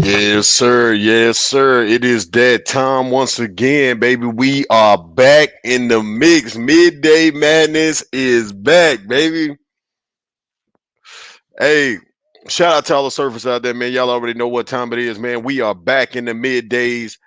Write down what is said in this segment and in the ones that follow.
Yes, sir. Yes, sir. It is that time once again, baby. We are back in the mix. Midday Madness is back, baby. Hey, shout out to all the surfers out there, man. Y'all already know what time it is, man. We are back in the middays.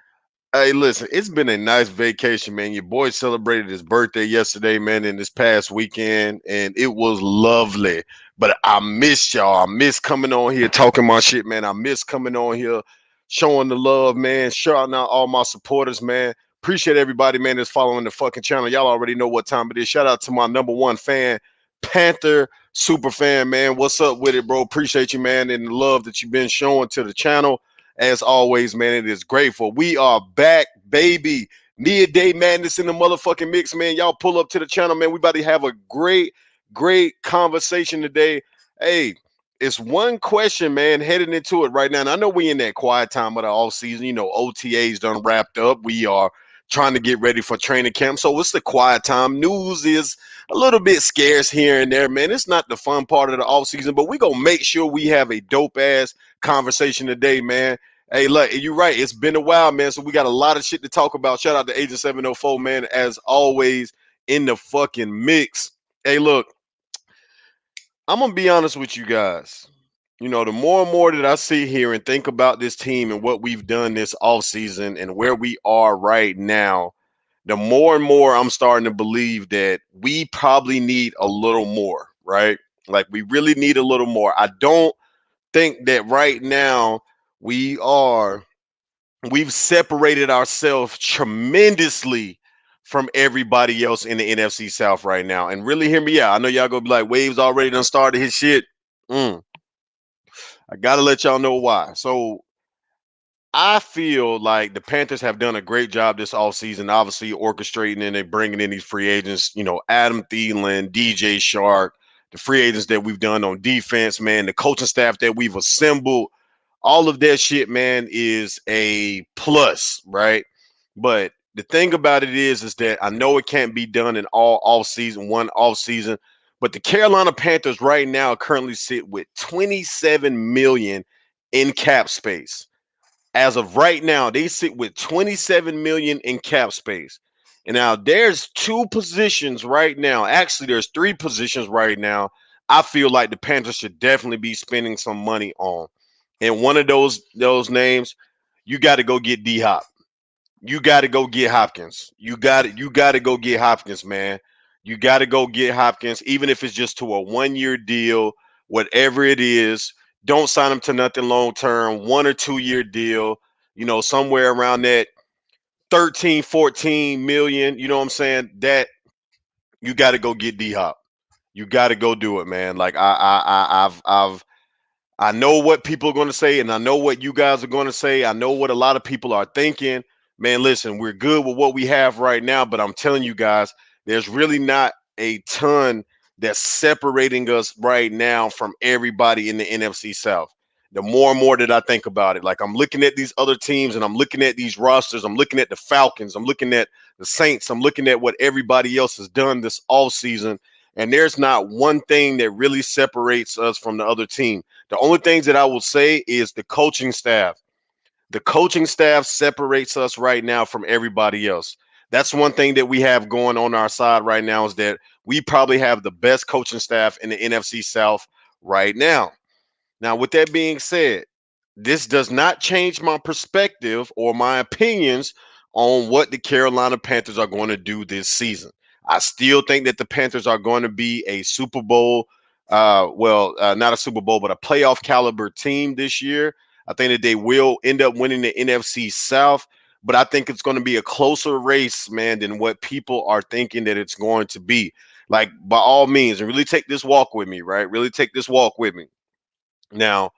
Hey, listen, it's been a nice vacation, man. Your boy celebrated his birthday yesterday, man, and this past weekend, and it was lovely. But I missed y'all. I miss coming on here talking my shit, man. I miss coming on here showing the love, man. Shouting out all my supporters, man. Appreciate everybody, man, that's following the fucking channel. Y'all already know what time it is. Shout out to my number one fan, Panther super fan, man. What's up with it, bro? Appreciate you, man, and the love that you've been showing to the channel. As always, man, it is grateful. We are back, baby. Midday Madness in the motherfucking mix, man. Y'all pull up to the channel, man. We about to have a great conversation today. Hey, it's one question, man, heading into it right now. And I know we in that quiet time of the off season. You know, OTA's done wrapped up. We are trying to get ready for training camp. So it's the quiet time. News is a little bit scarce here and there, man. It's not the fun part of the off season, but we gonna make sure we have a dope ass conversation today, man. Hey, look, you're right. It's been a while, man. So we got a lot of shit to talk about. Shout out to Agent 704, man. As always, in the fucking mix. Hey, look, I'm gonna be honest with you guys. You know, the more and more that I sit here and think about this team and what we've done this off season and where we are right now, the more and more I'm starting to believe that we probably need a little more, right? Like we really need a little more. I don't think that right now we are we've separated ourselves tremendously from everybody else in the NFC South right now. And really hear me out. I know y'all gonna be like, Waves already done started his shit. Mm, I gotta let y'all know why. So I feel like the Panthers have done a great job this offseason, obviously orchestrating and they bringing in these free agents, you know, Adam Thielen, DJ Shark, the free agents that we've done on defense, man, the coaching staff that we've assembled, all of that shit, man, is a plus, right? But the thing about it is that I know it can't be done in all off season, one off season, but the Carolina Panthers right now currently sit with 27 million in cap space. As of right now, they sit with 27 million in cap space. And now there's two positions right now. Actually, there's three positions right now. I feel like the Panthers should definitely be spending some money on. And one of those names, you got to go get D Hop. You got to go get Hopkins. You got to go get Hopkins, man. You got to go get Hopkins, even if it's just to a 1 year deal, whatever it is. Don't sign him to nothing long term, 1 or 2 year deal. You know, somewhere around that 13, 14 million. You know what I'm saying? That you got to go get D Hop. You got to go do it, man. Like I know what people are going to say, and I know what you guys are going to say. I know what a lot of people are thinking. Man, listen, we're good with what we have right now, but I'm telling you guys, there's really not a ton that's separating us right now from everybody in the NFC South. The more and more that I think about it, like I'm looking at these other teams and I'm looking at these rosters, I'm looking at the Falcons, I'm looking at the Saints, I'm looking at what everybody else has done this all season, and there's not one thing that really separates us from the other team. The only things that I will say is the coaching staff. The coaching staff separates us right now from everybody else. That's one thing that we have going on our side right now is that we probably have the best coaching staff in the NFC South right now. Now, with that being said, this does not change my perspective or my opinions on what the Carolina Panthers are going to do this season. I still think that the Panthers are going to be a Super Bowl, not a Super Bowl, but a playoff caliber team this year. I think that they will end up winning the NFC South, but I think it's going to be a closer race, man, than what people are thinking that it's going to be. Like, by all means, and really take this walk with me, right? Really take this walk with me. Now,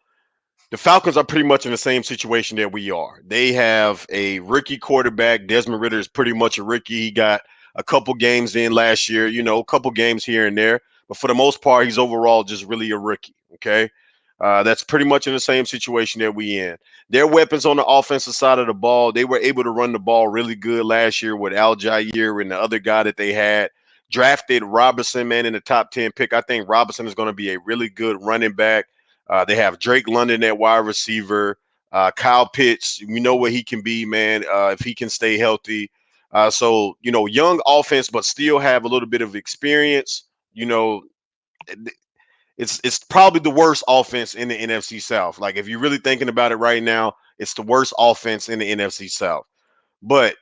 the Falcons are pretty much in the same situation that we are. They have a rookie quarterback. Desmond Ritter is pretty much a rookie. He got a couple games in last year, you know, a couple games here and there. But for the most part, he's overall just really a rookie. Okay. That's pretty much in the same situation that we in. Their weapons on the offensive side of the ball, they were able to run the ball really good last year with Al Jair and the other guy that they had. Drafted Robinson, man, in the top 10 pick. I think Robinson is going to be a really good running back. They have Drake London at wide receiver. Kyle Pitts, we know what he can be, man, if he can stay healthy. So, young offense, but still have a little bit of experience. You know, it's probably the worst offense in the NFC South. Like, if you're really thinking about it right now, it's the worst offense in the NFC South. But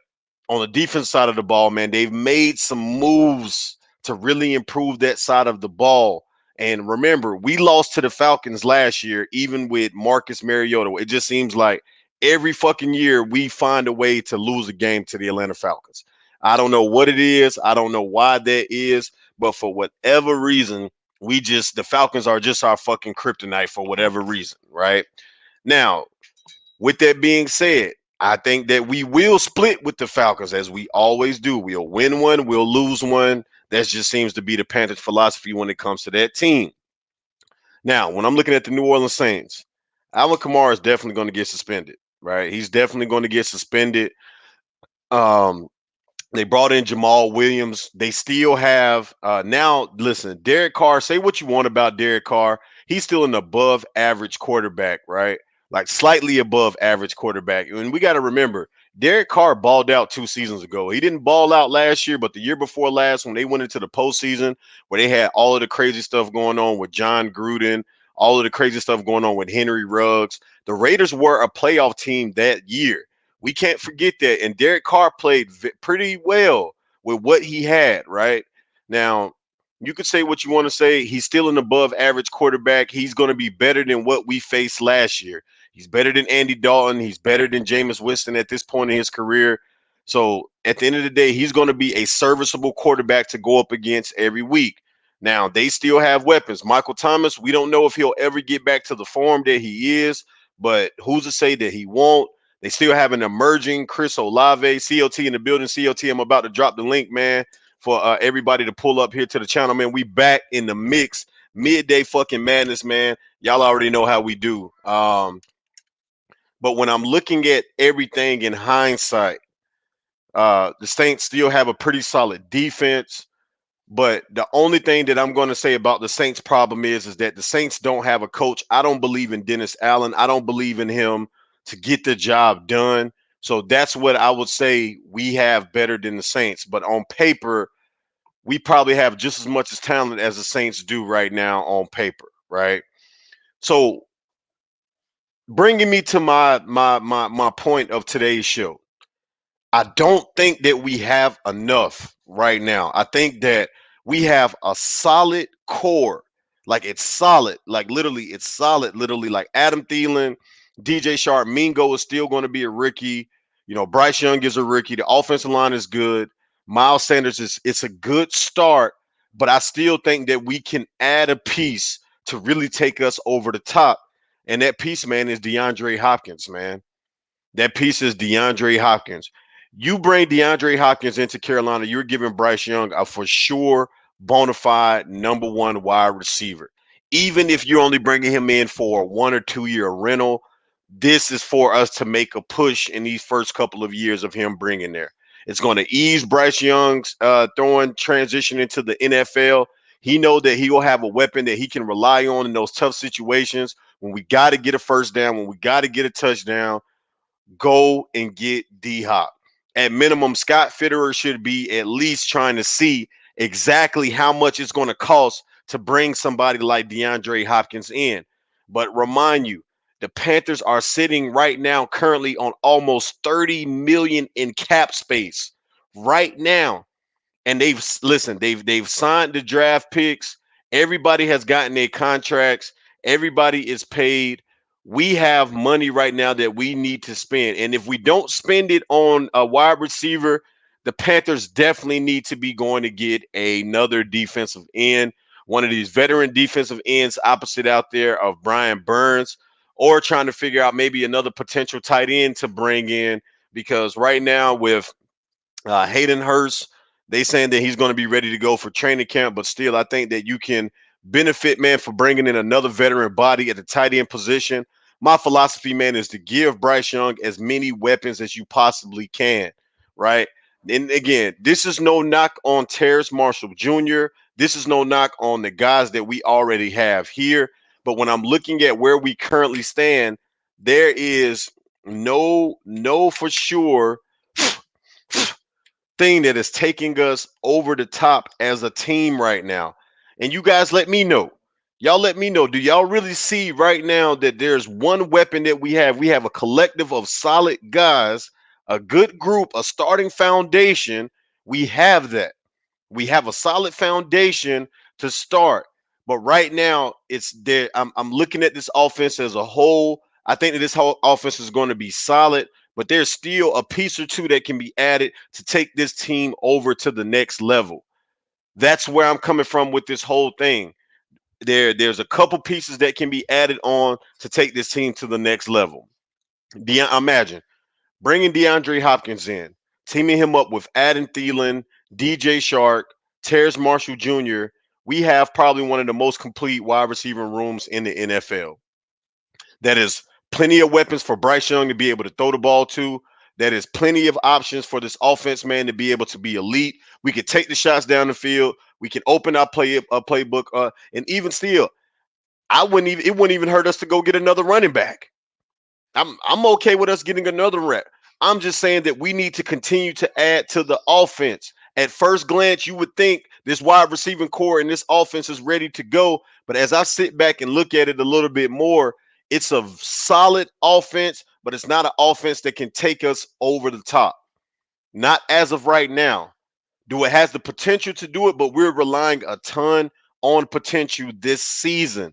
on the defense side of the ball, man, they've made some moves to really improve that side of the ball. And remember, we lost to the Falcons last year, even with Marcus Mariota. It just seems like every fucking year we find a way to lose a game to the Atlanta Falcons. I don't know what it is. I don't know why that is. But for whatever reason, the Falcons are just our fucking kryptonite for whatever reason, right? Now, with that being said, I think that we will split with the Falcons as we always do. We'll win one, we'll lose one. That just seems to be the Panthers' philosophy when it comes to that team. Now, when I'm looking at the New Orleans Saints, Alvin Kamara is definitely going to get suspended, right? He's definitely going to get suspended. Um, they brought in Jamal Williams. They still have now. Listen, Derek Carr. Say what you want about Derek Carr. He's still an above average quarterback, right? Like slightly above average quarterback. And we got to remember, Derek Carr balled out 2 seasons ago. He didn't ball out last year, but the year before last, when they went into the postseason, where they had all of the crazy stuff going on with John Gruden, all of the crazy stuff going on with Henry Ruggs, the Raiders were a playoff team that year. We can't forget that. And Derek Carr played pretty well with what he had, right? Now, you could say what you want to say. He's still an above average quarterback. He's going to be better than what we faced last year. He's better than Andy Dalton. He's better than Jameis Winston at this point in his career. So at the end of the day, he's going to be a serviceable quarterback to go up against every week. Now, they still have weapons. Michael Thomas, we don't know if he'll ever get back to the form that he is, but who's to say that he won't? They still have an emerging Chris Olave, COT in the building. COT, I'm about to drop the link, man, for everybody to pull up here to the channel, man. We back in the mix, midday fucking madness, man. Y'all already know how we do. But when I'm looking at everything in hindsight, the Saints still have a pretty solid defense. But the only thing that I'm going to say about the Saints problem is that the Saints don't have a coach. I don't believe in Dennis Allen. I don't believe in him to get the job done. So that's what I would say we have better than the Saints. But on paper, we probably have just as much as talent as the Saints do right now on paper, right? So bringing me to my point of today's show. I don't think that we have enough right now. I think that we have a solid core. Like it's solid. Like literally, it's solid. Literally, like Adam Thielen, DJ Sharp, Mingo is still going to be a rookie. Bryce Young is a rookie. The offensive line is good. Miles Sanders it's a good start, but I still think that we can add a piece to really take us over the top. And that piece, man, is DeAndre Hopkins, man. That piece is DeAndre Hopkins. You bring DeAndre Hopkins into Carolina, you're giving Bryce Young a for sure bona fide number one wide receiver. Even if you're only bringing him in for a 1 or 2 year rental, this is for us to make a push in these first couple of years of him bringing there. It's going to ease Bryce Young's throwing transition into the NFL. He know that he will have a weapon that he can rely on in those tough situations when we got to get a first down, when we got to get a touchdown. Go and get D Hop. At minimum, Scott Fitterer should be at least trying to see exactly how much it's going to cost to bring somebody like DeAndre Hopkins in. But remind you, the Panthers are sitting right now currently on almost 30 million in cap space right now. And they've signed the draft picks. Everybody has gotten their contracts. Everybody is paid. We have money right now that we need to spend. And if we don't spend it on a wide receiver, the Panthers definitely need to be going to get another defensive end, one of these veteran defensive ends opposite out there of Brian Burns, or trying to figure out maybe another potential tight end to bring in. Because right now with Hayden Hurst, they saying that he's going to be ready to go for training camp, but still, I think that you can benefit, man, for bringing in another veteran body at the tight end position. My philosophy, man, is to give Bryce Young as many weapons as you possibly can, right? And again, this is no knock on Terrace Marshall Jr. This is no knock on the guys that we already have here. But when I'm looking at where we currently stand, There is no for sure thing that is taking us over the top as a team right now. And you guys let me know. Y'all let me know. Do y'all really see right now that there's one weapon that we have? We have a collective of solid guys, a good group, a starting foundation. We have that. We have a solid foundation to start. But right now, it's there. I'm looking at this offense as a whole. I think that this whole offense is going to be solid, but there's still a piece or two that can be added to take this team over to the next level. That's where I'm coming from with this whole thing. There's a couple pieces that can be added on to take this team to the next level. Imagine bringing DeAndre Hopkins in, teaming him up with Adam Thielen, DJ Shark, Terrace Marshall Jr., we have probably one of the most complete wide receiver rooms in the NFL. That is plenty of weapons for Bryce Young to be able to throw the ball to. That is plenty of options for this offense, man, to be able to be elite. We can take the shots down the field. We can open our playbook, and even still, I wouldn't even it wouldn't even hurt us to go get another running back. I'm okay with us getting another rep. I'm just saying that we need to continue to add to the offense. At first glance, you would think this wide receiving core and this offense is ready to go. But as I sit back and look at it a little bit more, it's a solid offense, but it's not an offense that can take us over the top. Not as of right now. Do it has the potential to do it, but we're relying a ton on potential this season.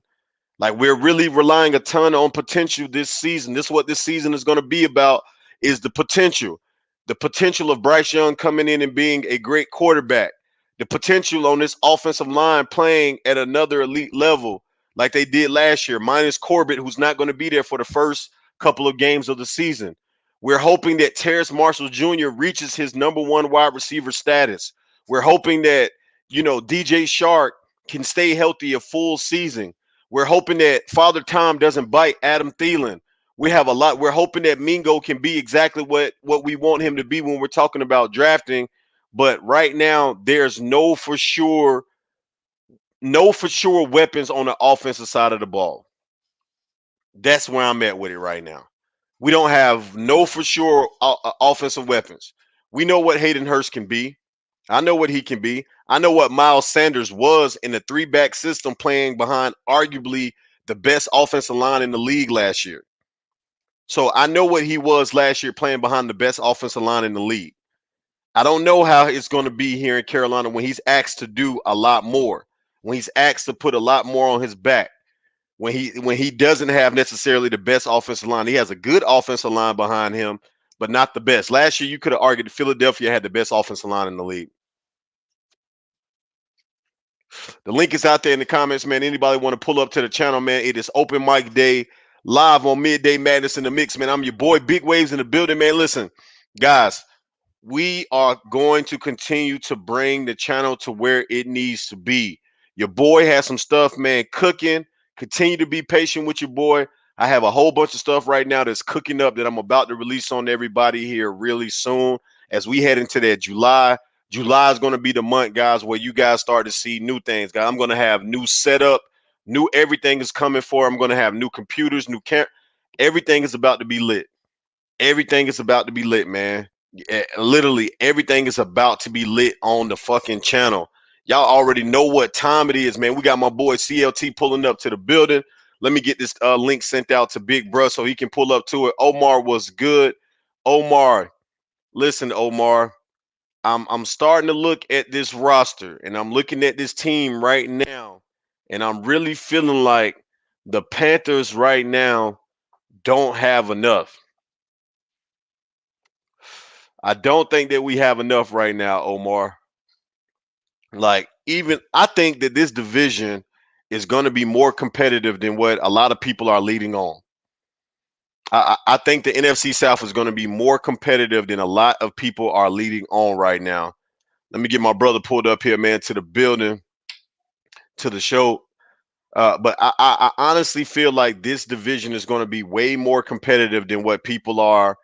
Like we're really relying a ton on potential this season. This is what this season is going to be about is the potential. The potential of Bryce Young coming in and being a great quarterback. The potential on this offensive line playing at another elite level like they did last year, minus Corbett, who's not going to be there for the first couple of games of the season. We're hoping that Terrace Marshall Jr. reaches his number one wide receiver status. We're hoping that, DJ Shark can stay healthy a full season. We're hoping that Father Time doesn't bite Adam Thielen. We have a lot. We're hoping that Mingo can be exactly what we want him to be when we're talking about drafting. But right now, there's no for sure weapons on the offensive side of the ball. That's where I'm at with it right now. We don't have no for sure offensive weapons. We know what Hayden Hurst can be. I know what he can be. I know what Miles Sanders was in the three-back system playing behind arguably the best offensive line in the league last year. So I know what he was last year playing behind the best offensive line in the league. I don't know how it's going to be here in Carolina when he's asked to do a lot more, when he's asked to put a lot more on his back, when he doesn't have necessarily the best offensive line. He has a good offensive line behind him, but not the best. Last year, you could have argued that Philadelphia had the best offensive line in the league. The link is out there in the comments, man. Anybody want to pull up to the channel, man? It is open mic day, live on Midday Madness in the Mix, man. I'm your boy, Big Waves in the building, man. Listen, guys, we are going to continue to bring the channel to where it needs to be. Your boy has some stuff, man, cooking. Continue to be patient with your boy. I have a whole bunch of stuff right now that's cooking up that I'm about to release on everybody here really soon as we head into that July. July is going to be the month, guys, where you guys start to see new things, guys. I'm going to have new setup, new everything is coming for. I'm going to have new computers, new camera. Everything is about to be lit. Everything is about to be lit, man. Literally, everything is about to be lit on the fucking channel. Y'all already know what time it is, man. We got my boy CLT pulling up to the building. Let me get this link sent out to Big Bruh so he can pull up to it. Omar was good. Omar, listen, Omar. I'm starting to look at this roster and I'm looking at this team right now, and I'm really feeling like the Panthers right now don't have enough. I don't think that we have enough right now, Omar. Like, even I think that this division is going to be more competitive than what a lot of people are leading on. I think the NFC South is going to be more competitive than a lot of people are leading on right now. Let me get my brother pulled up here, man, to the building, to the show. But I honestly feel like this division is going to be way more competitive than what people are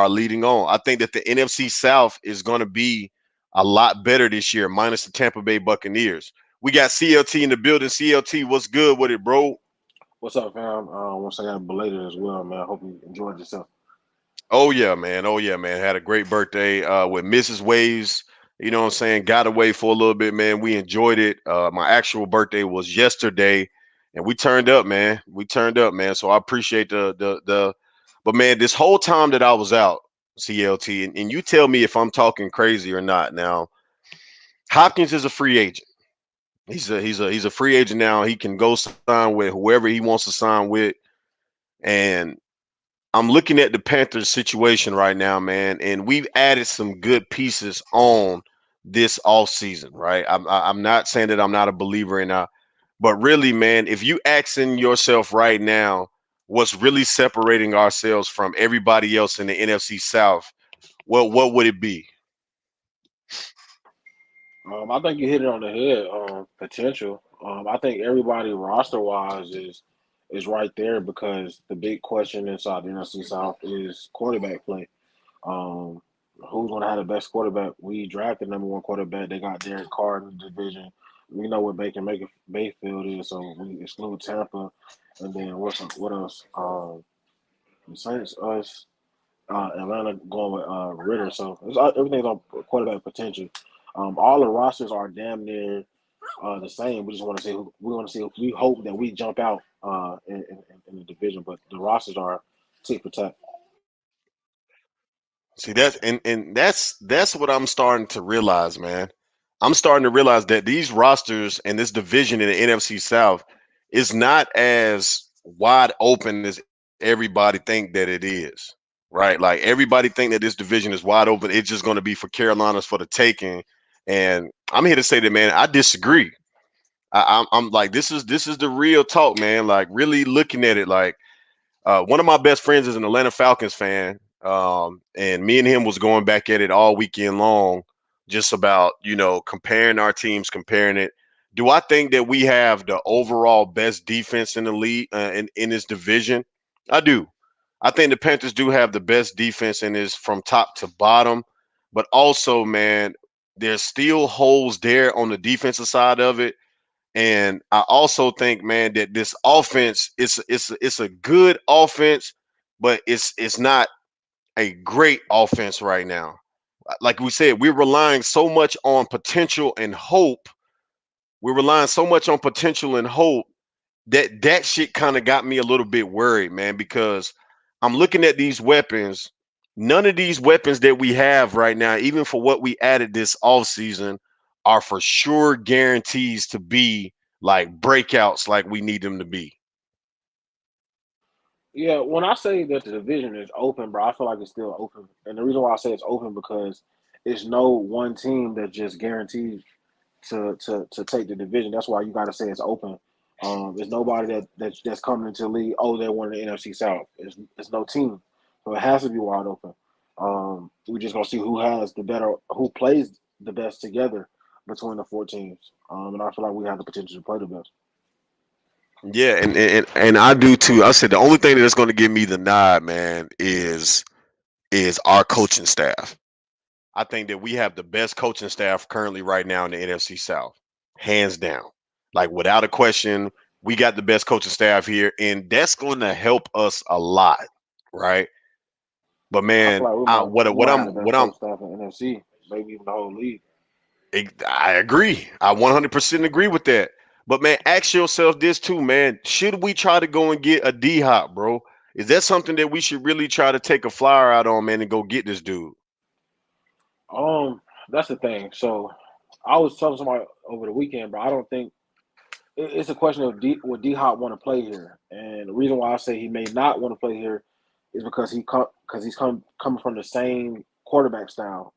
leading on. I think that the NFC South is going to be a lot better this year, minus the Tampa Bay Buccaneers. We got CLT in the building. CLT, what's good with it, bro? What's up, fam? Once again, belated as well, man. I hope you enjoyed yourself. Oh yeah, man. Oh yeah, man. Had a great birthday with Mrs. Waves. You know what I'm saying? Got away for a little bit, man. We enjoyed it. My actual birthday was yesterday, and we turned up, man. We turned up, man. So I appreciate the. But man, this whole time that I was out, CLT, and you tell me if I'm talking crazy or not. Now, Hopkins is a free agent. He's a free agent now. He can go sign with whoever he wants to sign with, and I'm looking at the Panthers situation right now, man, and we've added some good pieces on this off season, right? I'm not saying that I'm not a believer in but really, man, if you asking yourself right now, what's really separating ourselves from everybody else in the NFC South, well, what would it be? I think you hit it on the head. Potential. I think everybody roster wise is right there because the big question inside the NFC South is quarterback play. Um, who's going to have the best quarterback? We drafted number one quarterback. They got Derek Carr in the division. We know what Bayfield is, so we exclude Tampa. And then what else? The Saints, us. Atlanta going with Ritter. So everything's on quarterback potential. All the rosters are damn near the same. We just want to see who we want to see. We hope that we jump out in the division, but the rosters are tick for tack. See that's what I'm starting to realize, man. I'm starting to realize that these rosters and this division in the NFC South is not as wide open as everybody think that it is. Right? Like everybody think that this division is wide open. It's just going to be for Carolina's for the taking. And I'm here to say that, man, I disagree. I'm like this is the real talk, man. Like really looking at it, like one of my best friends is an Atlanta Falcons fan, and me and him was going back at it all weekend long, just about comparing our teams, comparing it. Do I think that we have the overall best defense in the league in this division? I do. I think the Panthers do have the best defense in this from top to bottom, but also, man, there's still holes there on the defensive side of it, and I also think, man, that this offense it's a good offense, but it's not a great offense right now. Like we said, we're relying so much on potential and hope. We're relying so much on potential and hope that shit kind of got me a little bit worried, man, because I'm looking at these weapons. None of these weapons that we have right now, even for what we added this offseason, are for sure guarantees to be like breakouts like we need them to be. Yeah, when I say that the division is open, bro, I feel like it's still open, and the reason why I say it's open because it's no one team that just guaranteed to take the division. That's why you got to say it's open. There's nobody that's coming into the league. Oh, they won the NFC South. It's no team, so it has to be wide open. We just gonna see who has the better, who plays the best together between the four teams. And I feel like we have the potential to play the best. Yeah, and I do too. I said the only thing that's going to give me the nod, man, is our coaching staff. I think that we have the best coaching staff currently right now in the NFC South, hands down. Like without a question, we got the best coaching staff here, and that's going to help us a lot, right? But I feel man, like we what might have I'm the what best I'm coach staff in the NFC, maybe even the whole league. I agree. I 100% agree with that. But man, ask yourself this too, man. Should we try to go and get a D Hop, bro? Is that something that we should really try to take a flyer out on, man, and go get this dude? Um, that's the thing. So I was telling somebody over the weekend, bro. I don't think it's a question of would D Hop want to play here, and the reason why I say he may not want to play here is because he's coming from the same quarterback style,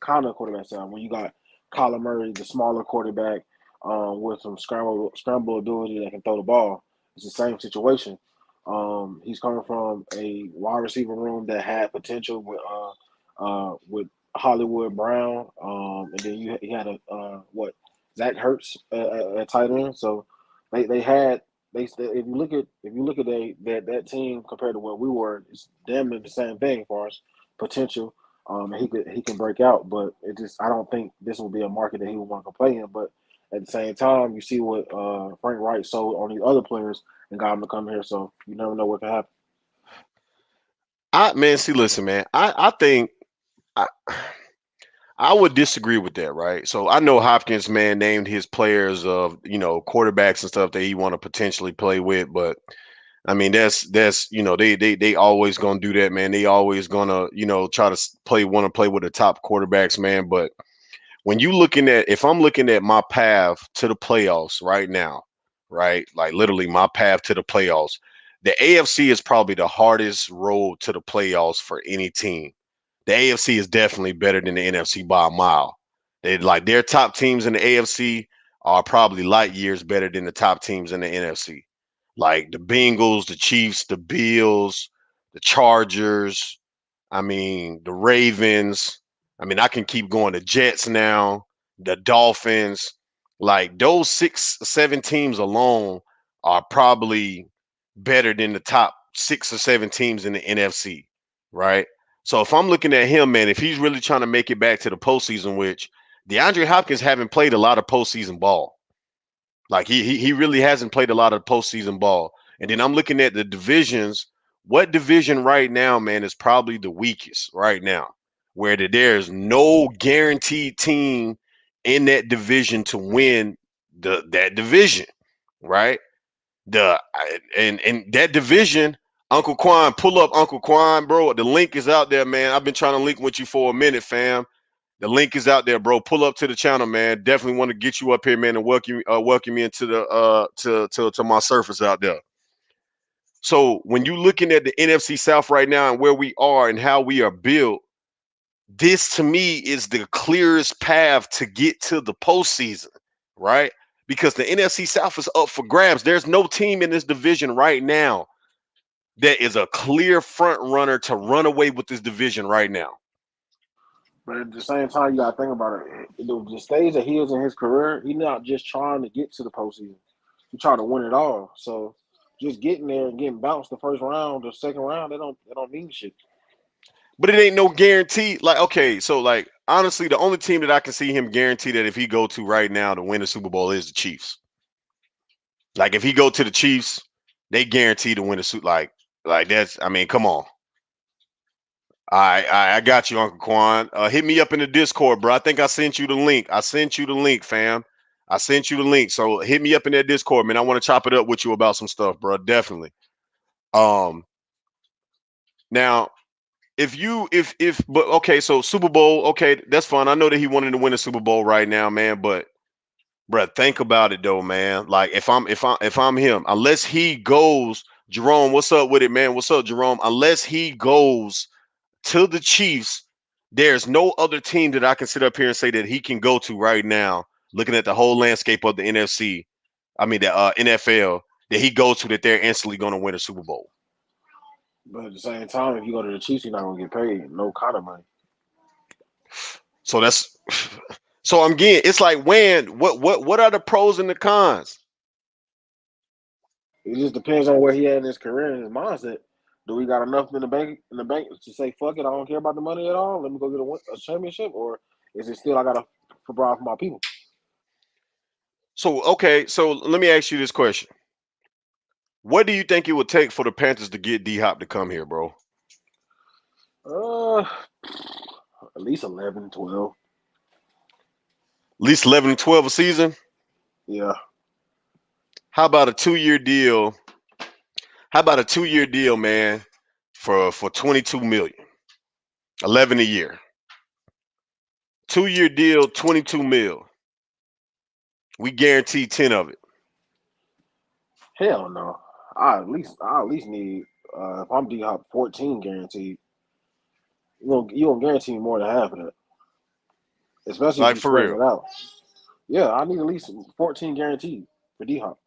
kind of quarterback style. When you got Kyler Murray, the smaller quarterback, with some scramble ability that can throw the ball, it's the same situation. He's coming from a wide receiver room that had potential with Hollywood Brown, and then you had a what Zach Ertz at tight end. So they had if you look at that team compared to what we were, it's damn near the same thing as far as potential. He can break out, but it just I don't think this will be a market that he would want to play in. But at the same time, you see what Frank Wright sold on these other players. and got him to come here. So you never know what can happen. I man, see, listen, man. I think I, I would disagree with that, right? So I know Hopkins, man, named his players of quarterbacks and stuff that he want to potentially play with, but I mean that's they always gonna do that, man. They always gonna try to want to play with the top quarterbacks, man. But when you looking at if I'm looking at my path to the playoffs right now, right, like literally my path to the playoffs, the AFC is probably the hardest road to the playoffs for any team. The AFC is definitely better than the NFC by a mile. They like their top teams in the AFC are probably light years better than the top teams in the NFC. Like the Bengals, the Chiefs, the Bills, the Chargers, I mean, the Ravens. I mean, I can keep going. The Jets now, the Dolphins. Like those 6, 7 teams alone are probably better than the top 6 or 7 teams in the NFC, right? So if I'm looking at him, man, if he's really trying to make it back to the postseason, which DeAndre Hopkins haven't played a lot of postseason ball. Like he really hasn't played a lot of postseason ball. And then I'm looking at the divisions. What division right now, man, is probably the weakest right now, where there's no guaranteed team in that division to win that division, right? And that division, Uncle Quan, pull up Uncle Quan, bro. The link is out there, man. I've been trying to link with you for a minute, fam. The link is out there, bro. Pull up to the channel, man. Definitely want to get you up here, man, and welcome you into the to my surface out there. So when you looking at the NFC South right now and where we are and how we are built, this to me is the clearest path to get to the postseason, right? Because the NFC South is up for grabs. There's no team in this division right now that is a clear front runner to run away with this division right now. But at the same time, you got to think about it. The stage that he is in his career, he's not just trying to get to the postseason. He's trying to win it all. So just getting there and getting bounced the first round or second round, they don't mean shit. But it ain't no guarantee. Like, okay, so like honestly, the only team that I can see him guarantee that if he go to right now to win the Super Bowl is the Chiefs. Like if he go to the Chiefs, they guarantee to win the Super. Like that's. I mean, come on. I got you, Uncle Quan. Hit me up in the Discord, bro. I think I sent you the link. I sent you the link, fam. I sent you the link. So hit me up in that Discord, man. I want to chop it up with you about some stuff, bro. Definitely. Um, now if but okay, so Super Bowl, okay, that's fine. I know that he wanted to win a Super Bowl right now, man. But bruh, think about it though, man. Like if I'm him, unless he goes, Jerome, what's up with it, man? What's up, Jerome? Unless he goes to the Chiefs, there's no other team that I can sit up here and say that he can go to right now, looking at the whole landscape of the NFC. I mean the NFL that he goes to that they're instantly going to win a Super Bowl. But at the same time, if you go to the Chiefs, you're not gonna get paid no kind of money. So that's so I'm getting. It's like when what are the pros and the cons? It just depends on where he at in his career and his mindset. Do we got enough in the bank to say fuck it? I don't care about the money at all. Let me go get a championship, or is it still I gotta provide for my people? So okay, so let me ask you this question: what do you think it would take for the Panthers to get D Hop to come here, bro? At least 11, 12. At least 11 and 12 a season. Yeah. How about a 2 year deal? How about a 2 year deal, man, for 22 million, 11 a year. 2 year deal, 22 mil. We guarantee 10 of it. Hell no. I at least need if I'm D Hop 14 guaranteed. You gonna guarantee me more than half of that, especially if Like you for spreading real. it out. Yeah, I need at least 14 guaranteed for D Hop.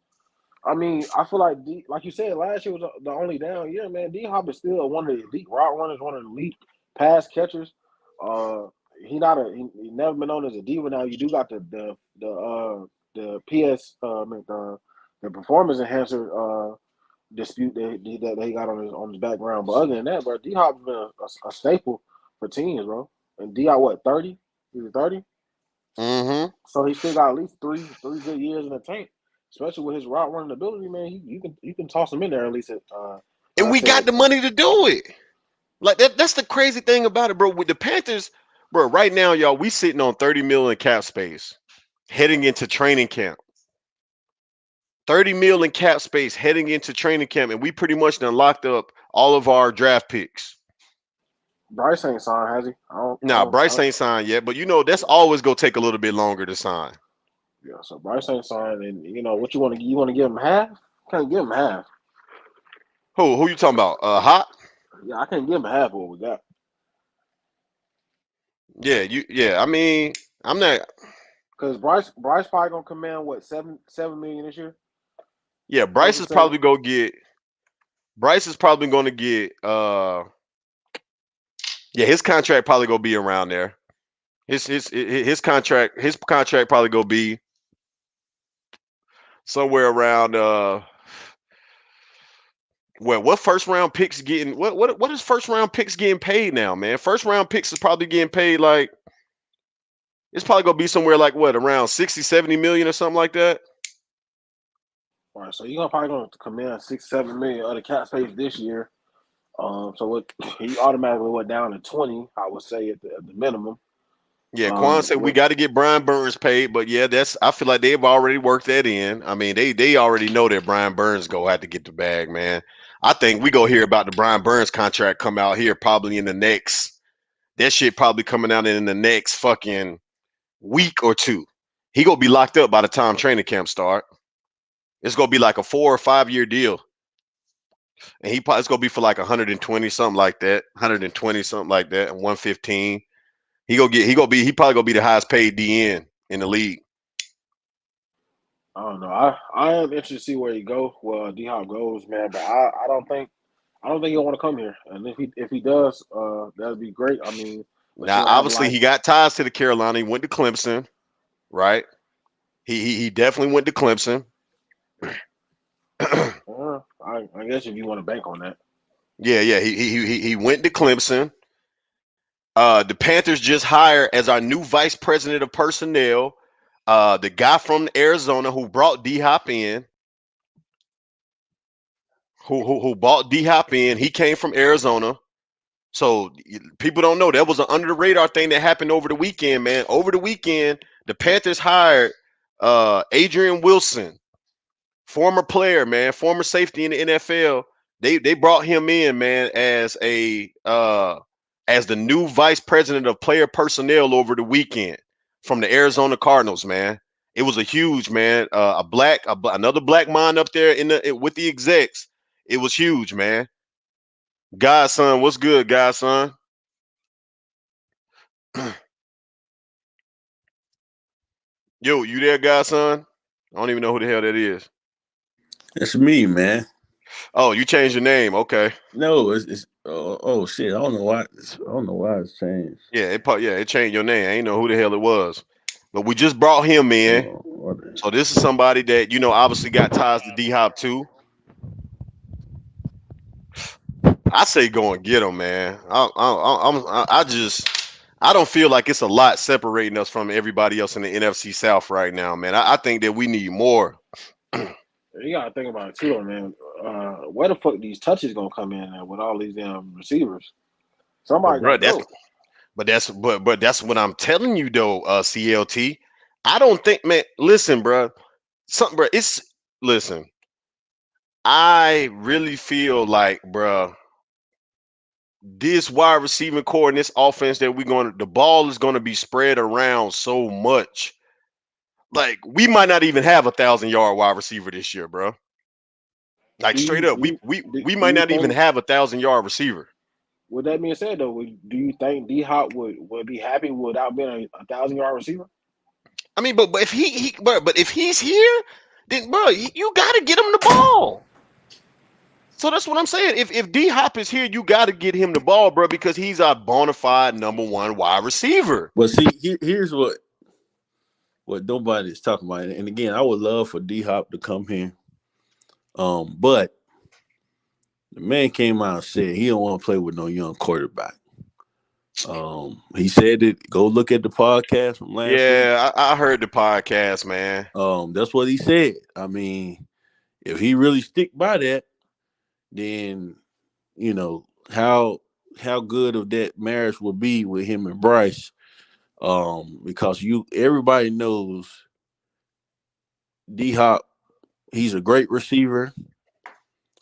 I mean, I feel like like you said, last year was the only down year, man. D Hop is still one of the elite route runners, one of the elite pass catchers. Uh, he never been known as a diva. Now you do got the PS the performance enhancer dispute that they got on his background. But other than that, bro, D Hop's been a staple for teams, bro. And D Hop what 30? He's 30, Mm-hmm. so he still got at least three good years in the tank especially with his route running ability, man. You can toss him in there at least. Like And I we got said, the money to do it. Like that's the crazy thing about it, bro. With the Panthers, bro, right now, y'all, we sitting on 30 million cap space heading into training camp. 30 million cap space heading into training camp, and we pretty much done locked up all of our draft picks. Bryce ain't signed, has he? I don't. I Now, don't. Bryce ain't signed yet, but that's always gonna take a little bit longer to sign. Yeah, so Bryce ain't signed, and what you want to. You want to give him half? Can't give him half. Who you talking about? Hot? Yeah, I can't give him half of what we got. Yeah. I mean, I'm not. Because Bryce probably gonna command what, 7 million this year, Yeah, close to 7. Bryce is probably gonna get. Yeah, his contract probably gonna be around there. His contract probably gonna be somewhere around. Well, what first round picks getting? What is first round picks getting paid now, man? First round picks is probably getting paid like it's probably gonna be somewhere like what around 60, 70 million or something like that. All right, so you're probably gonna command 6, 7 million of the cap space this year. So what he automatically went down to 20, I would say at the minimum. Yeah, Quan said we With got to get Brian Burns paid, but yeah, that's I feel like they've already worked that in. I mean, they already know that Brian Burns go have to get the bag, man. I think we go hear about the Brian Burns contract come out here probably in the next. That shit probably coming out in the next fucking week or two. He gonna be locked up by the time training camp start. It's gonna be like a 4 or 5 year deal, and he probably it's gonna be for like 120 something like that, 120 something like that, and 115. He probably gonna be the highest paid DN in the league. I don't know. I am interested to see where he go. Well, D Hop goes, man. But I don't think he'll want to come here. And if he does, that'd be great. I mean, but Now, you'll have obviously, like, he got ties to the Carolina. He went to Clemson, right? He definitely went to Clemson. I guess if you want to bank on that. Yeah. He went to Clemson. The Panthers just hired as our new vice president of personnel. The guy from Arizona who brought D Hop in, who bought D Hop in. He came from Arizona. So people don't know that was an under the radar thing that happened over the weekend, man. Over the weekend, the Panthers hired Adrian Wilson, former player, man, former safety in the NFL. They brought him in, man, as the new vice president of player personnel over the weekend from the Arizona Cardinals, man. It was a huge man, another black mind up there with the execs. It was huge, man. Godson, what's good, Godson? Yo, you there, Godson? I don't even know who the hell that is. It's me, man. Oh, you changed your name. Okay. No, it's oh shit. I don't know why. I don't know why it's changed. It changed your name. I ain't know who the hell it was. But we just brought him in. So this is somebody that, obviously got ties to D Hop too. I say go and get him, man. I don't feel like it's a lot separating us from everybody else in the NFC South right now, man. I think that we need more. You gotta think about it too, though, man. Where the fuck these touches gonna come in at with all these damn receivers? But Somebody bro, gotta go. that's what I'm telling you though, CLT. I don't think, man. Listen, bro. Bro. Listen. I really feel like, bro, this wide receiving core in this offense that the ball is going to be spread around so much. Like we might not even have 1,000 yard wide receiver this year, bro. Like Do straight you up, do we you we do, we do might you not even think? have 1,000 yard receiver. With that being said, though, do you think D Hop would be happy without being a 1,000 yard receiver? I mean, but if but if he's here, then bro, you got to get him the ball. So that's what I'm saying. If D Hop is here, you got to get him the ball, bro, because he's our bona fide number one wide receiver. But see, here's what nobody's talking about. And again, I would love for D Hop to come here. But the man came out and said he don't want to play with no young quarterback. He said it. Go look at the podcast from last week. Yeah, I heard the podcast, man. That's what he said. I mean, if he really stick by that, then how good of that marriage will be with him and Bryce. Because everybody knows D Hop, he's a great receiver.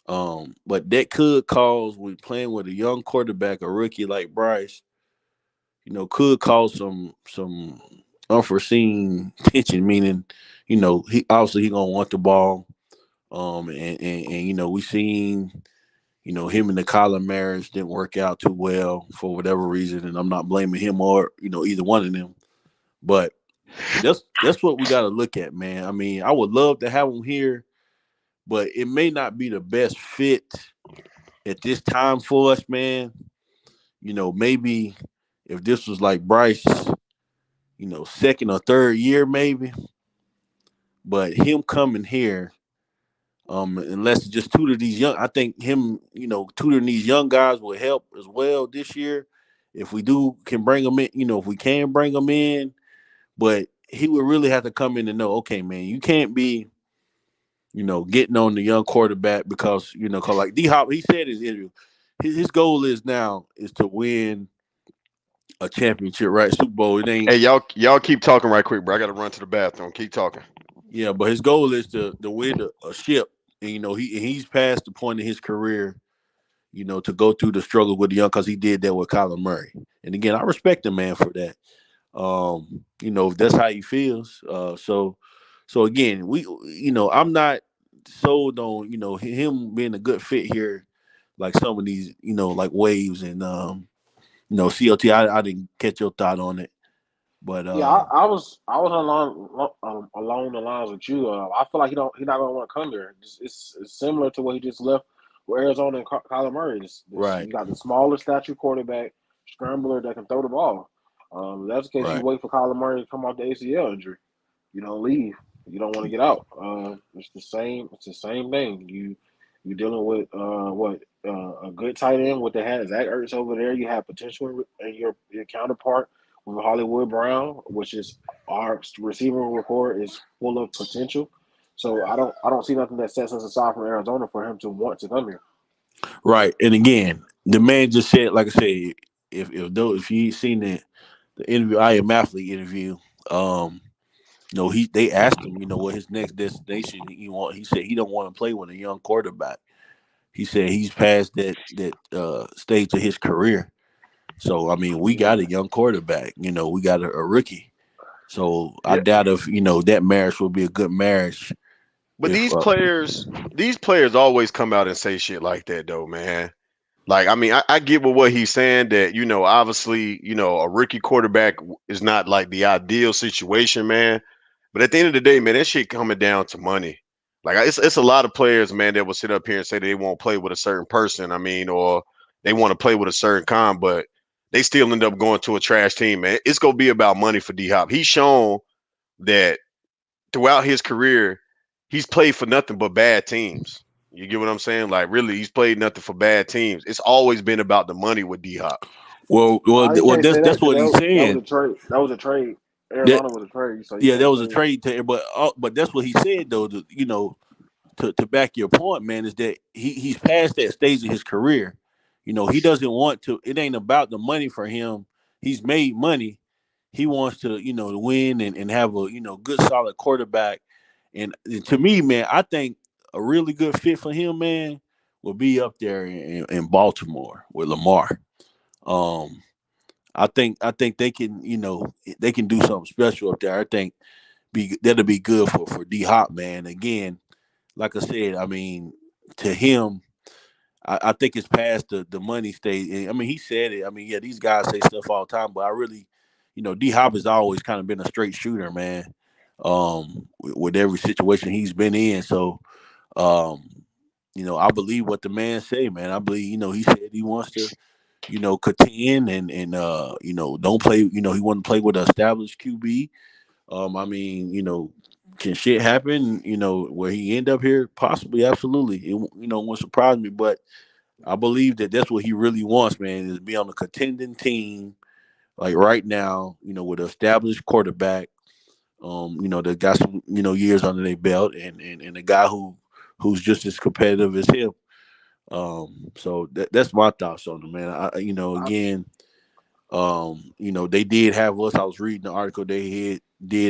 But that could cause when playing with a young quarterback, a rookie like Bryce, could cause some unforeseen tension. Meaning, he obviously he gonna want the ball. And we seen him and the Kyler marriage didn't work out too well for whatever reason, and I'm not blaming him or either one of them. But that's what we got to look at, man. I mean, I would love to have him here, but it may not be the best fit at this time for us, man. Maybe if this was like Bryce, second or third year, maybe. But him coming here, unless it's just tutor these young, I think him, tutoring these young guys will help as well this year. If we can bring them in, if we can bring them in, but he would really have to come in and know, okay, man, you can't be, getting on the young quarterback because, cause like D Hop, he said in his interview, his goal is now is to win a championship, right? Super Bowl. It ain't, Hey, y'all keep talking right quick, bro. I gotta run to the bathroom. Keep talking. yeah, but his goal is to win a ship. And he's past the point in his career, to go through the struggle with the young because he did that with Kyler Murray. And again, I respect the man for that. If that's how he feels. So again, I'm not sold on, him being a good fit here, like some of these, like Waves and CLT. I didn't catch your thought on it. But Yeah, I was along the lines with you. I feel like he not gonna want to come here. It's similar to what he just left with Arizona and Kyler Murray. right, You got the smaller statue quarterback, scrambler that can throw the ball. If that's the case, you right, wait for Kyler Murray to come off the ACL injury. You don't leave. You don't want to get out. It's the same. It's the same thing. You dealing with a good tight end. What they had Zach Ertz over there. You have potential in your counterpart with Hollywood Brown, which is our receiving report is full of potential. So I don't see nothing that sets us aside from Arizona for him to want to come here. right. And again, the man just said, like I said, if you seen the interview, I am athlete interview, um, they asked him, what his next destination he want. He said he don't want to play with a young quarterback. He said he's past that stage of his career. So I mean, we got a young quarterback. We got a rookie. So I Yeah, doubt if that marriage will be a good marriage. but If these players always come out and say shit like that, though, man. Like, I mean, I get what he's saying that, obviously, a rookie quarterback is not like the ideal situation, man. But at the end of the day, man, that shit coming down to money. Like, it's a lot of players, man, that will sit up here and say they won't play with a certain person. I mean, or they want to play with a certain con, but they still end up going to a trash team, man. It's gonna be about money for D Hop. He's shown that throughout his career, he's played for nothing but bad teams. You get what I'm saying? Like, really, he's played nothing for bad teams. It's always been about the money with D Hop. well, well, Now you well, can't that's say that that's because what he's that was saying. a trade. That was a trade. That Arizona was a trade, so you Yeah, that can't was a say trade to, but that's what he said though. To back your point, man, is that he's past that stage of his career. He doesn't want to. It ain't about the money for him. He's made money. He wants to, to win and have a good solid quarterback. And to me, man, I think a really good fit for him, man, will be up there in Baltimore with Lamar. Um, I think they can do something special up there. I think that'll be good for D Hop, man. Again, like I said, I mean, to him, I think it's past the money stage. And, I mean, he said it. I mean, yeah, these guys say stuff all the time, but I really, D Hop has always kind of been a straight shooter, man. With every situation he's been in, so um, I believe what the man say, man. I believe, he said he wants to, contend and don't play. He want to play with an established QB. I mean, can shit happen? Where he end up here? Possibly, absolutely. It won't surprise me, but I believe that that's what he really wants, man, is be on a contending team. Like right now, with an established quarterback, that got some, years under their belt, and a guy who's just as competitive as him. So that's my thoughts on it, man. Again, they did have us. I was reading the article. Did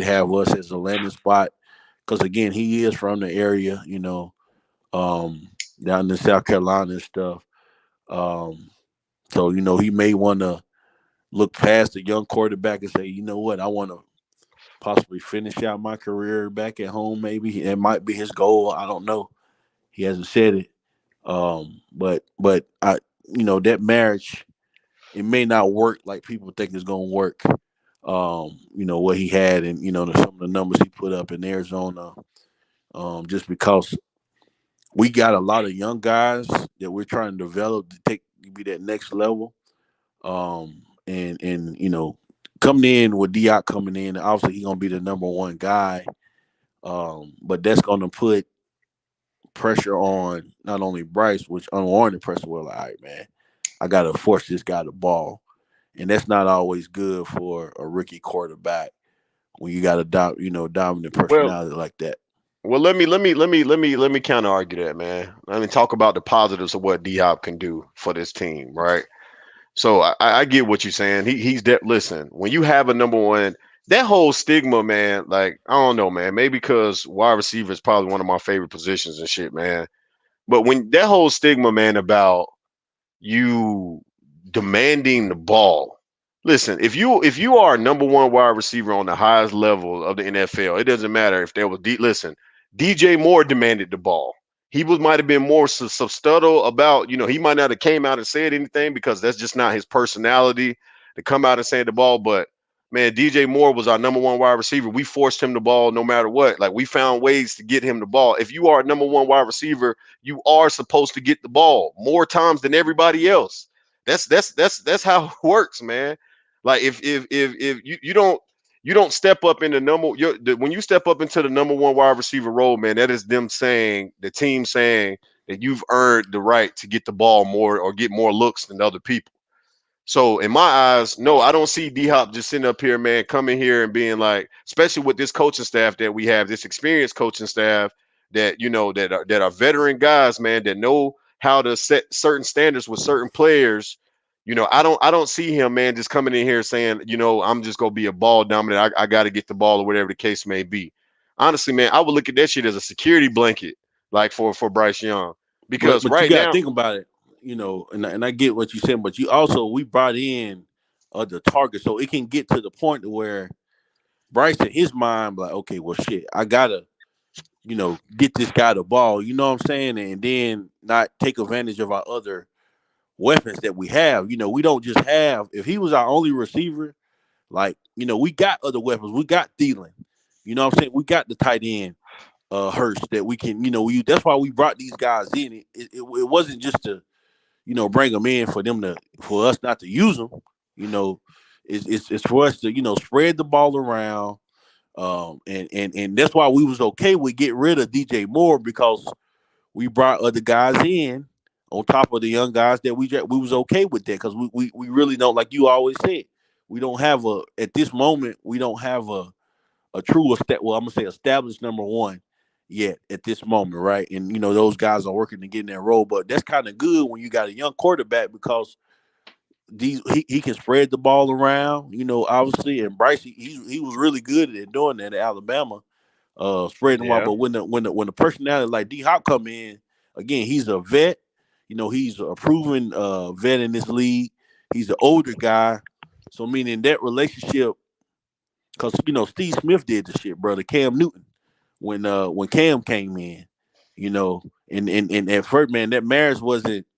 have us as a landing spot because again, he is from the area, um, down in South Carolina and stuff. Um, so he may want to look past the young quarterback and say, you know what, I want to possibly finish out my career back at home. Maybe it might be his goal. I don't know. He hasn't said it. But I, that marriage, it may not work like people think it's gonna work. What he had and some of the numbers he put up in Arizona. Just because we got a lot of young guys that we're trying to develop to take to be that next level. And coming in with Diop coming in, obviously he's gonna be the number one guy. But that's gonna put pressure on not only Bryce, which unwarranted pressure. Well, all right, man, I gotta force this guy to ball, and that's not always good for a rookie quarterback when you got a dominant Well, personality like that. let me counter argue that, man. Let me talk about the positives of what D Hop can do for this team, right? So I get what you're saying. He's that. Listen, when you have a number one, that whole stigma, man. Like I don't know, man. Maybe because wide receiver is probably one of my favorite positions and shit, man. But when that whole stigma, man, about you demanding the ball. Listen, if you are a number one wide receiver on the highest level of the NFL, it doesn't matter if there was listen, DJ Moore demanded the ball. He was might have been more subtle about, he might not have came out and said anything because that's just not his personality to come out and say the ball. But man, DJ Moore was our number one wide receiver. We forced him the ball no matter what. Like we found ways to get him the ball. If you are a number one wide receiver, you are supposed to get the ball more times than everybody else. That's how it works, man. Like if you don't step up in the when you step up into the number one wide receiver role, man, that is them saying the team saying that you've earned the right to get the ball more or get more looks than other people. So in my eyes, no, I don't see D Hop just sitting up here, man, coming here and being like, especially with this coaching staff that we have, this experienced coaching staff that that are veteran guys, man, that know how to set certain standards with certain players. I don't see him, man, just coming in here saying, I'm just gonna be a ball dominant. I got to get the ball or whatever the case may be. Honestly, man, I would look at that shit as a security blanket, like for Bryce Young, But because but you right got to now, think about it, and I get what you're saying, but you also we brought in the target, so it can get to the point to where Bryce in his mind like, okay, well, shit, I gotta get this guy the ball. You know what I'm saying, and then not take advantage of our other weapons that we have. We don't just have. If he was our only receiver, like we got other weapons. We got Thielen. You know what I'm saying? We got the tight end Hurst that we can. That's why we brought these guys in. It wasn't just to bring them in for us not to use them. You know, it's for us to spread the ball around. And that's why we was okay with getting rid of DJ Moore because we brought other guys in on top of the young guys that we was okay with that because we really don't, like you always said, we don't have at this moment we don't have a true well, I'm gonna say established number one yet at this moment, right? And those guys are working to get in that role, but that's kind of good when you got a young quarterback because he can spread the ball around, obviously, and Bryce he was really good at doing that at Alabama, spreading the ball. yeah, But when the personality like D Hop come in, again, he's a vet. He's a proven vet in this league. He's an older guy, so meaning that relationship, because Steve Smith did the shit, brother. Cam Newton, when Cam came in, and at first, man, that marriage wasn't.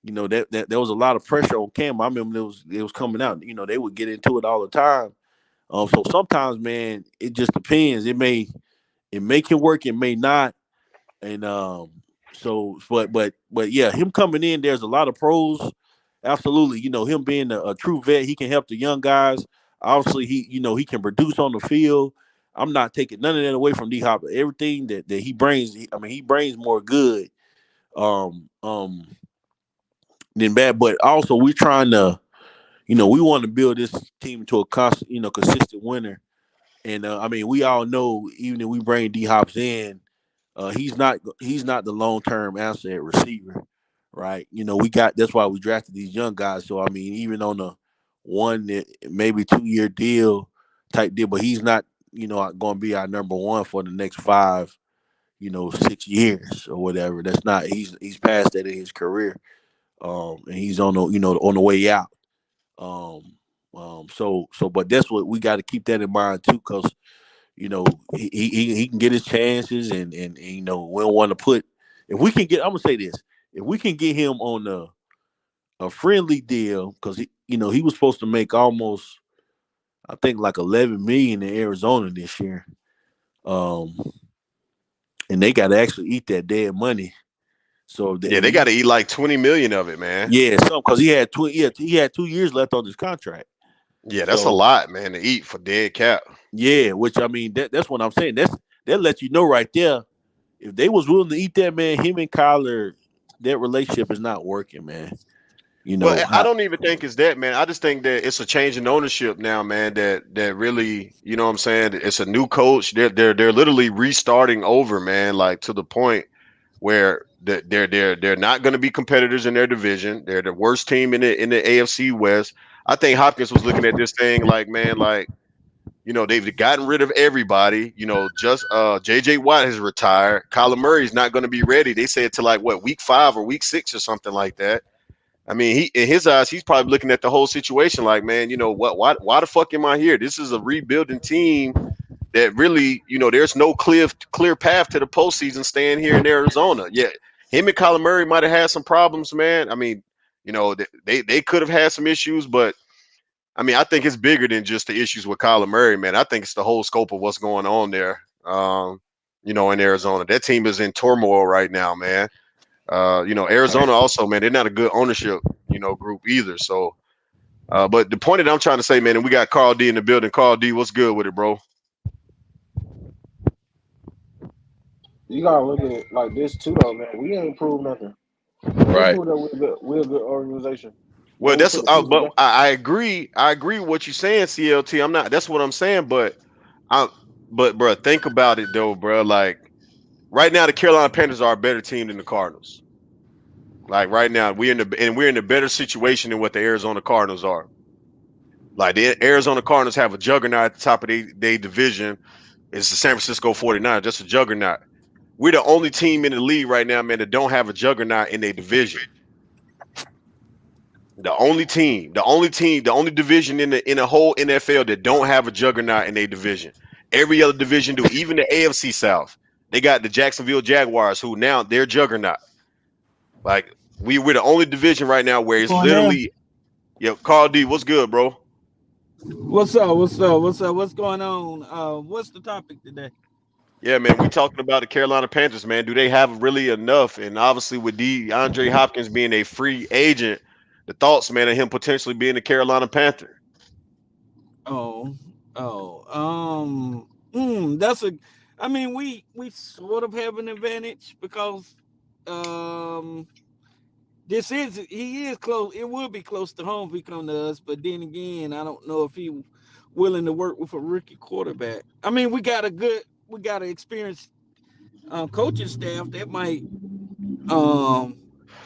That there was a lot of pressure on Cam. I remember it was coming out. They would get into it all the time. So sometimes, man, it just depends. It may can work, it may not. And so but yeah, him coming in, there's a lot of pros. Absolutely, him being a true vet, he can help the young guys. Obviously, he can produce on the field. I'm not taking none of that away from D Hop. Everything that he brings, he brings more good um um than bad. But also, we're trying to we want to build this team into a consistent winner. And I mean, we all know even if we bring D Hops in, he's not the long term answer at receiver, right? We got that's why we drafted these young guys. So I mean, even on a maybe 2 year deal type deal, but he's not going to be our number one for the next 6 years or whatever. That's not he's past that in his career, and he's on the on the way out. Um, but that's what we got to keep that in mind too, because he can get his chances, and we don't want to put if we can get. I'm gonna say this: if we can get him on a friendly deal, because he was supposed to make almost I think like 11 million in Arizona this year, um, and they got to actually eat that dead money. So Yeah, they got to eat like 20 million of it, man. yeah, some because he had 2 years left on his contract. Yeah, that's a So lot, man, to eat for dead cap. yeah, which I mean that's what I'm saying. That lets you know right there. If they was willing to eat that man, him and Kyler, that relationship is not working, man. You Well, know I how don't even think it's that, man. I just think that it's a change in ownership now, man. That really, you know what I'm saying? It's a new coach. They're literally restarting over, man. Like to the point where they're not going to be competitors in their division. They're the worst team in the AFC West. I think Hopkins was looking at this thing like, man, like they've gotten rid of everybody. Just JJ Watt has retired. Kyler Murray's not going to be ready. They said to like what week 5 or week 6 or something like that. I mean, he in his eyes, he's probably looking at the whole situation like, man, you know what? Why the fuck am I here? This is a rebuilding team that really, there's no clear path to the postseason staying here in Arizona. Yeah, him and Kyler Murray might have had some problems, man. I mean, they could have had some issues, but I mean, I think it's bigger than just the issues with Kyler Murray, man. I think it's the whole scope of what's going on there. In Arizona, that team is in turmoil right now, man. Arizona also, man, they're not a good ownership, group either. So, but the point that I'm trying to say, man, and we got Carl D in the building. Carl D, what's good with it, bro? You gotta look at it like this too, though, man. We ain't proved nothing. We ain't right. proved that we're a good organization. Well, But we that's took a piece but today. I agree. I agree with what you're saying, CLT. I'm not. That's what I'm saying. I, bro, think about it though, bro. Like right now, the Carolina Panthers are a better team than the Cardinals. Like right now, we're in a better situation than what the Arizona Cardinals are. Like the Arizona Cardinals have a juggernaut at the top of their division. It's the San Francisco 49ers, just a juggernaut. We're the only team in the league right now, man, that don't have a juggernaut in their division. The only division in the whole NFL that don't have a juggernaut in their division. Every other division do, even the AFC South. They got the Jacksonville Jaguars, who now they're juggernaut. Like we're the only division right now where it's Going down. literally, Carl D, what's good, bro? What's up? What's up? What's up? What's going on? What's the topic today? Yeah, man, we talking about the Carolina Panthers, man. Do they have really enough? And obviously, with DeAndre Hopkins being a free agent, the thoughts, man, of him potentially being a Carolina Panther. Oh, that's a. I mean, we sort of have an advantage because um, he is close. It will be close to home if he come to us. But then again, I don't know if he willing to work with a rookie quarterback. I mean, we got an experienced coaching staff that might um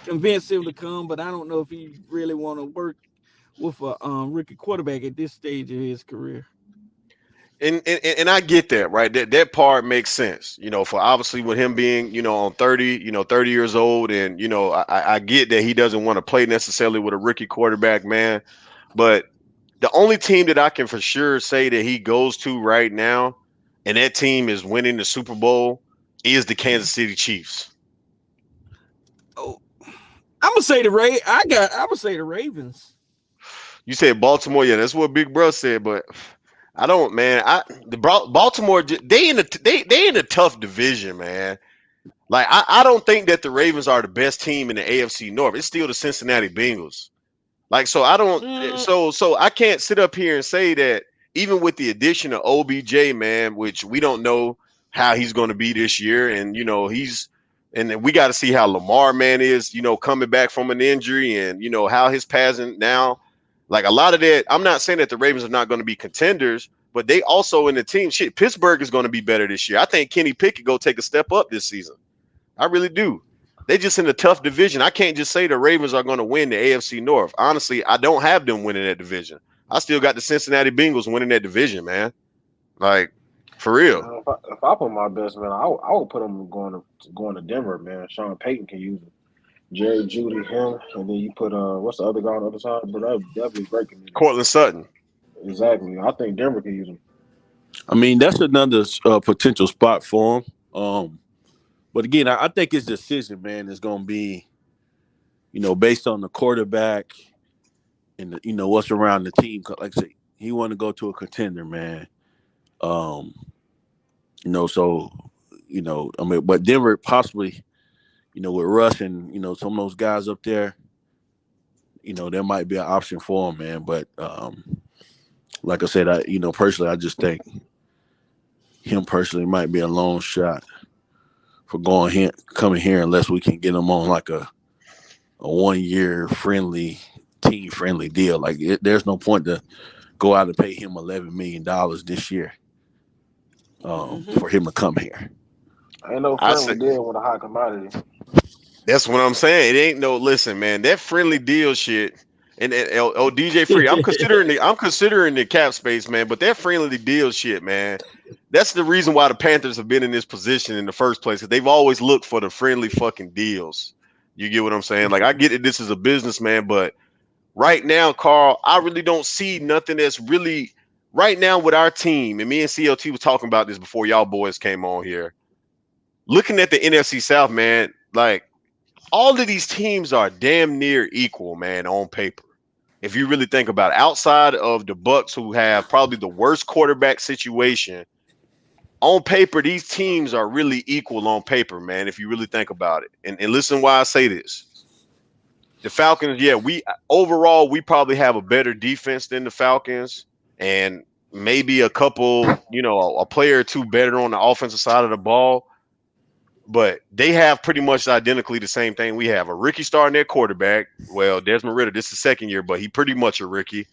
convince him to come, but I don't know if he really want to work with a rookie quarterback at this stage of his career. And I get that, right? That part makes sense, for obviously with him being, on 30, 30 years old, and I get that he doesn't want to play necessarily with a rookie quarterback, man. But the only team that I can for sure say that he goes to right now, and that team is winning the Super Bowl, is the Kansas City Chiefs. Oh, I'm gonna say the Ray. I'm gonna say the Ravens. You said Baltimore, yeah, that's what Big Bro said, but I don't, man. Baltimore, they in a tough division, man. Like I don't think that the Ravens are the best team in the AFC North. It's still the Cincinnati Bengals. Like so, I don't. Mm, So I can't sit up here and say that even with the addition of OBJ, man, which we don't know how he's going to be this year, and and then we got to see how Lamar, man, is, coming back from an injury, and how his passing now. Like a lot of that, I'm not saying that the Ravens are not going to be contenders, but they also in the team. Shit, Pittsburgh is going to be better this year. I think Kenny Pickett go take a step up this season. I really do. They just in a tough division. I can't just say the Ravens are going to win the AFC North. Honestly, I don't have them winning that division. I still got the Cincinnati Bengals winning that division, man. Like for real. If I put my best man, I would put him going to Denver, man. Sean Payton can use him. Jerry Judy, him, and then you put what's the other guy on the other side? But that'd be a great committee. Cortland Sutton. Exactly. I think Denver can use him. I mean, that's another potential spot for him. But again, I think his decision, man, is going to be, based on the quarterback and what's around the team. Like I say, he want to go to a contender, man. Um, so I mean, but Denver possibly, with Russ and some of those guys up there, there might be an option for him, man. But like I said, personally, I just think him personally might be a long shot for coming here unless we can get him on like a 1 year team friendly deal. Like there's no point to go out and pay him $11 million this year for him to come here. Ain't no friendly deal with a high commodity. That's what I'm saying. It ain't no listen, man. That friendly deal shit. And DJ Free, I'm considering the cap space, man. But that friendly deal shit, man. That's the reason why the Panthers have been in this position in the first place. Because they've always looked for the friendly fucking deals. You get what I'm saying? Like I get it. This is a business, man. But right now, Carl, I really don't see nothing that's really right now with our team. And me and CLT was talking about this before y'all boys came on here. Looking at the NFC South, man, like all of these teams are damn near equal, man, on paper. If you really think about it, outside of the Bucks, who have probably the worst quarterback situation, on paper, these teams are really equal on paper, man. If you really think about it, and listen, why I say this: the Falcons, yeah, we probably have a better defense than the Falcons, and maybe a couple, a player or two better on the offensive side of the ball. But they have pretty much identically the same thing we have. A rookie starting their quarterback. Well, Desmond Ridder, this is second year, but he pretty much a rookie.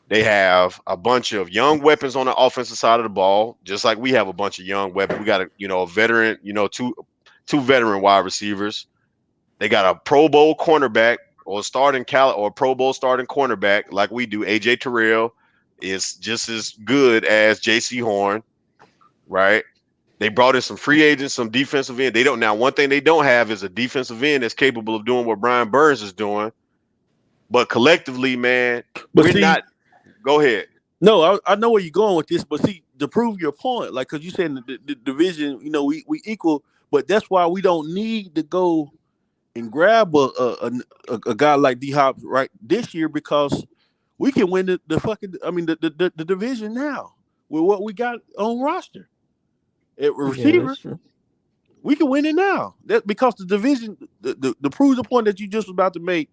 They have a bunch of young weapons on the offensive side of the ball, just like we have a bunch of young weapons. We got a veteran, two veteran wide receivers. They got a Pro Bowl cornerback or or Pro Bowl starting cornerback like we do. AJ Terrell is just as good as JC Horn, right? They brought in some free agents, some defensive end. They don't now. One thing they don't have is a defensive end that's capable of doing what Brian Burns is doing. But collectively, man, But we're see, not. Go ahead. no, I know where you're going with this, but see, to prove your point, like because you said the division, we equal, but that's why we don't need to go and grab a guy like D Hop right this year because we can win the fucking the division now with what we got on roster at Yeah, receiver. that's true. We can win it now. That because the division, the proves the point that you just was about to make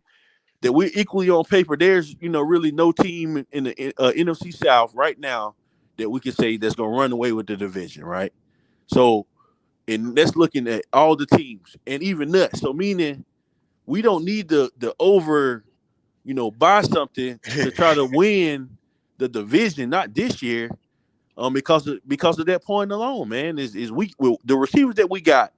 that we're equally on paper. There's really no team in the NFC South right now that we can say that's gonna run away with the division, right? So, and that's looking at all the teams and even us. So meaning we don't need the over, buy something to try to win the division. Not this year, because of that point alone, man. Is the receivers that we got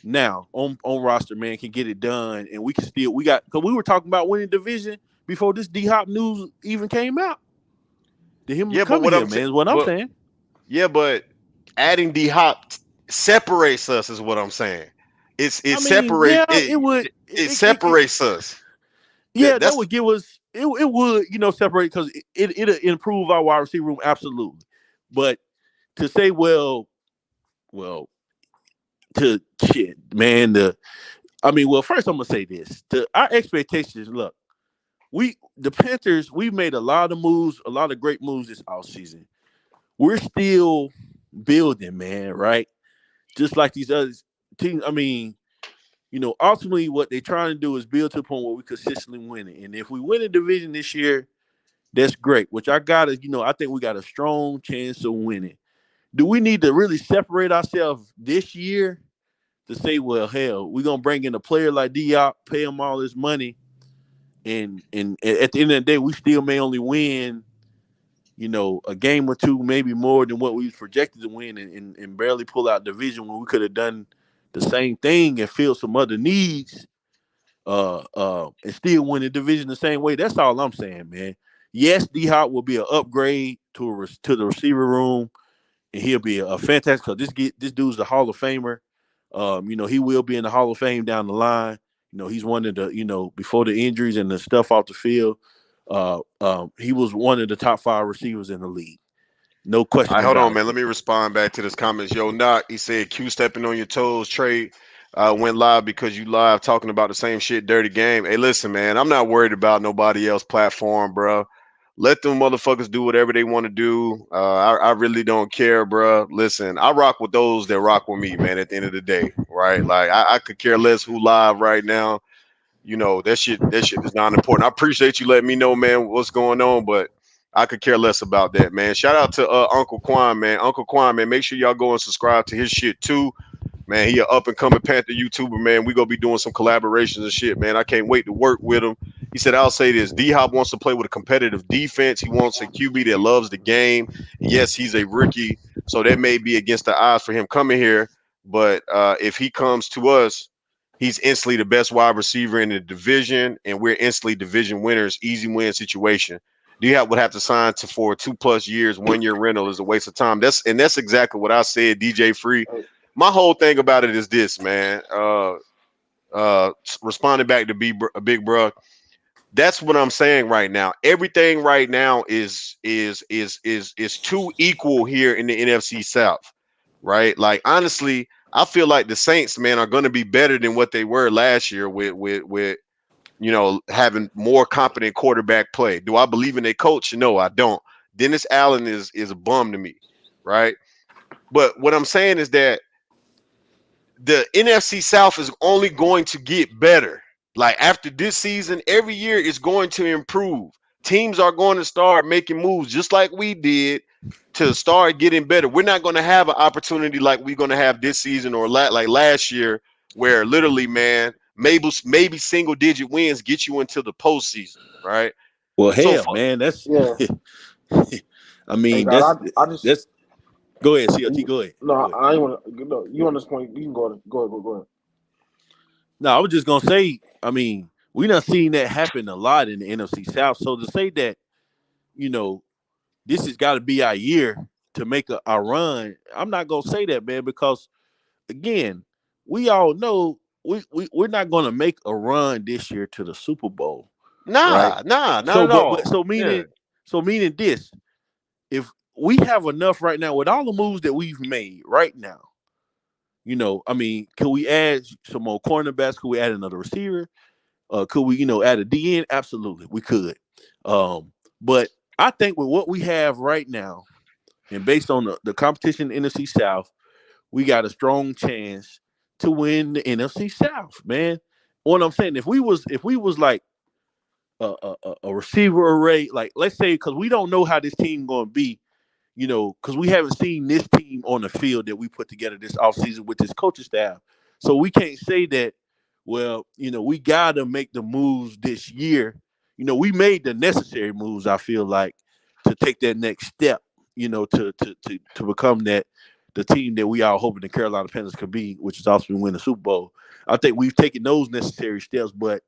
now on roster, man, can get it done, and we got because we were talking about winning division before this D Hop news even came out. To him Yeah, but coming here, man, is what I'm saying. yeah, but adding D Hop separates us, is what I'm saying. It I mean, separates yeah, it would, it separates us. yeah, that That's would give us it would separate because it'll improve our wide receiver room absolutely, but to say well to shit, man, well, first I'm gonna say this: our expectations. Look, the Panthers, we made a lot of moves, a lot of great moves this offseason. We're still building, man, right? Just like these other teams. I mean, ultimately what they're trying to do is build to a point where we consistently win it. And if we win a division this year, that's great. Which I think we got a strong chance of winning. Do we need to really separate ourselves this year to say, well, hell, we're gonna bring in a player like Diop, pay him all this money, and at the end of the day, we still may only win, a game or two, maybe more than what we was projected to win, and barely pull out division when we could have done the same thing and filled some other needs, and still win the division the same way. That's all I'm saying, man. Yes, D Hop will be an upgrade to the receiver room, and he'll be a fantastic. Cause this dude's a Hall of Famer. He will be in the Hall of Fame down the line. He's one of the before the injuries and the stuff off the field. He was one of the top 5 receivers in the league. No All question right, hold on, about man. Let it. me respond back to this comments. Yo, Knock, he said Q stepping on your toes. Trade went live because you live talking about the same shit, dirty game. Hey, listen, man, I'm not worried about nobody else platform, bro. Let them motherfuckers do whatever they want to do. I really don't care, bro. Listen, I rock with those that rock with me, man. At the end of the day, right? Like I could care less who live right now. That shit is not important. I appreciate you letting me know, man, what's going on, but I could care less about that, man. Shout out to Uncle Quan, man. Uncle Quan, man, make sure y'all go and subscribe to his shit too. Man, he a up and coming Panther YouTuber, man. We gonna be doing some collaborations and shit, man. I can't wait to work with him. He said, I'll say this. D Hop wants to play with a competitive defense. He wants a QB that loves the game. Yes, he's a rookie, so that may be against the odds for him coming here. But if he comes to us, he's instantly the best wide receiver in the division, and we're instantly division winners, easy win situation. D Hop would have to sign for 2+ years, 1 year rental is a waste of time. That's exactly what I said, DJ Free. Hey, My whole thing about it is this, man. Responding back to Big Bro, that's what I'm saying right now. Everything right now is too equal here in the NFC South, right? Like honestly, I feel like the Saints, man, are going to be better than what they were last year with having more competent quarterback play. Do I believe in a coach? No, I don't. Dennis Allen is a bum to me, right? But what I'm saying is that the NFC South is only going to get better. Like after this season, every year is going to improve. Teams are going to start making moves just like we did to start getting better. We're not going to have an opportunity like we're going to have this season or like last year, where literally, man, maybe single digit wins get you into the postseason, right? Well, So, hell, man, that's. yeah. I Hey, mean, God, I just that's. Go ahead, CLT. you, Go ahead. no, Go ahead. I ain't want to. No, you on this point? You can go ahead. No, I was just gonna say. I mean, we done seen that happen a lot in the NFC South. So to say that, you know, this has got to be our year to make a run, I'm not gonna say that, man, because again, we all know we're not gonna make a run this year to the Super Bowl, right? nah, not So, at but all. so Yeah. meaning this, if we have enough right now with all the moves that we've made right now, I mean, can we add some more cornerbacks? Could we add another receiver? Could we, add a DN? Absolutely, we could. But I think with what we have right now, and based on the competition in the NFC South, we got a strong chance to win the NFC South, man. What I'm saying, if we was like a receiver array, like let's say, because we don't know how this team going to be, because we haven't seen this team on the field that we put together this offseason with this coaching staff. So we can't say that, well, we got to make the moves this year. We made the necessary moves, I feel like, to take that next step, to become the team that we are hoping the Carolina Panthers could be, which is also win the Super Bowl. I think we've taken those necessary steps, but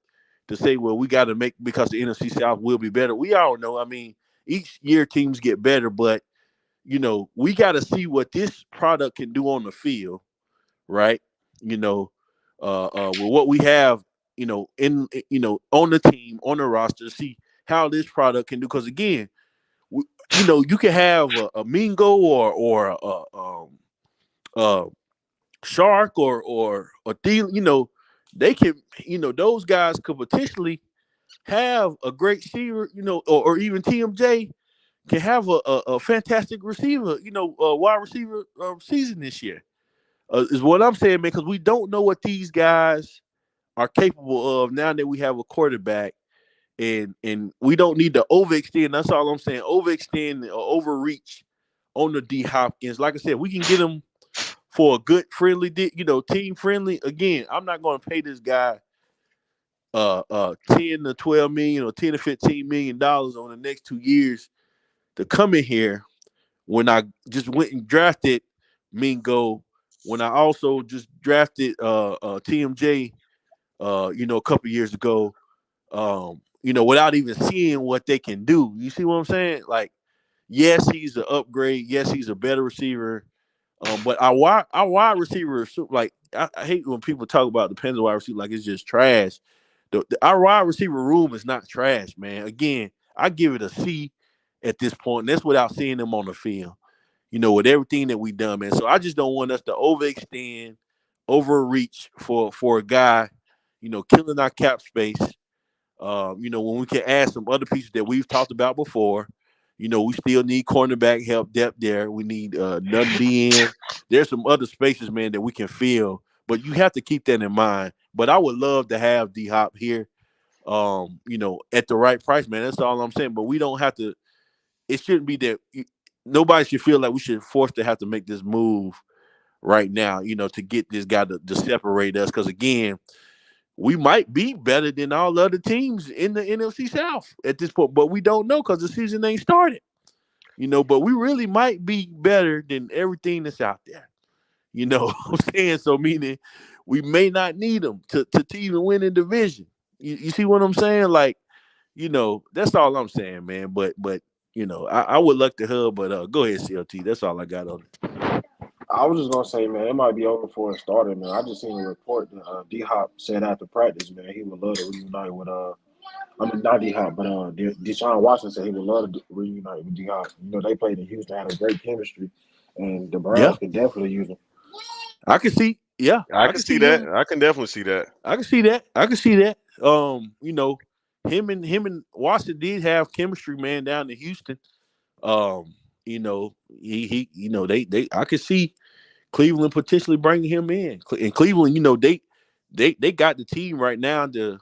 to say, well, we got to make because the NFC South will be better, we all know. I mean, each year teams get better, but we got to see what this product can do on the field, right? You know, with what we have, on the team, on the roster, see how this product can do. Because again, you can have a Mingo or a Shark or a deal. They can, those guys could potentially have a great receiver, or even TMJ can have a fantastic receiver, wide receiver season this year. Is what I'm saying, man, because we don't know what these guys are capable of now that we have a quarterback, and we don't need to overextend. That's all I'm saying. Overextend or overreach on the D Hopkins. Like I said, we can get him for a good, friendly, team friendly. Again, I'm not going to pay this guy 10 to 12 million or 10 to $15 million on the next 2 years to come in here when I just went and drafted Mingo, when I also just drafted TMJ a couple years ago, without even seeing what they can do. You see what I'm saying? Like, yes, he's an upgrade. Yes, he's a better receiver. But our wide receiver, like I hate when people talk about the Panthers wide receiver like it's just trash. Our wide receiver room is not trash, man. Again, I give it a C at this point, and that's without seeing them on the field. With everything that we done, man. So I just don't want us to overextend, overreach for a guy, killing our cap space. When we can add some other pieces that we've talked about before. We still need cornerback help, depth there. We need another DN. There's some other spaces, man, that we can fill, but you have to keep that in mind. But I would love to have D Hop here, at the right price, man. That's all I'm saying. But we don't have to. It shouldn't be that. Nobody should feel like we should force to have to make this move right now, to get this guy to separate us. Because again, we might be better than all other teams in the NFC South at this point, but we don't know because the season ain't started. But we really might be better than everything that's out there. You know what I'm saying? So meaning we may not need them to even win the division. You see what I'm saying? Like, that's all I'm saying, man. But I would like to hub, but go ahead, CLT. That's all I got on it. I was just gonna say, man, it might be over for a starter, man. I just seen a report that D Hop said after practice, man, he would love to reunite with I mean not D Hop, but Deshaun Watson said he would love to reunite with D Hop. They played in Houston, had a great chemistry, and the Yeah, Browns could definitely use him. I can see. Yeah, I I can can see see that. him. I can definitely see that. I can see that. I can see that. Him and Watson did have chemistry, man, down in Houston. Um, they I could see Cleveland potentially bringing him in. And Cleveland, they got the team right now to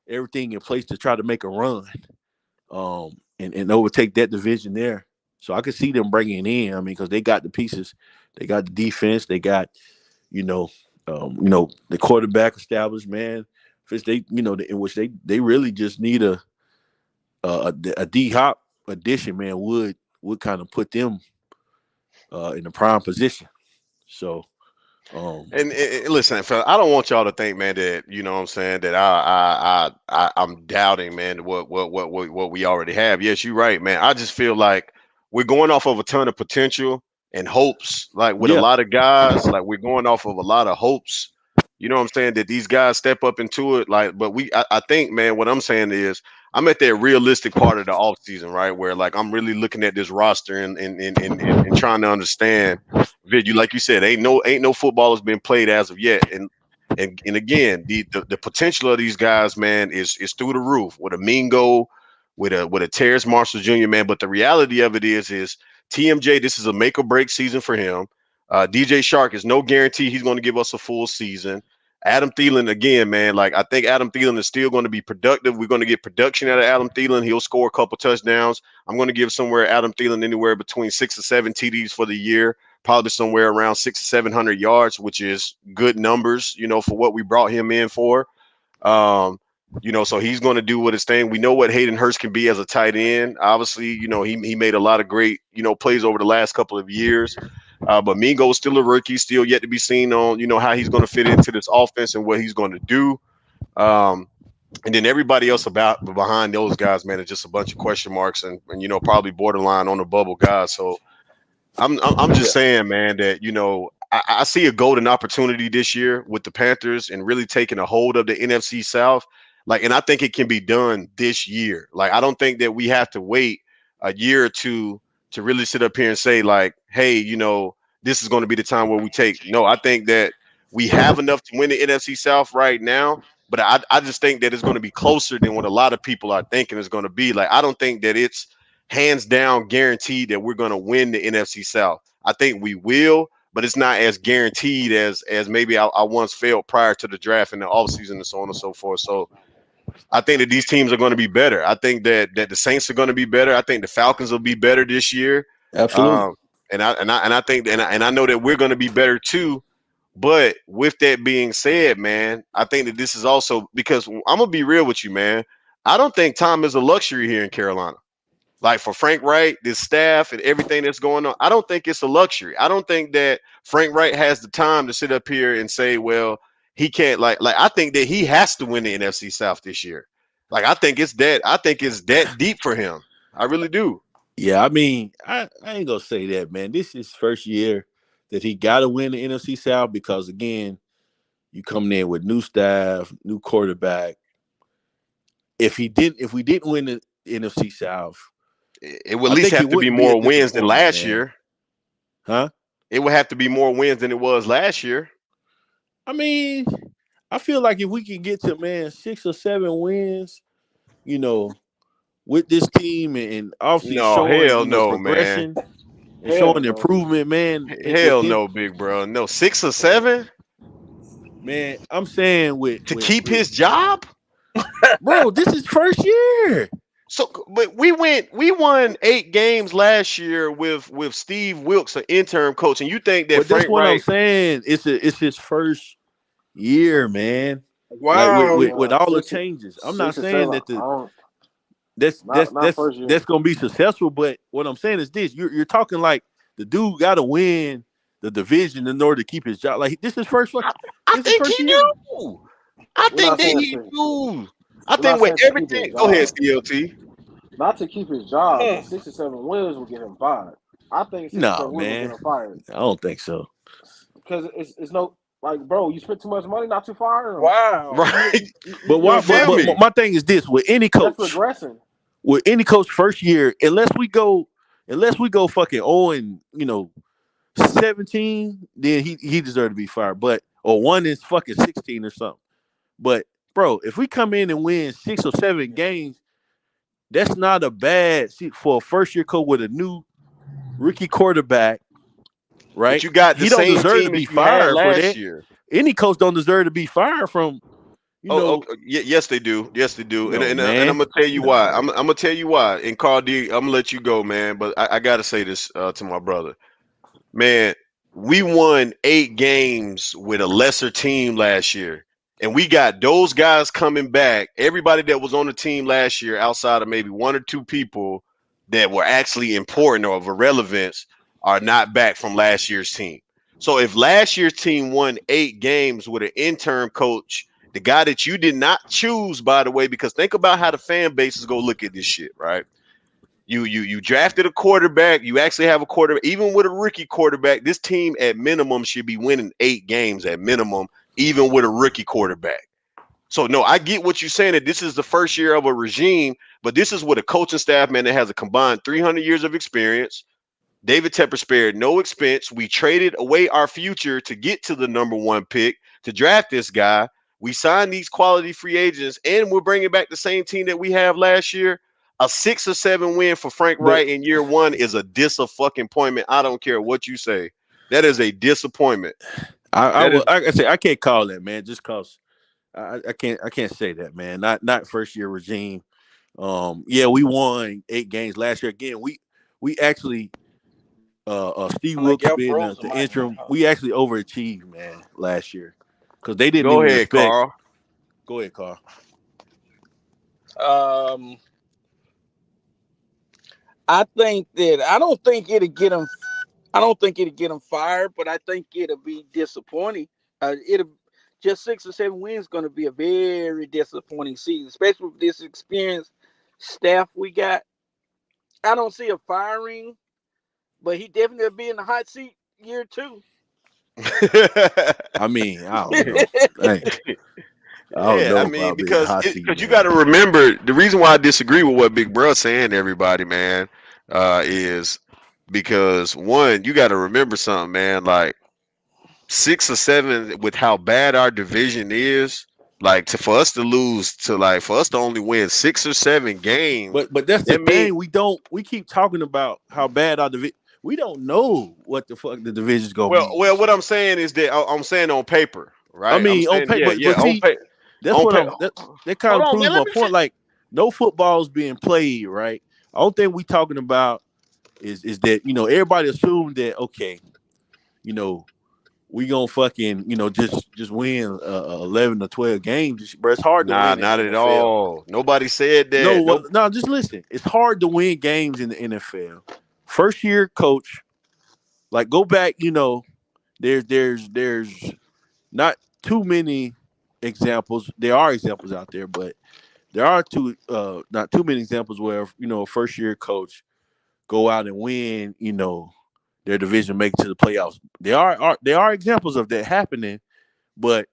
everything in place to try to make a run. And overtake that division there. So I could see them bringing it in. I mean, because they got the pieces, they got the defense, they got you know, the quarterback established, man. Which they, in which they really just need a D Hop addition, man. Would kind of put them in the prime position. So, um, And listen, fella, I don't want y'all to think, man, that you know what I'm saying that I'm doubting, man, what we already have. Yes, you're right, man. I just feel like we're going off of a ton of potential and hopes, like with a yeah, lot of guys, like we're going off of a lot of hopes. You know what I'm saying? That these guys step up into it, like, but I think, man, what I'm saying is I'm at that realistic part of the off season, right? Where like I'm really looking at this roster and trying to understand you like you said, ain't no football has been played as of yet, and again, the potential of these guys, man, is through the roof with a Mingo, with a Terrace Marshall Jr. man. But the reality of it is TMJ. This is a make or break season for him. DJ Shark is no guarantee he's going to give us a full season. Adam Thielen again, man. Like I think Adam Thielen is still going to be productive. We're going to get production out of Adam Thielen. He'll score a couple touchdowns. I'm going to give somewhere Adam Thielen anywhere between 6 or 7 TDs for the year, probably somewhere around 600 or 700 yards, which is good numbers, for what we brought him in for. Um, so he's going to do what his thing. We know what Hayden Hurst can be as a tight end. Obviously, he made a lot of great, plays over the last couple of years. But Mingo is still a rookie, still yet to be seen on, how he's going to fit into this offense and what he's going to do. Um, and then everybody else about behind those guys, man, is just a bunch of question marks and probably borderline on the bubble guys. So I'm just yeah, saying, man, that I see a golden opportunity this year with the Panthers and really taking a hold of the NFC South. Like, and I think it can be done this year. Like, I don't think that we have to wait a year or two to really sit up here and say, like, hey, this is going to be the time where we take. No, I think that we have enough to win the NFC South right now. But I just think that it's going to be closer than what a lot of people are thinking it's going to be. Like, I don't think that it's hands down guaranteed that we're going to win the NFC South. I think we will, but it's not as guaranteed as maybe I once felt prior to the draft and the offseason and so on and so forth. So I think that these teams are going to be better. I think that the Saints are going to be better. I think the Falcons will be better this year. absolutely. Um, and I think and I know that we're going to be better too But with that being said, man, I think that this is also because I'm gonna be real with you, man. I don't think time is a luxury here in Carolina. Like for Frank Wright, this staff and everything that's going on, I don't think it's a luxury. I don't think that Frank Wright has the time to sit up here and say, well, he can't like I think that he has to win the NFC South this year. Like I think it's that deep for him. I really do. Yeah, I mean, I ain't gonna say that, man. This is first year that he got to win the NFC South because again, you coming in with new staff, new quarterback. If we didn't win the NFC South, It would at I least think have it to be wouldn't be a more wins than disappointment, last man. year. Huh? It would have to be more wins than it was last year. I mean, I feel like if we can get to man 6 or 7 wins, you know, with this team and obviously No, showing hell no, man. progression and Hell showing no. improvement, man, Hell within no, big bro. No, 6 or 7 man. I'm saying to keep with his job. bro, this is first year. So, but we won 8 games last year with Steve Wilkes, an interim coach, and you think that But that's Frank what I'm Wright? saying. It's his first year, man. Like Wow. with all the Six, changes. I'm not six or saying seven. that I don't. that's that's Not that's first year. that's gonna be successful. But what I'm saying is this: you're talking like the dude got to win the division in order to keep his job. Like this is first I, fuck. I This is think he first year. knew. I We're think not that saying he to. knew. I We're not think with saying to keep his everything. Go ahead, job. CLT. Not to keep his job, Hmm. but 6 or 7 wins will get him fired. I think six or No, seven wins will get man. him fired I don't think so. because it's no like, bro, you spent too much money not to fire him. Wow. Right? But You why? feel But me? my thing is this: That's progressing. with any coach first year, unless we go fucking 17, then he deserved to be fired. But or 1 is fucking 16 or something. But bro, if we come in and win 6 or 7 games, that's not a bad see for a first year coach with a new rookie quarterback, But right? you got the He don't same deserve to team be as you had fired for last that. year. Any coach don't deserve to be fired from, you Oh, know, okay. Yes, they do. Yes, they do. no And man, I'm gonna tell you why. no. I'm gonna tell you why. And Carl D, I'm gonna let you go, man. But I gotta say this to my brother. Man, we won 8 games with a lesser team last year. And we got those guys coming back. Everybody that was on the team last year, outside of maybe 1 or 2 people that were actually important or of relevance, are not back from last year's team. So if last year's team won 8 games with an interim coach, the guy that you did not choose, by the way, because think about how the fan base is gonna look at this shit, right? You drafted a quarterback. You actually have a quarterback. Even with a rookie quarterback, this team at minimum should be winning 8 games at minimum, even with a rookie quarterback. So no, I get what you're saying that this is the first year of a regime, but this is with a coaching staff, man, that has a combined 300 years of experience. David Tepper spared no expense. We traded away our future to get to the number 1 pick to draft this guy. We signed these quality free agents, and we're bringing back the same team that we have last year. A 6 or 7 win for Frank But Wright in year 1 is a disappointment. I don't care what you say. That is a disappointment. I That will. is Like I say, I can't call that, man, just cause I can't say that, man. Not first year regime. Yeah, we won 8 games last year. Again, we actually Steve Like Wilkes y'all being froze the the mic, man. interim, we actually overachieved, man, last year because they didn't go even ahead, respect. Carl. Go ahead, Carl. Um, I think that I don't think it'll get him. I don't think it'll get him fired, but I think it'll be disappointing. It'll just 6 or 7 wins going to be a very disappointing season, especially with this experienced staff we got. I don't see a firing, but he definitely will be in the hot seat year 2. I mean, I don't know. Hey, I don't Yeah, I know mean, about being in the hot seat, because you got man. to remember the reason why I disagree with what Big Bruh saying to everybody, man, is because one, you got to remember something, man. Like 6 or 7 with how bad our division is, like for us to lose to like for us to only win 6 or 7 games, But that's the that mean thing. We keep talking about how bad our division. We don't know what the fuck the division's gonna well, be well, this what year. I'm saying is that I'm saying on paper, I right? I'm mean, on saying paper, yeah, but yeah, see, that's on what paper. that kind Hold of on, proves man. Let my me point. Like, no football's being played, right? Only thing we talking about is that everybody assumed that okay, you know we gonna fucking just win 11 or 12 games, bro. It's hard to Nah, win in not the at NFL. all. Nobody said No, that. Nope. no, just listen. It's hard to win games in the NFL. First year coach, like go back. There's not too many examples. There are examples out there, but there are not too many examples where a first year coach go out and win. Their division, make it to the playoffs. There are examples of that happening, but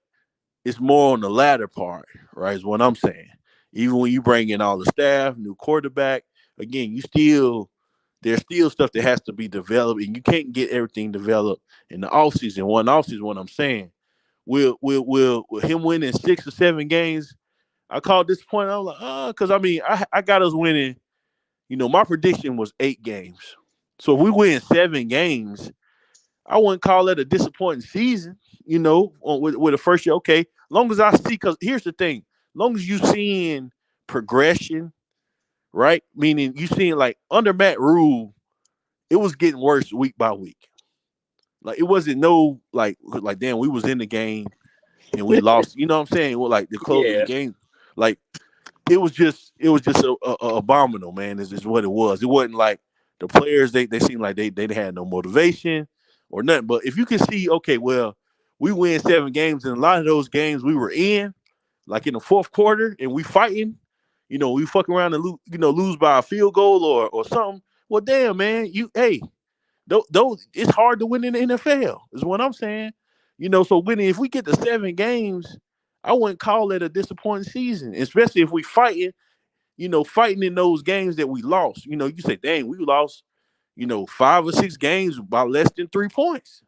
it's more on the latter part, right? Is what I'm saying. Even when you bring in all the staff, new quarterback, again, there's still stuff that has to be developed, and you can't get everything developed in the offseason. One offseason, what I'm saying. Will him winning 6 or 7 games? I called this point. I was like, because I got us winning. My prediction was 8 games. So if we win 7 games, I wouldn't call that a disappointing season. With the first year, okay. Long as I see, because here's the thing: long as you seeing progression, right? Meaning you seeing like under Matt Rule, it was getting worse week by week. Like it wasn't no like damn, we was in the game and we lost. You know what I'm saying? Well, like the Yeah. game, like it was just a abominable, man. Is what it was. It wasn't like the players they seemed like they had no motivation or nothing. But if you can see, okay, well, we win 7 games, and a lot of those games we were in, like in the fourth quarter, and we fighting. We fuck around and lose by a field goal or something. Well, damn, man, those it's hard to win in the NFL. Is what I'm saying. So winning, if we get to 7 games, I wouldn't call it a disappointing season, especially if we fighting in those games that we lost. You say, dang, we lost, 5 or 6 games by less than 3 points.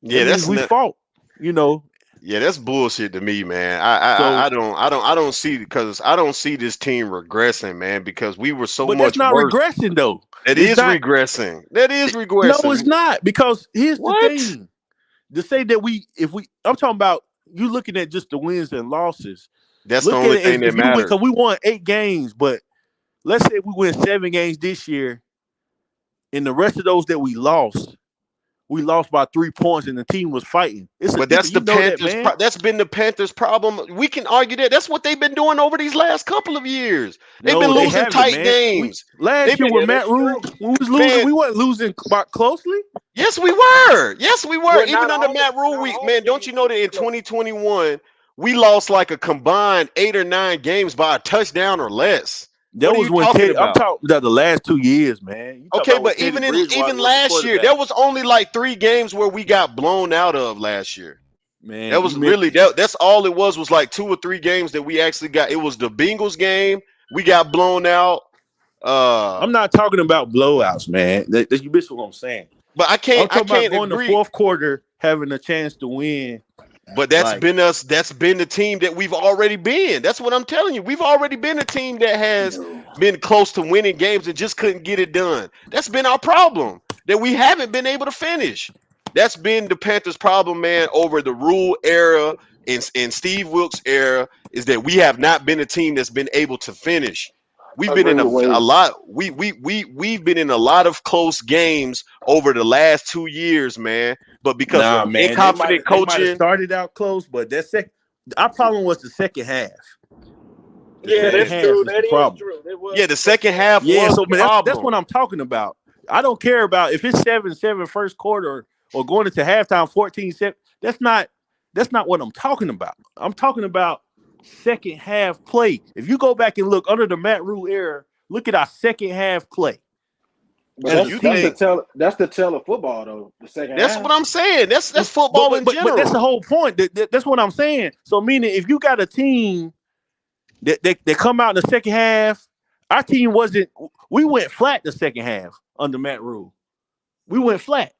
That Yeah, means that's we not. fought, you know. Yeah, that's bullshit to me, man. I So, don't see, because I don't see this team regressing, man. Because we were so but that's much not worse. regression though. That It's is not. regressing. That is No, it's regressing. not. Because here's the What? thing: to say that I'm talking about you looking at just the wins and losses. That's the Look at only it as thing that if you win, matters. because we won 8 games, but let's say we win 7 games this year, and the rest of those that we lost by 3 points, and the team was fighting. It's a But that's different. the You know that, Panthers. man. That's been the Panthers' problem. We can argue that. That's what they've been doing over these last couple of years. They've been No, they losing haven't, tight man. We games. last They've year been, with Yeah, Matt that's Rule, true. when we was losing, man. we weren't losing closely. Yes, we were. Yes, we were. Well, Even under Matt Rule, not all the man. Don't games you know was that in close. 2021 we lost like a combined 8 or 9 games by a touchdown or less? That What are was you when talking Teddy. I'm about? talking about the last 2 years, man. You talk Okay, about when but Teddy even Bridgewater was the last year, there quarterback, was only like 3 games where we got blown out of last year. man. That was really that's all it was like 2 or 3 games that we actually got. It was the Bengals game. We got blown out. Uh I'm not talking about blowouts, man. You miss what I'm saying. but I'm I talking about can't going to agree. fourth quarter, having a chance to win. But that's Like, been us. That's been the team that we've already been. That's what I'm telling you. We've already been a team that has no, been close to winning games and just couldn't get it done. That's been our problem. That we haven't been able to finish. That's been the Panthers' problem, man, over the Rule era and Steve Wilkes era, is that we have not been a team that's been able to finish. We've I been agree in with a Wavez. lot. We've been in a lot of close games over the last 2 years, man. But because nah, of man. incompetent They might have coaching. started out close, but our problem was the second half. The Yeah, second that's Man, half true. is the That is problem. true. It was yeah, the the second second half. half Yeah, was so the man, that's what problem. I'm talking about. I don't care about if it's 7-7 first quarter or going into halftime 14-7. That's not what I'm talking about. I'm talking about second half play. If you go back and look under the Matt Rule era, look at our second half play But So as a you that's the team. think tell that's the tell of football though. The second that's half. what I'm saying? That's But football but in but, but that's the general. whole point. That's what I'm saying. So meaning if you got a team that come out in the second half, our team wasn't. We went flat the second half under Matt Rule. We went flat.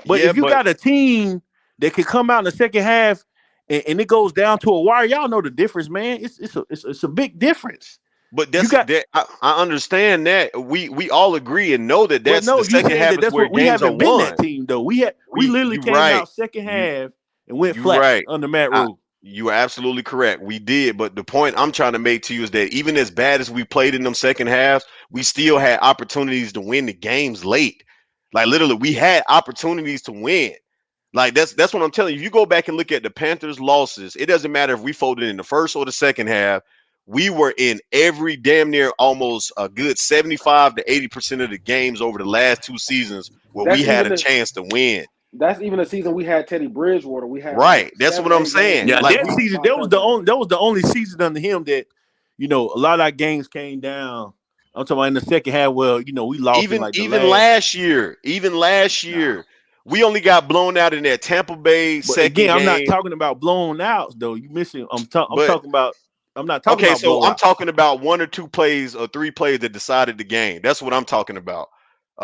But Yeah, if you but got a team that can come out in the second half and it goes down to a wire, y'all know the difference, man. It's a big difference. You that's got, that. I understand that. We all agree and know that but that's no, the you second saying half that is that's where what we games are haven't been that won. team though. We literally You came right. out second You half and went you flat right. under Matt I Rule. You are absolutely correct. We did, but the point I'm trying to make to you is that even as bad as we played in them second halves, we still had opportunities to win the games late. Like literally, we had opportunities to win. Like that's what I'm telling you. If you go back and look at the Panthers' losses, it doesn't matter if we folded in the first or the second half. We were in every damn near almost a good 75 to 80% of the games over the last two seasons where we That's had even a the chance to win. that's even the season we had Teddy Bridgewater. We had like Right. That's what seven or I'm eight games saying. we Yeah, lost Like that we season, by touchdowns. that was the only season under him that, a lot of our games came down. I'm talking about in the second half. Well, we lost in even like the even last. last Nah, year, we only got blown out in that Tampa Bay but again, second I'm not game. talking about blown outs though. You missing? I'm But talking about. I'm not talking okay, about so I'm blowouts. talking about one or two plays or three plays that decided the game. That's what I'm talking about.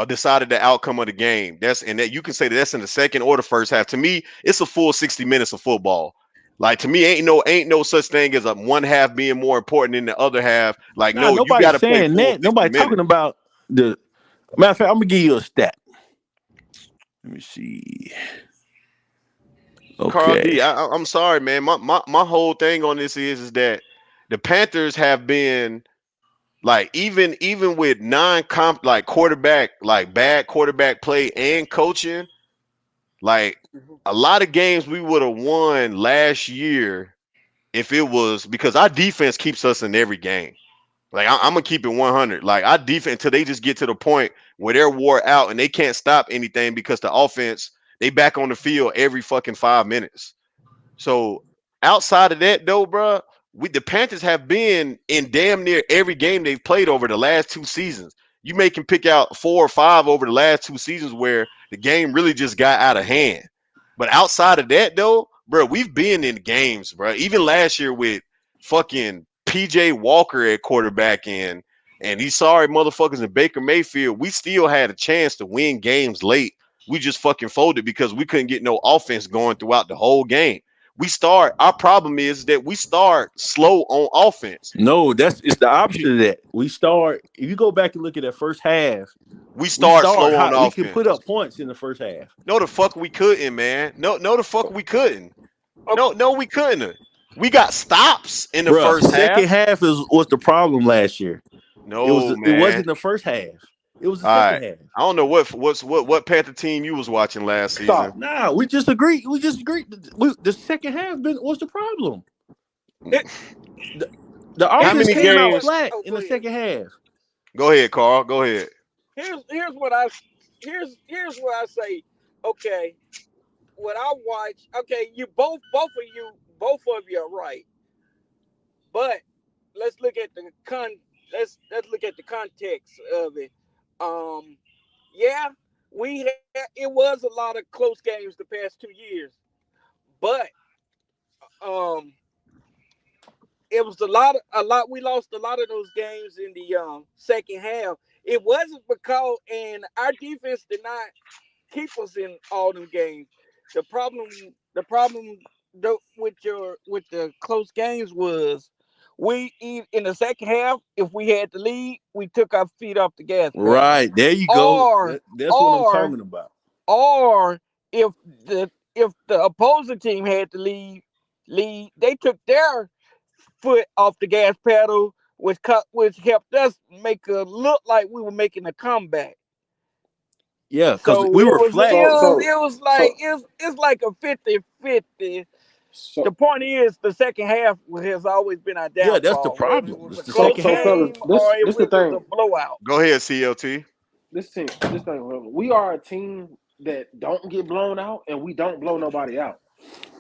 Decided the outcome of the game. That's and that you can say that that's in the second or the first half. To me, it's a full 60 minutes of football. Like to me, ain't no such thing as a one half being more important than the other half. Like Nah, no, you nobody's got to play saying full that. 60 Nobody talking minutes. about the. Matter of fact, I'm gonna give you a stat. Let me see. Carl Okay. D, I'm sorry, man. My whole thing on this is that the Panthers have been like even with non-comp like quarterback like bad quarterback play and coaching, like a lot of games we would have won last year if it was because our defense keeps us in every game. Like I'm gonna keep it 100. Like our defense until they just get to the point where they're wore out and they can't stop anything because the offense they back on the field every fucking 5 minutes. So outside of that, though, bro, the Panthers have been in damn near every game they've played over the last two seasons. You may can pick out 4 or 5 over the last two seasons where the game really just got out of hand. But outside of that, though, bro, we've been in games, bro. Even last year with fucking PJ Walker at quarterback and these sorry motherfuckers in Baker Mayfield, we still had a chance to win games late. We just fucking folded because we couldn't get no offense going throughout the whole game. Our problem is that we start slow on offense. No, it's the opposite of that. We start. If you go back and look at that first half, We we start start slow on hot. We can put offense. up points in the first half. No, the fuck we couldn't, man. No, the fuck we couldn't. Okay, No, we couldn't. We got stops in the Bruh, first second half. half was the problem last year. No, It man. wasn't the first half. It was the All second right. half. I don't know what Panther team you was watching last season. Stop. Nah, we just agreed. We just agreed. The second half was the problem. it, The, the How offense many came here's out what. games? flat Oh, in go the ahead. second half. Go ahead, Carl. Go ahead. Here's what I here's what I say. Okay, what I watch. Okay, you both of you are right, but let's look at the let's look at the context of it. Um, yeah, it was a lot of close games the past 2 years, but um, it was a lot. We lost a lot of those games in the second half. It wasn't because and our defense did not keep us in all them games. The problem with the close games was in the second half. If we had the lead, we took our feet off the gas pedal, Right there, you go. or That's what I'm or talking about. or if the opposing team had to lead, they took their foot off the gas pedal, which helped us make a look like we were making a comeback. Yeah, because So we it were was flat. it So was so it was like so it's like a 50-50. The so point is the second half has always been our Yeah, that's the downfall, whether it problem. was It's a the so close second so half. fellas, game this or if this the it was a thing. blowout. Go ahead, CLT. This thing. We are a team that don't get blown out, and we don't blow nobody out,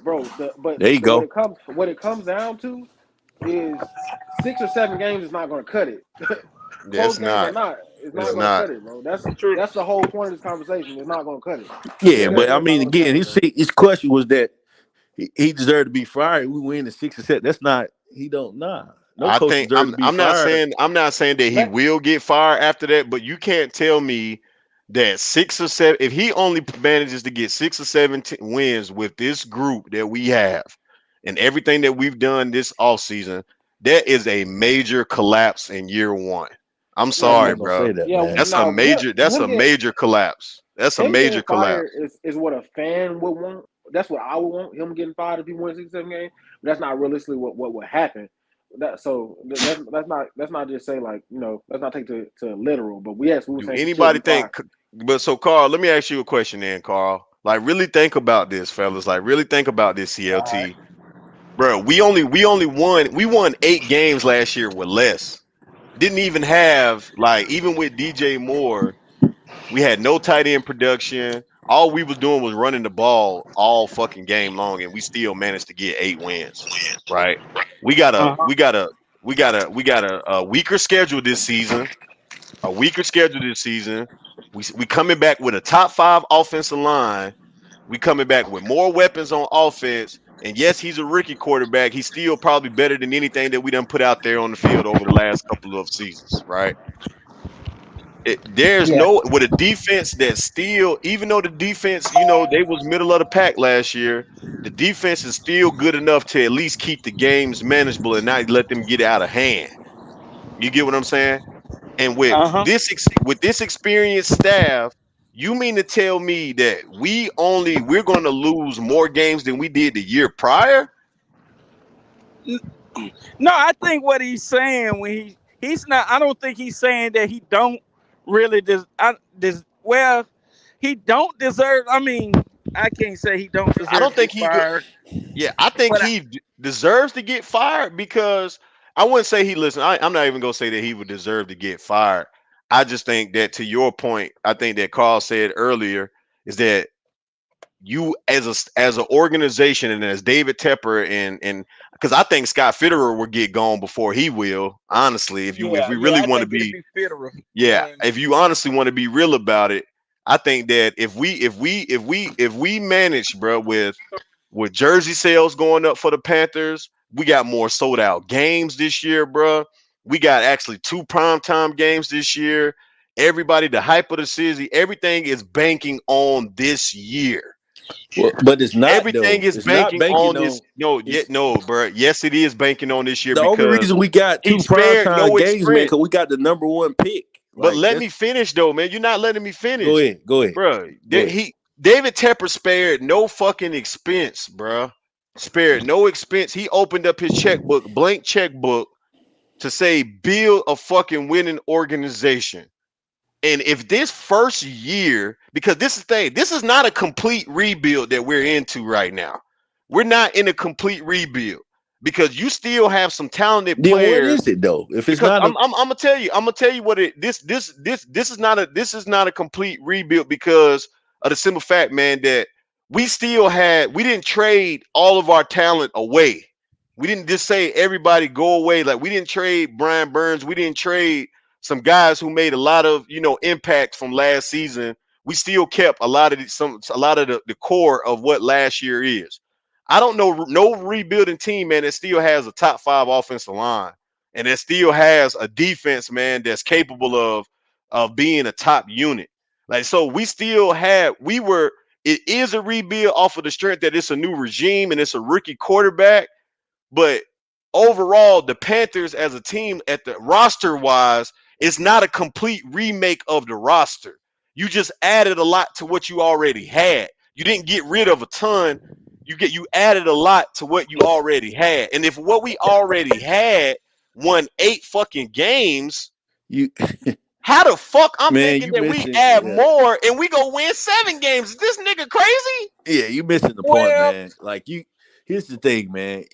bro. There you What go. it comes down to is 6 or 7 games is not going to cut it. It's Close games or not. not, it's It's not going to not. cut it, bro. That's True. that's the whole point of this conversation. It's not going to cut it. Yeah, It's but I just not mean, going to cut again, it, bro. his question was that he deserved to be fired. We win the 6 or 7. That's not. He don't. Nah, no I coach think deserved to be fired. I'm not saying that he Let will get fired after that, but you can't tell me that 6 or 7 if he only manages to get 6 or 7 wins with this group that we have and everything that we've done this off season, that is a major collapse in year one. I'm Yeah, I'm now, sorry, not gonna bro. say that, yeah. man. Now That's a him getting major collapse. That's a him major getting fired collapse. is what a fan would want. That's what I would want. Him getting fired if he wins 6 or 7 games. But that's not realistically what would happen. That's not just say like let's not take to literal. But yes, we were Do saying he should anybody be fired. think but so Carl, let me ask you a question then, Carl. Like, really think about this, fellas. Like, really think about this, All right. CLT. Bro, we won 8 games last year with less. Didn't even have, like, even with DJ Moore, we had no tight end production. All we was doing was running the ball all fucking game long, and we still managed to get 8 wins. Right? We got a Uh-huh. we got a we got a weaker schedule this season. A weaker schedule this season. We coming back with a top 5 offensive line. We coming back with more weapons on offense. And yes, he's a rookie quarterback. He's still probably better than anything that we done put out there on the field over the last couple of seasons, right? There's Yeah. no with a defense that still, even though the defense, they was middle of the pack last year, the defense is still good enough to at least keep the games manageable and not let them get out of hand. You get what I'm saying? And with Uh-huh. this experienced staff, you mean to tell me that we're going to lose more games than we did the year prior? No, I think what he's saying when he's not. I don't think he's saying that he don't really well, he don't deserve. I mean, I can't say he don't I deserve don't to think get he could. fired, Yeah, I think but he deserves to get fired because I wouldn't say he listen. I'm not even gonna say that he would deserve to get fired. I just think that, to your point, I think that Carl said earlier is that you as an organization and as David Tepper and because I think Scott Fitterer will get gone before he will. Honestly, if yeah, we yeah, really I want to think it'd be, be federal. yeah, And if you honestly want to be real about it, I think that if we manage, bro, with jersey sales going up for the Panthers, we got more sold out games this year, bro. We got actually 2 primetime games this year. Everybody, the hype of the city, everything is banking on this year. Well, but it's not Everything though. is It's not banking banking on this. on. No, yet It's no, bro. Yes, it is banking on this year the only because reason we got he 2 spared primetime no games, man, expense. because we got the #1 pick. But Like let me that's finish though, man. You're not letting me go finish, ahead, go ahead, bro. go ahead. He David Tepper spared no fucking expense, bro. Spared no expense. He opened up his checkbook, blank checkbook, to say build a fucking winning organization. And if this first year, because this is the thing, this is not a complete rebuild that we're into right now. We're not in a complete rebuild because you still have some talented Then what players. is it though? If it's Because not a I'm gonna tell you what it this is not a complete rebuild because of the simple fact, man, that we didn't trade all of our talent away. We didn't just say everybody go away. Like, we didn't trade Brian Burns. We didn't trade some guys who made a lot of impact from last season. We still kept a lot of the core of what last year is. I don't know no rebuilding team, man, that still has a top 5 offensive line and it still has a defense, man, that's capable of being a top unit. Like, so we still had we were it is a rebuild off of the strength that it's a new regime and it's a rookie quarterback, but overall, the Panthers as a team at the roster wise, it's not a complete remake of the roster. You just added a lot to what you already had. You didn't get rid of a ton. You added a lot to what you already had. And if what we already had won 8 fucking games, you how the fuck I'm man, thinking you that we missing add more and we go win 7 games? Is this nigga crazy? yeah, you missing the point, well, man. Like here's the thing, man.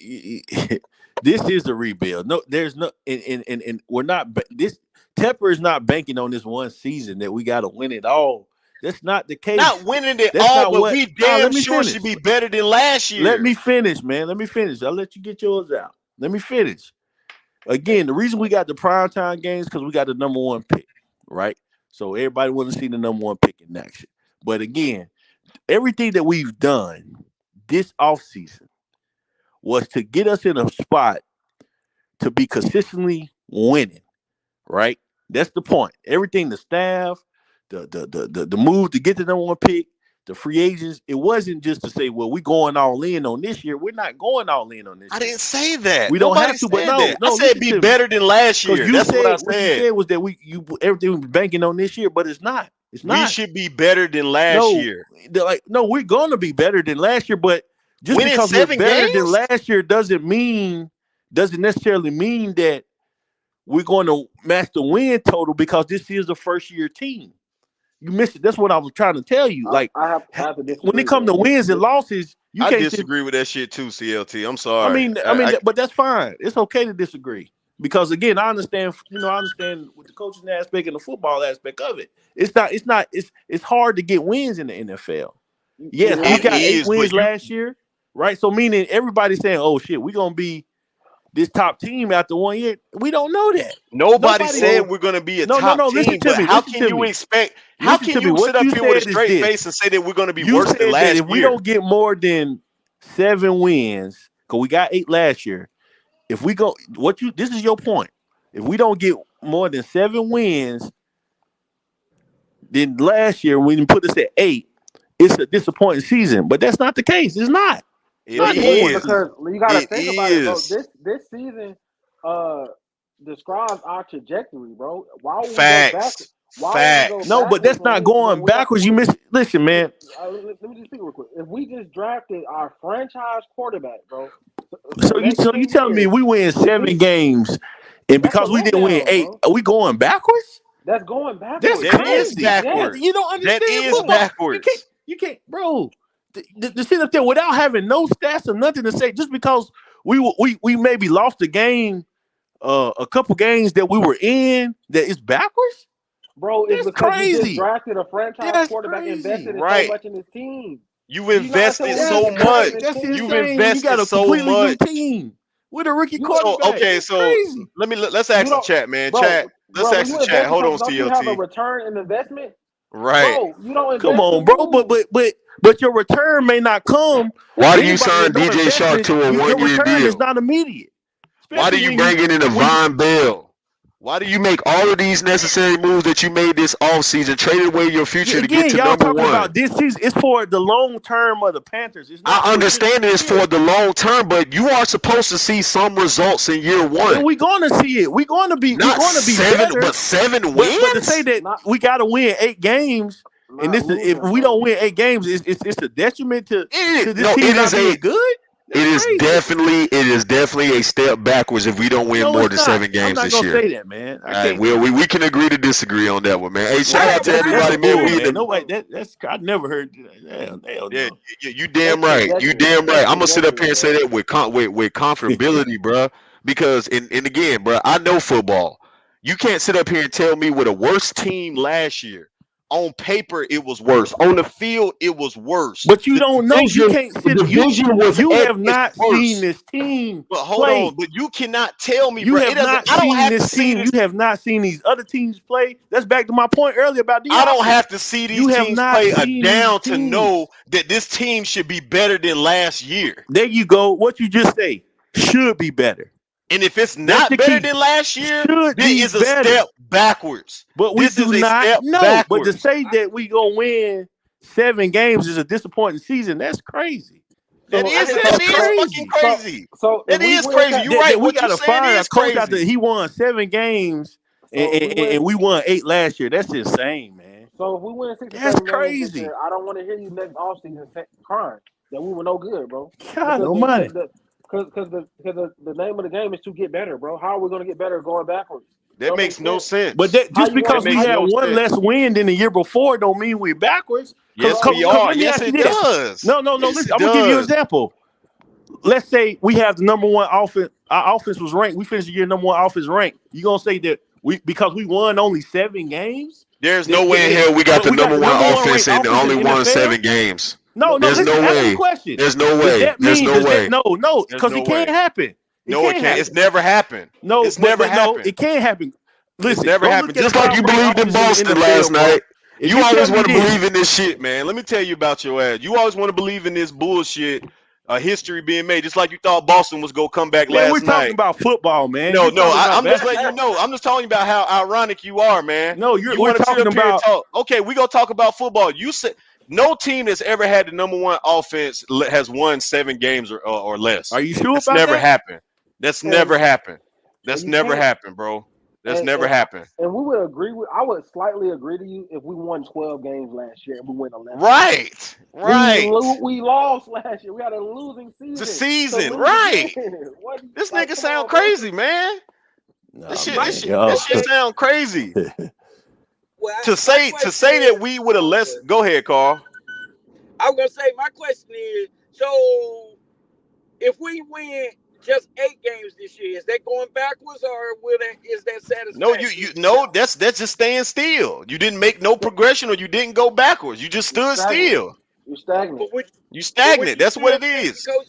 This is a rebuild. No, there's no and we're not this Tepper is not banking on this one season that we gotta win it all. That's not the Not case. winning it That's all, not but what we now damn let me sure finish. should be better than last Let year. me finish, man. Let me finish. I'll let you get yours out. Let me finish. Again, the reason we got the primetime games because we got the #1 pick, right? So everybody want to see the #1 pick in action. But again, everything that we've done this offseason was to get us in a spot to be consistently winning, right? That's the point. Everything, the staff, the move to get the #1 pick, the free agents, it wasn't just to say, well, we're going all in on this year. We're not going all in on I this year. didn't say that. We don't Nobody have to, but said no, that. I no, said listen be to me. better than last Because year. you That's what I said what you said. said was that everything was banking on this year, but it's not. It's We not. should be better than last No, year. they're like no, we're gonna be better than last year, but just Winning because we're seven better than games? last year doesn't necessarily mean that we're going to match the win total because this is a first year team. You missed it. That's what I was trying to tell you. Like I have to when disagree, it comes to bro. wins and losses, you I can't sit. disagree with that shit too, CLT. I'm I sorry. mean, but that's fine. It's okay to disagree because again, I understand. I understand with the coaching aspect and the football aspect of it. It's hard to get wins in the NFL. Yes, we It got 8 is, but wins last year, right? So meaning everybody's saying, "Oh shit, we're gonna be this top team after 1 year." We don't know that. nobody Nobody. said we're gonna be a No, no, top no. Listen team. to But me. how Listen can to you me. expect? How Listen can to me. you sit What up you here with a said is straight this. face and say that we're gonna be You worse than said that last if we year? don't get more than 7 wins, because we got 8 last year. If we go, this is your point. If we don't get more than 7 wins, then last year when you put us at 8, it's a disappointing season. But that's not the case. It's not. It's It not the It case. is is. because you got to It think about it, bro. is. This season uh describes our trajectory, bro. Why would we go back? Facts. Why would we go No, Facts. but backwards that's not when going we are? backwards. You miss. Listen, man. Let me just speak real quick. If we just drafted our franchise quarterback, bro, for the So you next so you 10 telling me years, we win we 7 games, and that's a because we didn't win letdown, 8, bro. are we going backwards? That's going That's backwards, That bro. is crazy. Yes, backwards. You don't That understand is football. backwards. You can't, bro. To sit up there without having no stats or nothing to say, just because we maybe lost a game, a couple games that we were in, that is backwards. bro. It's That's because we just crazy. drafted a franchise That's quarterback, crazy. invested in so Right. much in his team. You've Do you not understand invested what we That's so invested much. in crazy. his That's team? You've insane. You got invested a so completely new much. team with a rookie You So quarterback. okay, That's so crazy. let's you ask the don't, chat, man. bro, Chat. Let's bro. When ask you the chat. invest in Hold on, something, don't you have a CLT. return in investment, Right. bro? You don't Come invest to on, bro. But lose. but but but your return may not come. Why do you Anybody that sign don't DJ invest Shark in to a your 1 year return is deal? not immediate. Why do Especially you bring in a when you Von Bell? Why do you make all of these necessary moves that you made this offseason, traded away your future to get again, to y'all number talking one? about this season. It's for the long term of the Panthers. It's not I for just understand this it's for year. the long term, but you are supposed to see some results in year And one. we're gonna see it. We're Not gonna be seven, better. but 7 But to say wins? that Not we gotta win 8 games, and not this is if losing, we don't bro. win 8 games, it's a detriment to this No, team not being good. That's crazy. it is definitely a step backwards if we don't win No, more it's than not. 7 I'm games not this gonna year. say that, man. I All right, can't. well, we can agree to disagree on that one, man. Hey, Well, shout out to that's everybody, a man. bull, We in man. the Nobody that's I never heard that. Hell Yeah. no. you damn That's right. You conjecture. damn right. That's I'm gonna sit up conjecture, here and say bro. that with comfortability, bruh. Because and again, bruh, I know football. You can't sit up here and tell me with a worse team last year. On paper, it was worse. On the field, it was worse. But you The don't know. You division, can't the sit. division was You at have its not seen worst. this team But hold on. play. But you cannot tell me, You bro. It have doesn't. not I don't seen have to this see team. this. You have not seen these other teams play. That's back to my point earlier about D I don't Hopkins. have to see You these have teams not play a seen these down to know teams. that this team should be better than last year. There you go. What you just say should be better. And if it's That's not the better key. than last year, Should this be is a better. step backwards. But we This do is a not step know. But to backwards. say that we gonna win 7 games is a disappointing season, that's crazy. That So is That's fucking crazy. so crazy. so if That we is win crazy. that, You're That right. we What you gotta saying fire a is coach after crazy. he won 7 games so if we win, and we won 8 last year. That's insane, man. so if we win six or That's seven games this crazy. year, I don't want to hear you next offseason crying that we were no good, bro. God Because almighty. the name of the game is to get better, bro. How are we gonna get better going backwards? It That don't make makes no sense. But sense. that How just you That gonna because we how makes had no one sense. less win than the year before don't mean we're backwards. Yes, so we we are. Let me Yes, ask you it this. does. No. Yes, Listen, it I'm gonna give you an does. example. Let's say we have the number one offense. Our offense was ranked. We finished the year number one offense ranked. You gonna say that because we won only 7 games? There's no way in hell we got But the we got number the one number one offense ranked and offense in only the won NFL? 7 games. No. There's Listen, no ask me a way. question. There's no Does way. that There's mean? no Does that way. no? There's Because no it can't way. happen. It No, it can't can't. It's happen. never happened. No, It's never no, happened. it can't happen. It's Listen, never go look happened. at the Just like top you ranked believed in offense in the Boston last NFL, bro. night. If You you tell always me want to this, believe in this shit. Man, let me tell you about your ass. You always want to believe in this bullshit, history being made, just like you thought Boston was gonna come back man, we're last talking night. about football, man. No, You're no, talking about I'm just letting you basketball. know. I'm just talking about how ironic you are, man. No, You we're want to sit talking up here and about. talk. Okay, we gonna talk about football. You said no team that's ever had the number one offense has won 7 games or less. Are you sure That's about never that? happened. That's and never happened. and That's you never can't happened, bro. That's and, never and happened. and we would agree with I would slightly agree to you if we won 12 games last year and we win 11. Right, right. We lost last year. We had a losing The season to season, lose right? again. What This like nigga come sound on, bro. crazy, man. This Nah, shit, this man. shit, Yo. this shit sound crazy. Well, well, my question To say that is, we would have oh, less. good. Go ahead, Carl. I was gonna say my question is, so if we win just 8 games this year, is that going backwards or is that No, you satisfactory to no. y'all? That's just staying still. You didn't make no progression, or you didn't go backwards. You just You're stood stagnant. still. You're stagnant. But would You but would stagnant. you That's what still it think the is. coach?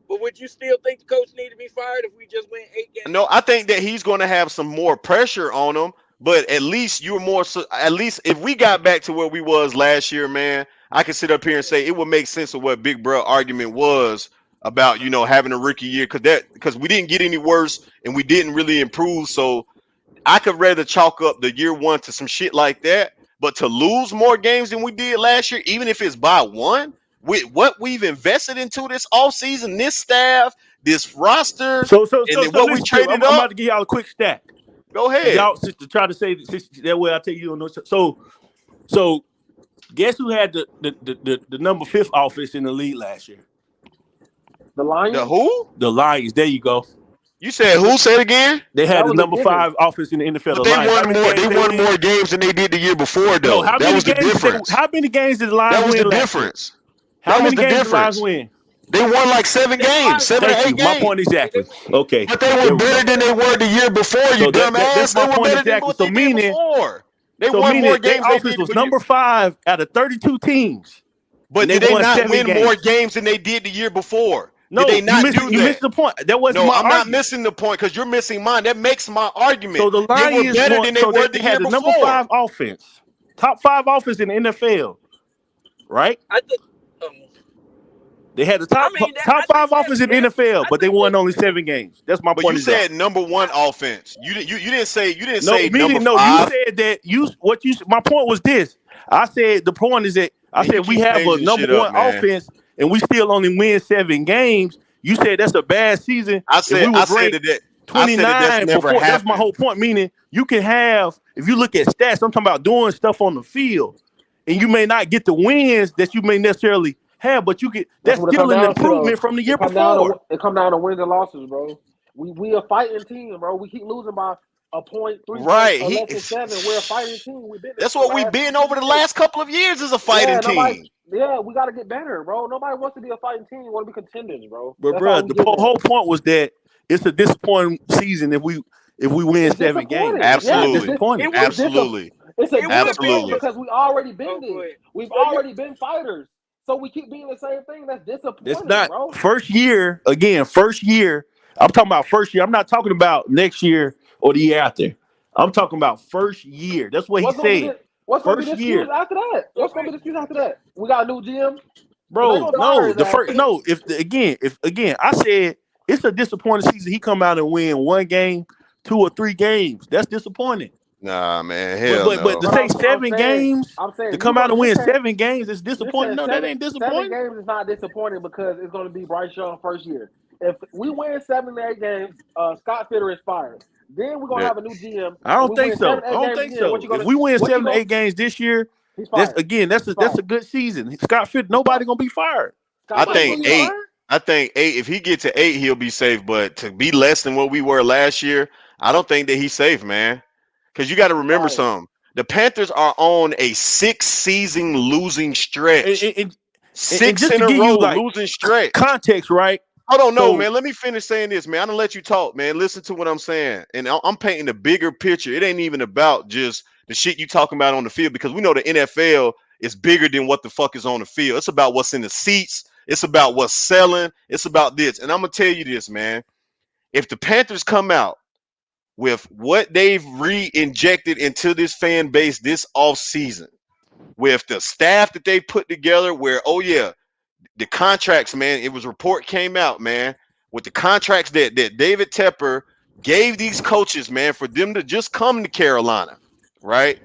But would you still think the coach need to be fired if we just win eight No, I games? think that he's going to have some more pressure on him. But at least you're more. At least if we got back to where we was last year, man, I can sit up here and say it would make sense of what Big Bro argument was about, having a rookie year because we didn't get any worse and we didn't really improve. So I could rather chalk up the year one to some shit like that. But to lose more games than we did last year, even if it's by one, with what we've invested into this offseason, this staff, this roster, and then So what we listen to me. traded I'm up, about to give y'all a quick stat. go And ahead. y'all to try to say that way I tell you don't know. So guess who had the number fifth offense in the league last year? The The Lions, who? The Lions. There you go. You said who? Say it again. They had that the was a number given. five offense in the NFL. But The they Lions. How won many more. They games they won win? more games than they did the year before, No. though. That was the difference. How many games did the Lions That was the win last year? difference. How That was many the games did the Lions difference. win? They won like seven That games, Lions seven won. or Thank eight you. My point games. Yeah, they exactly. won. Okay. But they were There we go. better than they were the year before, you So that's dumbass. They my were point better than exactly. what So they did meaning before. They so won meaning more their games they offense did, was but number 5 out of 32 teams, and but they did they won not 7 win more games. games than they did the year before? Did they No, not do you that? missed the point. That wasn't No, my I'm not argument. missing the point because you're missing mine. That makes my argument. So the They were Lions better won. than they So were they the year had the number before. 5 offense, top 5 offense in the NFL, right? I think. Um, They had the I top mean, that, top I think 5 offense in the that's. NFL, I but they think won that's only fair. 7 games. That's my But you point said exactly. number one I, offense. You didn't say No, number meaning no. You five. said that my point was this. I said the point is that I Man, you said we keep have a changing number shit up, one man. offense and we still only win 7 games. You said that's a bad season. If we I was said ranked that I said that that's 29 for never four, that's my happened. whole point. Meaning you can have if you look at stats. I'm talking about doing stuff on the field, and you may not get the wins that you may necessarily have, but you get That's that's what it still come an down to, though. improvement from the It year come down to before. wins and losses, bro. We a fighting team, bro. We keep losing by a point, 3 points, Right. or less than seven. We're a fighting team. We've been this That's for the what we've last two, been three over the years. last couple of years as a fighting Yeah, nobody. team. Yeah, we got to get better, bro. Nobody wants to be a fighting team. We want to be contenders, bro. But That's all bro, we the getting at. whole point was that it's a disappointing season if we win It's 7 games. disappointing. It's Yes, Absolutely. disappointing. it would. Absolutely. it's a It would be disappointing Absolutely. because we already been Oh, go this. ahead. We've So you. already been fighters. So we keep being the same thing. That's It's disappointing, not bro. first year again. First year. I'm talking about first year. I'm not talking about next year or the year after. I'm talking about first year. That's what he What's gonna be said. the What's gonna be First the excuse year, after that? So What's gonna be the excuse after that? We got a new GM because they bro. gonna fire No, his the ass first too. no. If I said it's a disappointing season. He come out and win 1 game, 2 or 3 games. That's disappointing. Nah, man. But Hell but but to no. But say I'm seven saying games to you come out and you're win saying 7 games is you're disappointing. saying No, that ain't seven disappointing. games is not disappointing because it's gonna be Bryce Young first year. If we win 7 to 8 games, Scott Fitter is fired. Then we're gonna That have a new GM I and don't we think win seven so. to I eight don't games think again. so. If we win What you seven to gonna eight games this year, he's that's fired. again He's that's a fired. good season. Scott Fitt, He's nobody fired. gonna be fired. I Scott Fitter Nobody gonna think gonna be be eight. fired? fired. I think eight. If he get to eight, he'll be safe. But to be less than what we were last year, I don't think that he's safe, man. Because you got to remember Fired. something. The Panthers are on a 6 season losing And, stretch. and, and Six just to in a give you row like losing stretch. context, right? I don't know, So man. Let me finish saying this, man. I'm gonna let you talk, man. Listen to what I'm saying, and I'm painting a bigger picture. It ain't even about just the shit you talking about on the field because we know the NFL is bigger than what the fuck is on the field. It's about what's in the seats. It's about what's selling. It's about this, and I'm gonna tell you this, man. If the Panthers come out with what they've re-injected into this fan base this off season, with the staff that they put together, where oh yeah, the contracts, man. It was report came out, man, with the contracts that David Tepper gave these coaches, man, for them to just come to Carolina, right?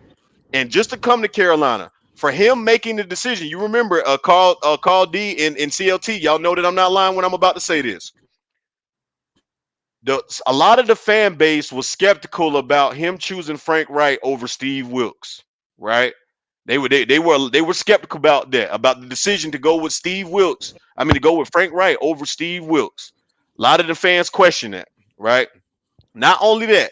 And just to come to Carolina, for him making the decision. You remember Carl D in CLT. Y'all know that I'm not lying when I'm about to say this. A lot of the fan base was skeptical about him choosing Frank Wright over Steve Wilkes, right? They were skeptical about that, about the decision to go with Steve Wilkes. I mean, to go with Frank Wright over Steve Wilkes. A lot of the fans question that, right? Not only that,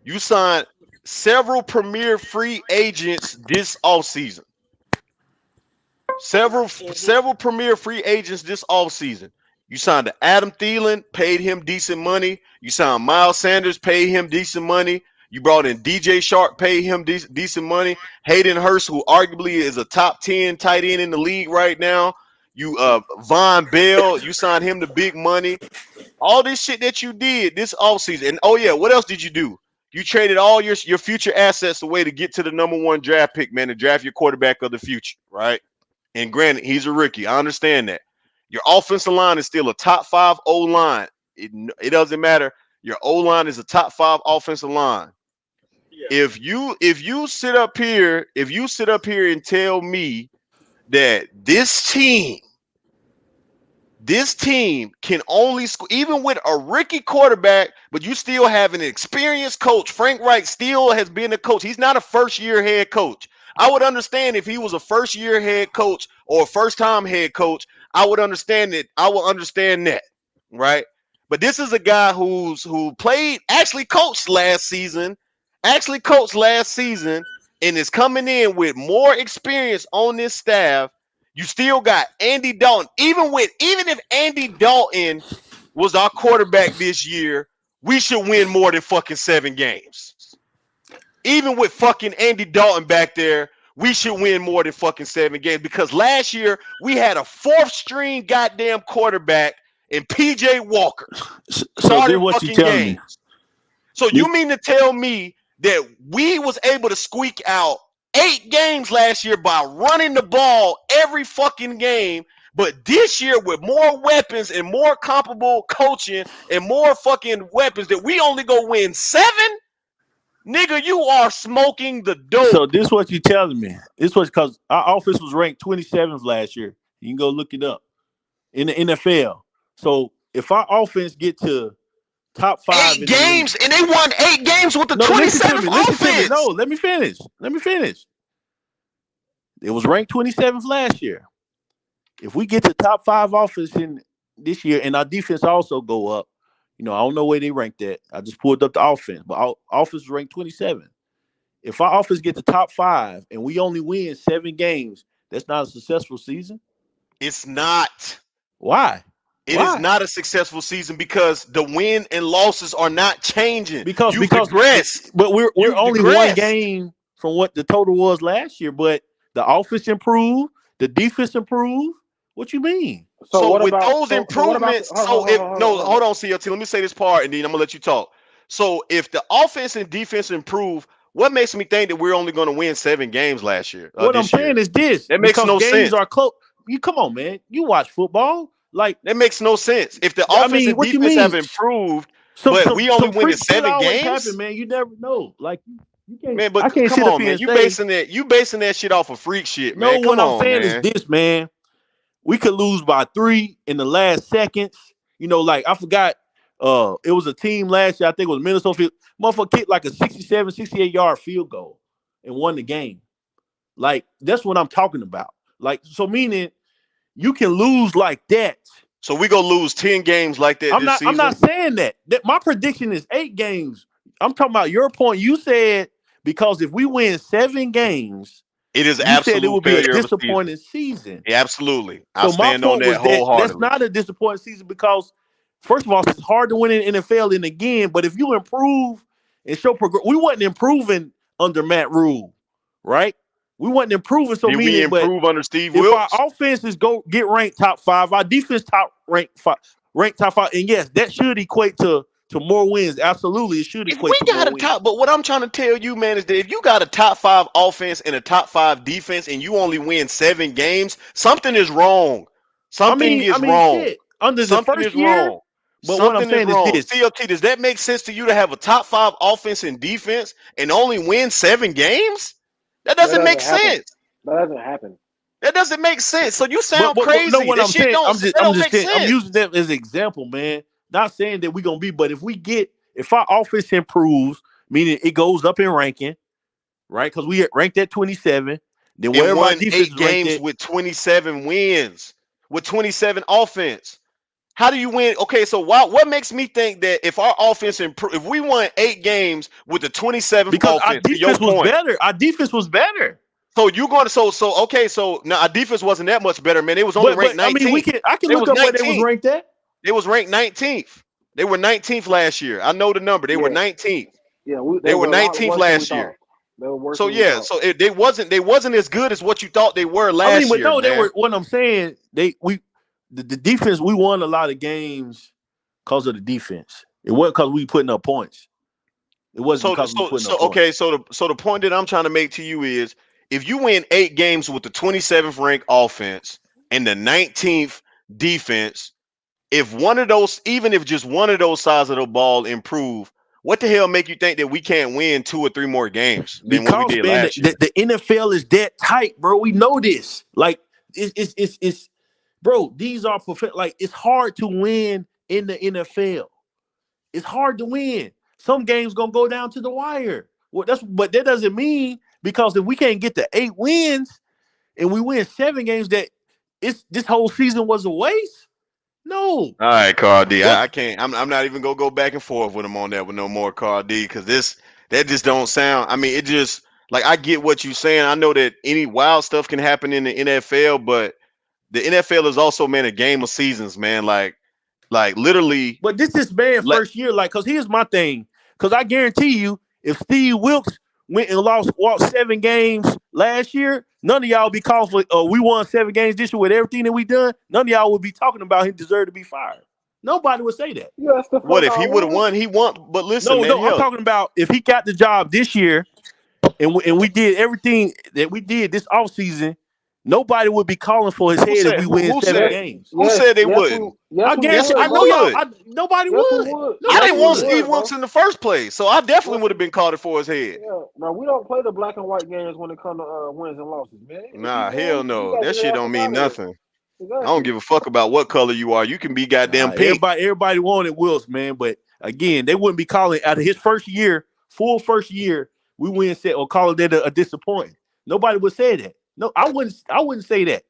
you signed several premier free agents this offseason. Several premier free agents this offseason. You signed to Adam Thielen, paid him decent money. You signed Miles Sanders, paid him decent money. You brought in DJ Shark, paid him decent money. Hayden Hurst, who arguably is a top 10 tight end in the league right now. You Von Bell, you signed him to big money. All this shit that you did this offseason. And oh yeah, what else did you do? You traded all your future assets away to get to the number one draft pick, man, to draft your quarterback of the future, right? And granted, he's a rookie. I understand that. Your offensive line is still a top 5 O line. It doesn't matter. Your O line is a top 5 offensive line. Yeah. If you sit up here, and tell me that this team can only even with a rookie quarterback, but you still have an experienced coach. Frank Reich still has been a coach. He's not a first-year head coach. I would understand if he was a first-year head coach or a first-time head coach. I would understand it. I will understand that, right? But this is a guy who played, actually coached last season, and is coming in with more experience on this staff. You still got Andy Dalton. Even if Andy Dalton was our quarterback this year, we should win more than fucking 7 games. Even with fucking Andy Dalton back there, we should win more than fucking 7 games, because last year we had a 4th string goddamn quarterback in PJ Walker So this starting what you fucking telling me? games. So This, you mean to tell me that we was able to squeak out 8 games last year by running the ball every fucking game, but this year with more weapons and more comparable coaching and more fucking weapons that we only go win 7? Nigga, you are smoking the so dope. this what you telling me? This was because our offense was ranked 27th last year. You can go look it up in the NFL. So if our offense get to top 5 8 in the league, games, and they won 8 games with the no, listen to 27th me. Listen to me. No, offense. let me finish. Let me finish. It was ranked 27th last year. If we get to top 5 offense in this year, and our defense also go up, I don't know where they ranked that. I just pulled up the offense, but our offense is ranked 27. If our offense get to top 5 and we only win 7 games, that's not a successful season. It's not. Why? It is Why? not a successful season because the win and losses are not changing. Because You've because digressed. but we're You've only one digressed. game from what the total was last year. But the offense improved, the defense improved. What you mean? So So what with about those so what about improvements, so if no, hold on, CLT. Let me say this part, and then I'm gonna let you talk. So if the offense and defense improve, what makes me think that we're only going to win 7 games What I'm this year? saying is this: That makes because no games sense. are close. You come on, man. You watch football, like That makes no sense. If the I offense mean, and what you defense have mean? improved, Some but some we only some win in freak shit 7 always happen, games, man. You never know. Like you can't. man. I But can't come sit up on, here man. and say You basing that shit off of freak shit, no. man. Come What I'm on, saying is man. this, man. We could lose by 3 in the last seconds. Like I forgot. It was a team last year. I think it was Minnesota. Motherfucker kicked like a 67, 68-yard field goal and won the game. Like that's what I'm talking about. Like so, meaning you can lose like that. So we gonna lose 10 games like that I'm this not. I'm season? not saying that. That my prediction is 8 games. I'm talking about your point. You said because if we win 7 games, It is you said it absolute would be a failure of a season. disappointing season. Yeah, absolutely. I So my stand on point that was that that's wholeheartedly. not a disappointing season because, first of all, it's hard to win in the NFL and again. But if you improve and show progress, we wasn't improving under Matt Rule, right? We wasn't improving. So Did we meaning, but improve under Steve if our Wilks? offenses go get ranked top 5, our defense ranked top 5, and yes, that should equate to more wins. Absolutely, it should If we equate to got more a wins. top, but what I'm trying to tell you, man, is that if you got a top 5 offense and a top 5 defense and you only win 7 games, something is wrong. Something I is mean, wrong. shit. Under the Something first is year, wrong. but what I'm Something is saying is wrong. this. CLT, does that make sense to you to have a top 5 offense and defense and only win 7 games? That that doesn't make doesn't happen. sense. That doesn't happen. That doesn't make sense. So you But, sound no, crazy. what That I'm shit saying, don't that I'm don't just make saying, I'm sense. using that as an example, man. Not saying that we're gonna be, but if our offense improves, meaning it goes up in ranking, right? Because we ranked at 27, then And wherever our won defense 8 is ranked games at, with 27 wins, with 27 offense. How do you win? Okay, so what makes me think that if our offense improve, if we won 8 games with the 27th Because our offense, to your defense was point, better. Our defense was better. so you're going to so okay, so now our defense wasn't that much better, man. It was only ranked But I mean, 19th. I can They look was up where they was 19th. ranked at. They was ranked 19th. They were 19th last year. I know the number. They were Yeah, 19th. yeah. They They were were a lot 19th worse than we last year. thought. They were worse So than we yeah, thought. so they wasn't as good as what you thought they were I mean, last but year, no, they man. were. What I'm saying, the defense. We won a lot of games because of the defense. It wasn't because we putting up points. It wasn't So because we putting up points. okay, so the point that I'm trying to make to you is if you win 8 games with the 27th ranked offense and the 19th defense, if one of those, even if just one of those sides of the ball improve, what the hell make you think that we can't win 2 or 3 more games than what we Because did man, last year? the NFL is that tight, bro. We know this. Like it's bro. These are perfect. Like it's hard to win in the NFL. It's hard to win. Some games gonna go down to the wire. Well, but that doesn't mean because if we can't get to 8 wins and we win 7 games, that it's this whole season was a waste. No. All right, Carl D. What? I can't. I'm not even gonna go back and forth with him on that with no more, Carl D. Because that just don't sound. I mean, it just like I get what you're saying. I know that any wild stuff can happen in the NFL, but the NFL is also, man, a game of seasons, man. Like literally, But this is man let first year. Like, cause here's my thing. Cause I guarantee you, if Steve Wilkes went and walked 7 games last year, none of y'all be calling for. We won 7 games this year with everything that we done. None of y'all would be talking about he deserved to be fired. Nobody would say that. Yes, the what fuck if I he would have would. won? He won. But listen, No, man, no, I'm hell, talking about if he got the job this year and we did everything that we did this offseason, nobody would be calling for his who head if said we who, win who seven Yes, said games. who yes, said they wouldn't? yes, I we guarantee. Yes, would, we I know bro. y'all. would. Nobody Yes, we would. would. I Yes, Nobody didn't we want would. Steve would, Wilkes bro. in the first place, so I definitely Yes, would have been called it for his head. yeah, bro. We don't play the black and white games when it comes to wins and losses, man. If you Nah, hell win, you no. gotta That get your shit ass don't up mean out of here. nothing. I don't Exactly. give a fuck about what color you are. You can be goddamn Nah, pink. everybody wanted Wills, man. But again, they wouldn't be calling out of his first year, full first year. We wouldn't say or call it a disappointment. Nobody would say that. No, I wouldn't. I wouldn't say that.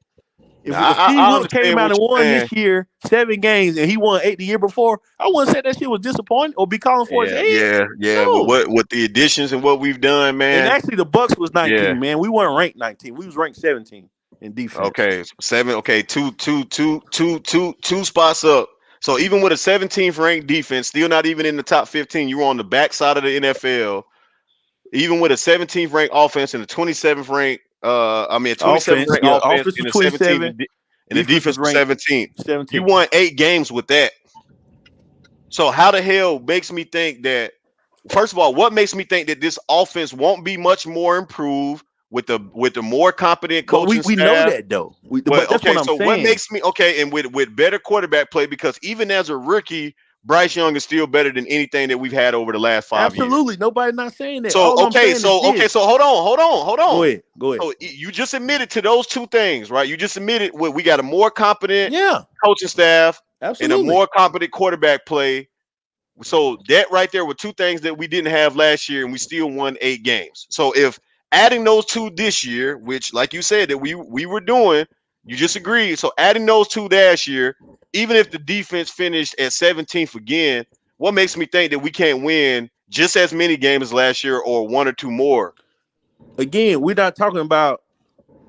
Now, If Steve I Wilkes came understand out what and you're won saying. this year 7 games and he won 8 the year before, I wouldn't say that shit was disappointing or be calling for his Yeah, head. yeah, yeah. With No. what with the additions and what we've done, And man. actually, the Bucks was Yeah. 19, man. We weren't ranked 19. We was ranked 17 in defense. Okay. 7. Okay. Two spots up. So even with a 17th ranked defense, still not even in the top 15, you were on the backside of the NFL. Even with a 17th ranked offense and a 27th ranked, I mean a 27th Offense, ranked yeah, offense offense and was a 17th 27, and the defense defense was was ranked 17th. You 17. won 8 games with that. So how the hell makes me think that? First of all, what makes me think that this offense won't be much more improved with the more competent But coaching we know staff? that though. But But that's what okay, I'm so what saying. makes me okay, and with better quarterback play, because even as a rookie, Bryce Young is still better than anything that we've had over the last 5 years. Absolutely, nobody not saying that. So All I'm saying is this. so hold Go on. ahead, go ahead. So you just admitted to those two things, right? You just admitted we got a more competent Yeah, coaching staff and a absolutely. more competent quarterback play. So that right there were two things that we didn't have last year, and we still won 8 games. So if adding those two this year, which like you said that we were doing, you just agreed. So adding those two last year, even if the defense finished at 17th again, what makes me think that we can't win just as many games as last year or 1 or 2 more? Again, we're not talking about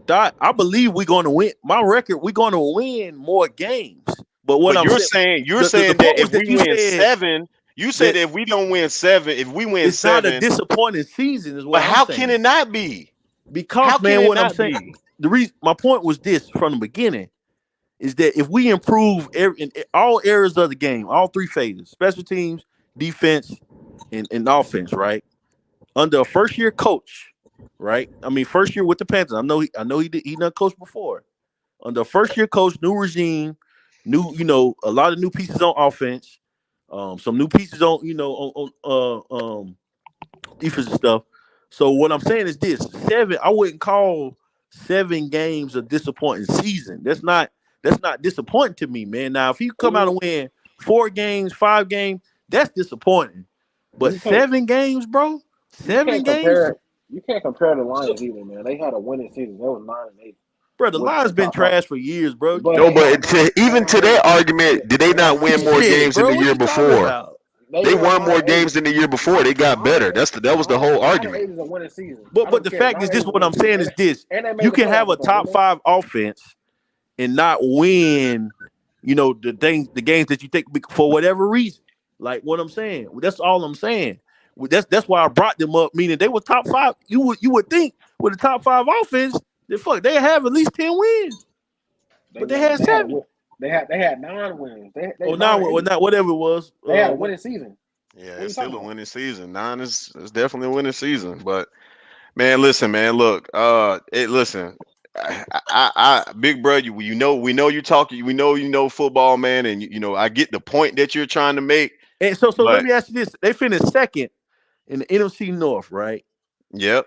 that. I believe we're going to win. My record, we're going to win more games. But what But I'm saying, you're the saying point that was if that we you win said 7, you said that that if we don't win 7, if we win it's not a 7, disappointing season, is but what I'm how can saying. it not be? How Because can man, it what I'm not saying, be? my point was this from the beginning is that if we improve in all areas of the game, all three phases, special teams, defense, and offense, right? Under a first year coach, right? I mean, first year with the Panthers. I know he done coached before. Under a first year coach, new regime, new, a lot of new pieces on offense, some new pieces on, defensive stuff. So what I'm saying is this: I wouldn't call 7 games a disappointing season. That's not disappointing to me, man. Now, if you come out You and win 4 games, 5 games, that's disappointing. But you can't 7 games, bro, you seven can't games. compare you can't compare the Lions either, man. They had a winning season. They was 9-8. Bro, the with line's a been top five. trash for years, bro. You But No, can't no, but no, even to that argument, did they they not had win nine. more shit, games than bro. the What year you talking before? about? They They won won nine more and eight. games than the year before. They got Nine and better. eight. That was the whole Nine and argument. eight is a winning season. I But don't the care. fact Nine is and eight this: is a what winning I'm season, saying is this: and they you made the can have playoffs a with that, top didn't they? 5 offense and not win. The games that you take for whatever reason. Like what I'm saying. That's all I'm saying. That's why I brought them up. Meaning they were top 5. You would think with a top 5 offense, they have at least 10 wins, They but they won. had They had a 7. win. They had 9 wins. They Or nine now, and or eight. not, whatever it was. They had a winning season. Yeah, What are it's you still talking a about? winning season. Nine is definitely a winning season. But man, listen, man, look, listen, big bro, we know you talking, you know football, man, and I get the point that you're trying to make, And so let but me ask you this: they finished second in the NFC North, right? yep,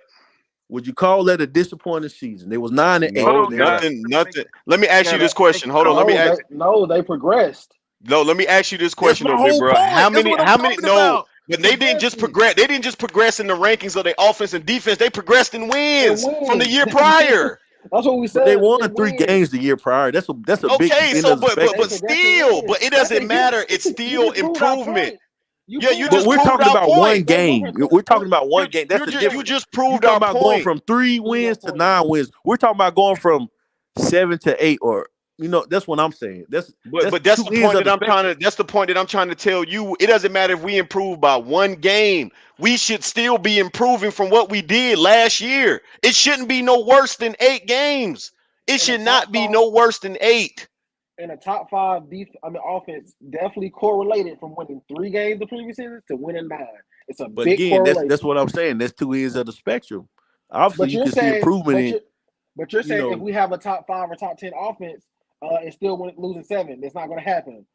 Would you call that a disappointing season? They was 9-8. no, Hold on, They were guys. nothing. Let me ask you Gotta this make question. Hold on, sure. let me No, ask. they progressed. No, let me ask you this That's question my though, big whole bro. point. That's what I'm How many? talking No, about. but they didn't just Progressing progress. They didn't just progress in the rankings of their offense and defense. They progressed in and wins from the wins. year prior. That's what we But they said. won It 3 wins. games the year prior. That's a big Okay, end so of the They spectrum. progressed and still, wins. but it That's doesn't it. You matter. It's you still just proved our improvement. point. You Yeah, proved you our But just we're point. proved talking our about one point. They went game. from We're three. talking about one game. That's the You difference. just You proved talking our about going point. from 3 Proved our wins to point. 9 wins. We're talking about going from 7 to 8, or that's what I'm saying. That's But that's two the ends point of that the I'm trying spectrum. to. That's the point that I'm trying to tell you. It doesn't matter if we improve by one game. We should still be improving from what we did last year. It shouldn't be no worse than 8 games. It In a should top not be five, no worse than 8. in a top five offense definitely correlated from winning 3 games the previous season to winning 9. It's a But big again, that's correlation. what I'm saying. That's two ends of the spectrum. Obviously, But you you're can see saying, improvement in but you're you saying if know. we have a top 5 or top 10 offense, and still losing 7, that's not going to happen.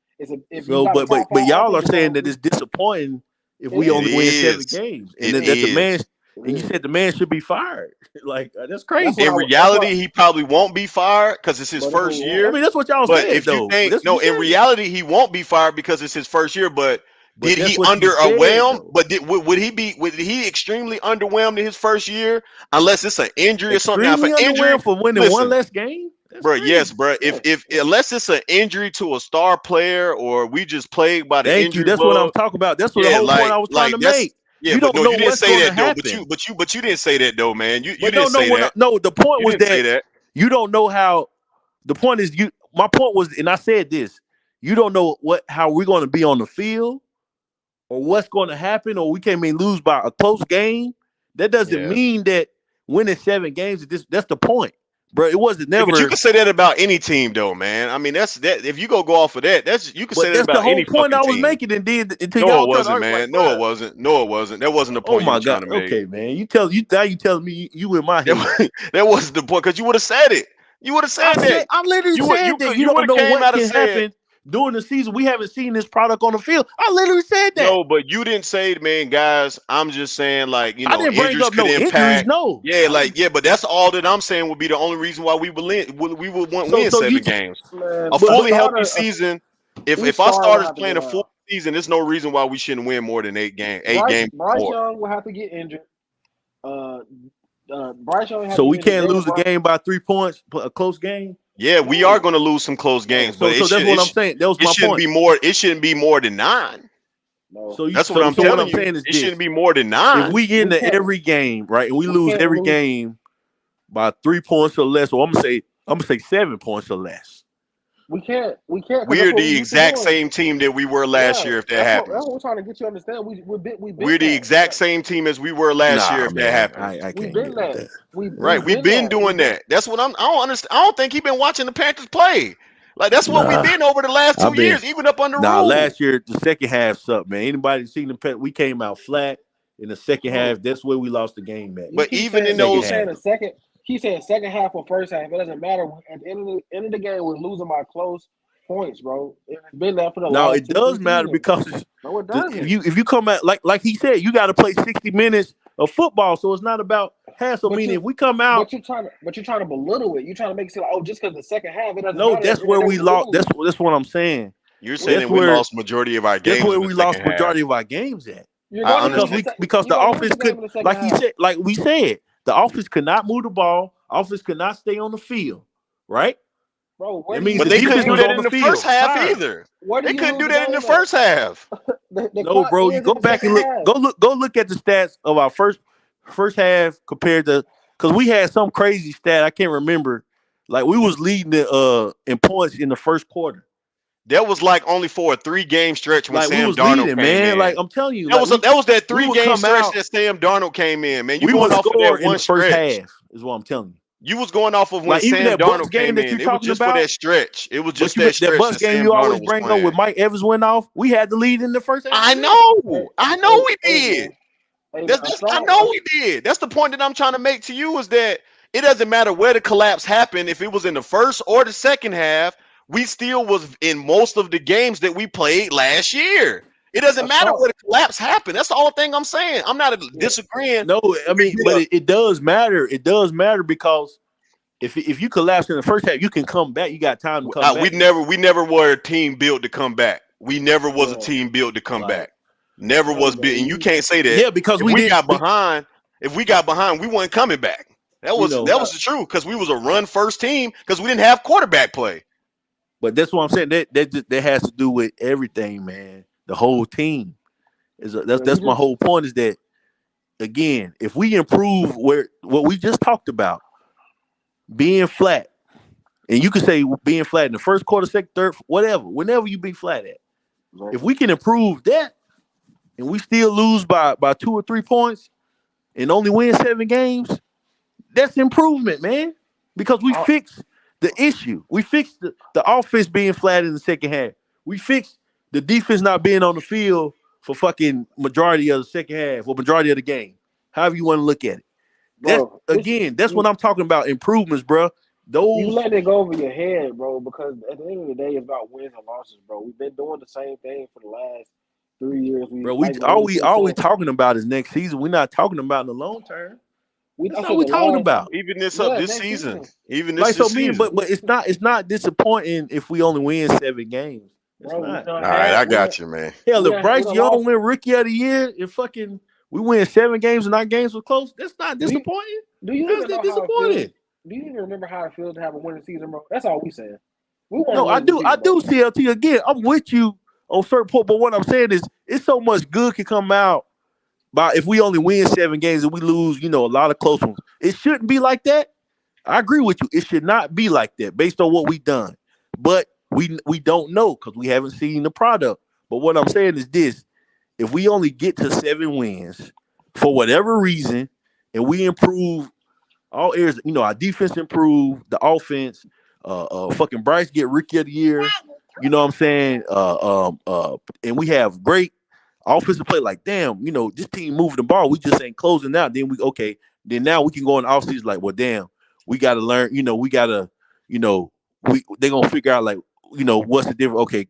If you So, got a top but 5 y'all offense, are you're going saying to that lose. it's disappointing if It we It only is. win 7 is. games, and It that the man, is. It and you is. said the man should be fired. Like that's That's what crazy. I. In That's what. reality, he probably won't be fired because it's his But that's what first we want. I year. mean, that's what y'all But said, if you though. think That's what you no, in said. reality, he won't be fired because it's his first year. But But did that's he what you said, underwhelm? though. But would he be? Would he extremely underwhelmed in his first year? Unless it's an injury or something. Now, if an Extremely injury, underwhelmed for winning one listen, less game. That's bro. Yes, crazy. bro. Yeah. If Yeah. unless it's an injury to a star player or we just plagued by the Thank you. injury That's what I'm bug, talking about. That's what the yeah, whole point I was trying like to that's make. yeah. You But don't no, know you didn't what's say going to that though. happen. But you didn't say that though, man. You But didn't say that. no. The point You was didn't say that that. you don't know how. The point is you. My point was, and I said this. You don't know how we're going to be on the field, or what's going to happen, or we can't mean lose by a close game. That doesn't Yeah. mean that winning 7 games is this. That's the point, bro. It wasn't Yeah, but you never. can say that about any team, though, man. I mean, that's that. If you go off of that, that's you can say But that that's the about whole any point fucking I was team. making, and did until No, y'all it try to wasn't, argue like, man. No, it bro. wasn't. No, it wasn't. That wasn't the Oh point you were my trying god. to make. Okay, man. You telling me you in my head. That wasn't the point because you would have said it. You would have said that. I literally said that you You would don't have know came what out and can said happen during the season. We haven't seen this product on the field. I literally said that. no, but you didn't say, man, guys. I'm just saying, like, I didn't bring injuries up could no injuries. impact. No, Yeah, I like, didn't. yeah, but that's all that I'm saying would be the only reason why we would want So win so you, 7 games. Man, A a but fully healthy starter, season. each If our star will starters have to playing get a full out. season, there's no reason why we shouldn't win more than 8 games Bryce more. Young will have to get injured. Uh, Bryce Young will have so to we get injured. can't David lose a Bryant. game by 3 points, a close game. Yeah, we are No, going to lose some close games, no, but So that's what I'm saying. That was it my shouldn't point. be more. It shouldn't be more than 9. no. That's what I'm So what telling I'm you. saying is It shouldn't this: be more than if 9. we get We into can't. every game, right, and we We lose can't every lose. game by 3 points or less, or I'm gonna say 7 points or less. We can't because that's We're what we the used to exact doing. same team that we were last Yeah, year. If that that's what happens, we're trying to get you to understand. We've we're been the that. exact same team as we were last year. Nah, If that man, happens, I We've can't been get with that. that. right? We've We've been been that. We've doing been. that. That's what I don't understand. I don't think he's been watching the Panthers play. Like that's what we've Nah, been over the last I've 2 years, been even up under nah. rule. Last year, the second half sucked, man. Anybody seen the pet? We came out flat in the second Bro, half. That's where we lost the game at. you But keep even saying in you Second keep those, saying half. the second. Keep saying second half or first half. It doesn't matter. At the end of the game, we're losing by close points, bro. It's been that for the Now last it two, three does matter seasons. because No, it if doesn't. you come at like he said, you got to play 60 minutes of football. So it's not about half. So But meaning you if we come out, but you're trying to belittle it. You're trying to make it seem like, oh, just because the second half, it doesn't no, matter. At that's the end of where the day, we we lost. lose. That's what I'm saying. you're What saying That's that we where lost majority of our that's games where in the we second lost half. majority of our games at. you're I gonna because lose understand. the we se- because you're the gonna lose offense the game could in the second like he half. said like we said the offense could not move the ball. Offense could not stay on the field. right? Bro, where That do you means But the they see the couldn't defense do was that game? on in the the first field, half tired. either. Where do They you couldn't lose do the that in game the at? first half. The No, clock bro, you ends go in the back second and look. half. Go look at the stats of our first half compared to because we had some crazy stat I can't remember. Like we was leading in points in the first quarter. That was like only for a 3 game stretch when Like we Sam was Darnold leading, came man. Like in. I'm telling you, That like was that was that we three would game come stretch out, that Sam Darnold came in, man. You we going would off of score that in one the first stretch. half. Is what I'm telling you. You was going off of when Like even Sam that Bucks Darnold game came that in. you're It was talking just for that about, stretch. It was but just that that stretch Bucks that game Sam you always Darnold was bring up with playing. Mike Evans went off. We had the lead in the first half I of that. Hey, know. I know hey, we hey, did. man. Hey, man. That's I know we did. That's the point that I'm trying to make to you is that it doesn't matter where the collapse happened. If it was in the first or the second half, we still was in most of the games that we played last year. It doesn't A matter strong, where the collapse happened. That's the only thing I'm saying. I'm not yeah. disagreeing. No, I mean, but Yeah, it does matter. It does matter because if you collapse in the first half, you can come back. You got time to come we back. never were a team built to come back. We never was a Yeah. team built to come Like back. Never Hey, was built, man. and you can't say that. yeah, because If we we didn't. got behind, we weren't coming back. That You was You know, that got was the truth because we was a run first team because we didn't have quarterback play. but that's what I'm saying. That has to do with everything, man. The whole team yeah. We that's my just whole point. Is that again, if we improve where what we just talked about, being flat, and you can say being flat in the first quarter, second, third, whatever, whenever you be flat at. If exactly. we can improve that, and we still lose by 2 or 3 points, and only win 7 games, that's improvement, man. Because we Uh, fixed the issue. We fixed the offense being flat in the second half. We fixed the defense not being on the field for fucking majority of the second half or majority of the game. However you want to look at it. That's bro, this again, that's what you I'm talking about. Improvements, bro. you Those, letting it go over your head, bro. Because at the end of the day, it's about wins and losses, bro. We've been doing the same thing for the last 3 years. We bro. We like like we keep all we saying. talking about is next season. We're not talking about in the long term. We That's I all said we the talking last about. Even yeah this next season, season, even Like this so, mean, season. but it's not disappointing if we only win 7 games. It's bro. not. All right, I got you, man. Hell, if We Bryce done Young lost. win Rookie of the Year, if fucking we win 7 games and 9 games were close, that's not Do you disappointing. do you How's even that know how it feels? disappointing? Do you even remember how it feels to have a winning season, bro? That's all we saying. We want to No, I win the do. I season, bro. do. CLT again. I'm with you on certain point, but what I'm saying is, it's so much good can come out by if we only win 7 games and we lose, a lot of close ones. It shouldn't be like that. I agree with you. It should not be like that based on what we've done. But we don't know because we haven't seen the product. But what I'm saying is this: if we only get to 7 wins for whatever reason, and we improve all areas, our defense improve, the offense, fucking Bryce get rookie of the year, you know what I'm saying? And we have great offensive play. Like, damn, this team moving the ball. We just ain't closing out. Then then now we can go in the offseason like, well, damn, we gotta learn, we gotta, you know, they're gonna figure out like, what's the difference? Okay,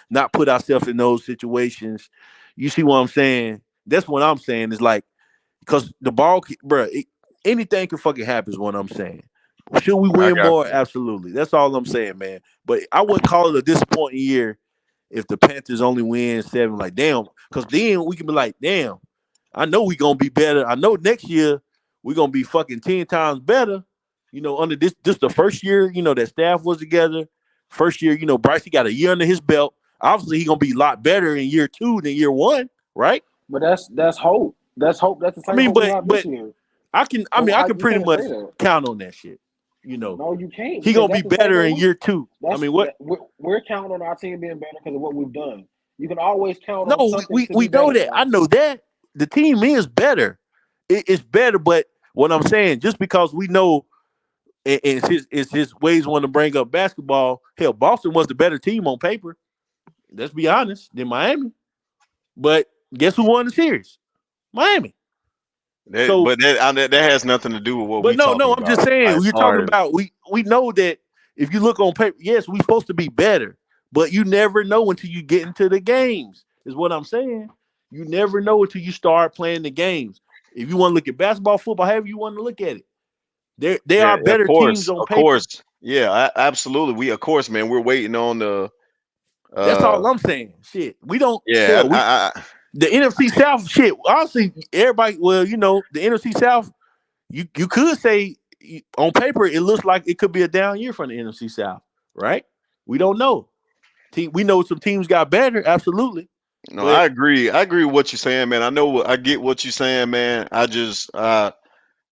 not put ourselves in those situations. You see what I'm saying? That's what I'm saying is like, because the ball, bro, anything can fucking happen is what I'm saying. Should we I win got more? you. Absolutely. That's all I'm saying, man. But I wouldn't call it a disappointing year if the Panthers only win 7. Like, damn, because then we can be like, damn, I know we gonna be better. I know next year we gonna be fucking 10 times better. Under this the first year, that staff was together. First year, Bryce, he got a year under his belt. Obviously, he gonna be a lot better in year 2 than year 1, right? But that's hope. That's hope. That's the I same mean, hope we but have this but year. I can You pretty can't much say that. count on that shit. You know, No, you can't he because gonna be that's the same better way in year 2. I that's mean, what? that we're counting on our team being better because of what we've done. You can always count No, on something to we be know better, that. I bro. know that the team is better. It's better, but what I'm saying, just because we know, and it's his ways want to bring up basketball. Hell, Boston was the better team on paper. Let's be honest, than Miami. But guess who won the series? Miami. That, So but that has nothing to do with what But we no, talking no, I'm just about. saying As you're talking far as about we know that if you look on paper, yes, we're supposed to be better, but you never know until you get into the games. Is what I'm saying. You never know until you start playing the games. If you want to look at basketball, football, however you want to look at it, they yeah, are better teams on of paper. course, yeah, absolutely. We of course, man. We're waiting on the That's uh, all I'm saying. Shit, we don't yeah, hell. The NFC South shit. Honestly, everybody. Well, the NFC South. You could say on paper, it looks like it could be a down year for the NFC South, right? We don't know. We know some teams got better, absolutely, No, but I agree. I agree with what you're saying, man. I know. I get what you're saying, man. I just, I'm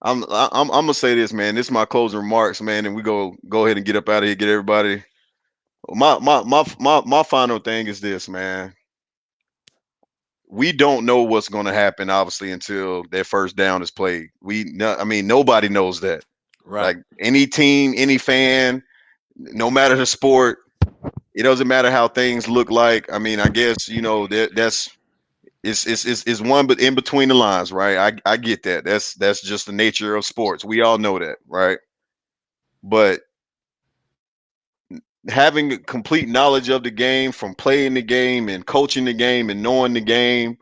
gonna say this, man. This is my closing remarks, man, and we go ahead and get up out of here. Get everybody. My final thing is this, man. We don't know what's going to happen, obviously, until their first down is played. I mean, nobody knows that. right, Like any team, any fan, no matter the sport, it doesn't matter how things look like. I mean, I guess that's it's one, but in between the lines, right? I get that. That's just the nature of sports. We all know that, right? But having complete knowledge of the game from playing the game and coaching the game and knowing the game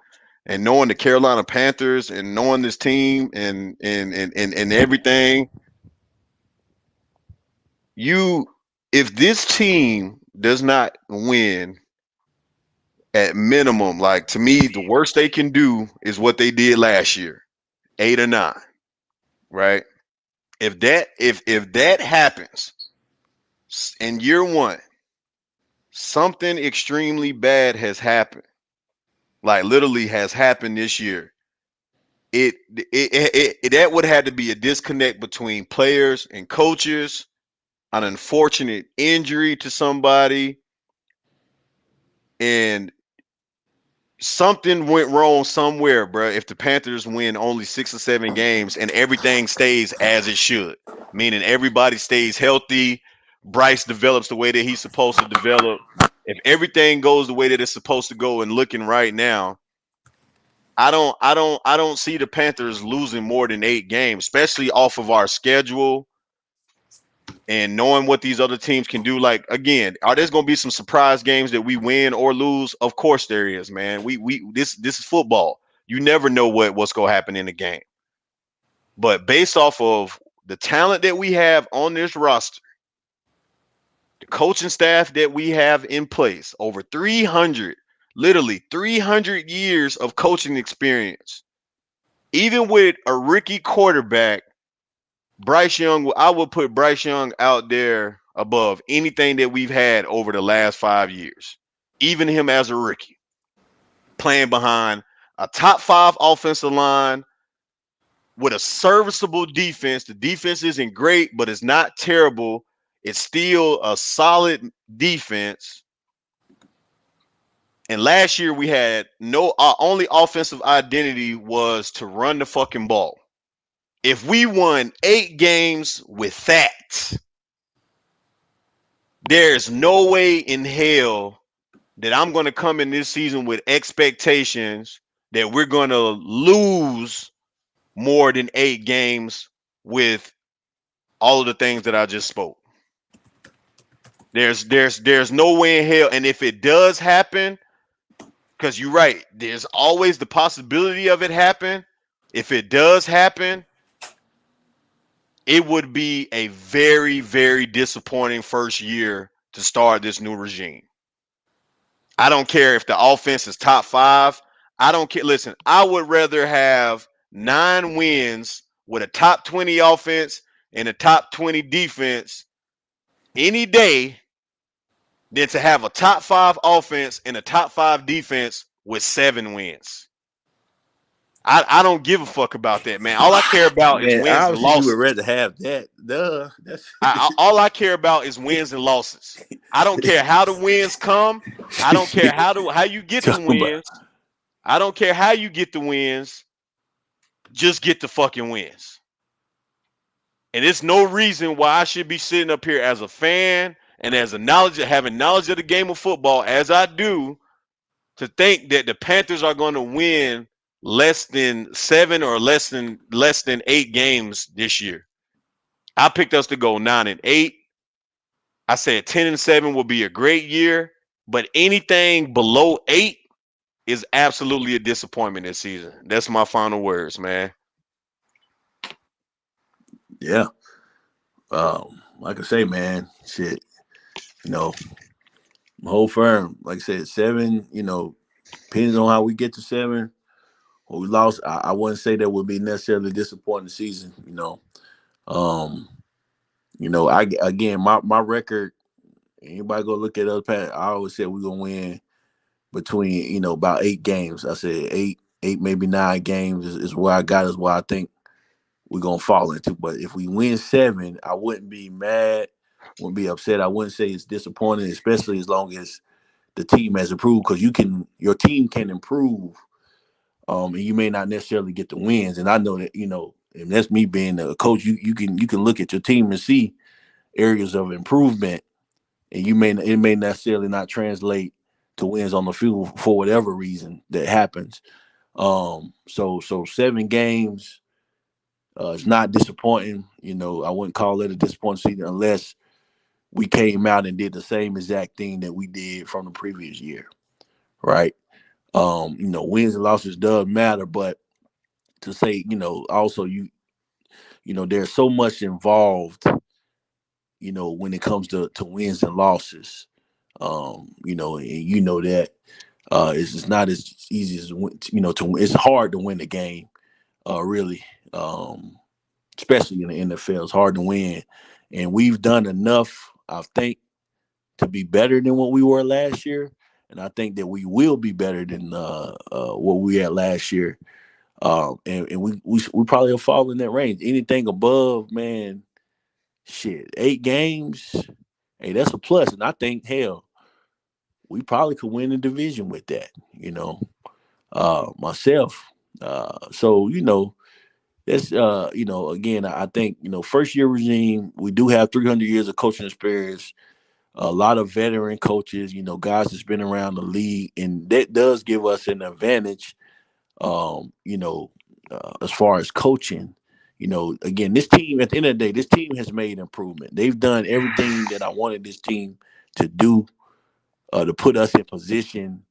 and knowing the Carolina Panthers and knowing this team and everything, you if this team does not win at minimum, like to me, the worst they can do is what they did last year, 8 or 9, right? If that happens in year one, something extremely bad has happened. Like literally has happened this year. That would have to be a disconnect between players and coaches, an unfortunate injury to somebody, and something went wrong somewhere, bro. If the Panthers win only 6 or 7 games and everything stays as it should, meaning everybody stays healthy, Bryce develops the way that he's supposed to develop. If everything goes the way that it's supposed to go and looking right now, I don't see the Panthers losing more than 8 games, especially off of our schedule and knowing what these other teams can do. Like again, are there going to be some surprise games that we win or lose? Of course there is, man. This is football. You never know what's going to happen in the game. But based off of the talent that we have on this roster, the coaching staff that we have in place, over 300, literally 300 years of coaching experience. Even with a rookie quarterback, Bryce Young, I would put Bryce Young out there above anything that we've had over the last 5 years. Even him as a rookie, playing behind a top 5 offensive line with a serviceable defense. The defense isn't great, but it's not terrible. It's still a solid defense. And last year we had no, our only offensive identity was to run the fucking ball. If we won 8 games with that, there's no way in hell that I'm going to come in this season with expectations that we're going to lose more than 8 games with all of the things that I just spoke. There's no way in hell, and if it does happen, because you're right, there's always the possibility of it happen. If it does happen, it would be a very, very disappointing first year to start this new regime. I don't care if the offense is top 5. I don't care. Listen, I would rather have 9 wins with a top 20 offense and a top 20 defense any day than to have a top 5 offense and a top 5 defense with 7 wins. I don't give a fuck about that, man. All I care about is man. wins and Obviously, you would losses. rather have that. Duh. That's All I care about is wins and losses. I don't care how the wins come. I don't care how you get the talking about. wins. I don't care how you get the wins. Just get the fucking wins. And it's no reason why I should be sitting up here as a fan and as a having knowledge of the game of football as I do to think that the Panthers are going to win less than 7 or less than 8 games this year. I picked us to go 9-8. I said 10-7 will be a great year, but anything below 8 is absolutely a disappointment this season. That's my final words, man. Yeah. Like I say, man, shit. You know, my whole firm, like I said, 7. Depending on how we get to 7, or we lost, I wouldn't say that would be necessarily a disappointing season. Um, I again my record. Anybody go look at other past? I always said we're gonna win between about 8 games. I said eight maybe 9 games is where I got is where I think we're gonna fall into. But if we win 7, I wouldn't be mad, wouldn't be upset. I wouldn't say it's disappointing, especially as long as the team has improved because your team can improve, and you may not necessarily get the wins. And I know that and that's me being a coach. You can look at your team and see areas of improvement, and it may necessarily not translate to wins on the field for whatever reason that happens. So 7 games is not disappointing. I wouldn't call it a disappointing season unless we came out and did the same exact thing that we did from the previous year, right? Wins and losses does matter, but to say, also there's so much involved, when it comes to wins and losses. And that it's just not as easy as it's hard to win the game, really. Especially in the NFL, it's hard to win, and we've done enough, I think, to be better than what we were last year, and I think that we will be better than what we had last year. And we probably will fall in that range. Anything above, man, shit, 8 games, hey, that's a plus. And I think, hell, we probably could win the division with that. Myself. So that's again, I think first year regime. We do have 300 years of coaching experience. A lot of veteran coaches, guys that's been around the league, and that does give us an advantage. As far as coaching, again, this team at the end of the day, this team has made improvement. They've done everything that I wanted this team to do, to put us in position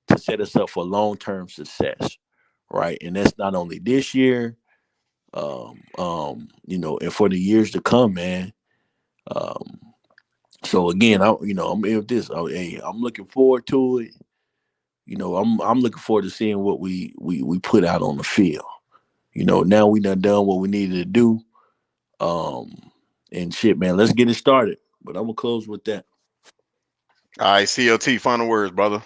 to set us up for long term success, right? And that's not only this year, and for the years to come, man. Um, so again, I'm with this. Hey, I'm looking forward to it. I'm looking forward to seeing what we put out on the field. Now we done what we needed to do. Um, and shit, man, let's get it started. But I'm gonna close with that. All right, CLT, final words, brother.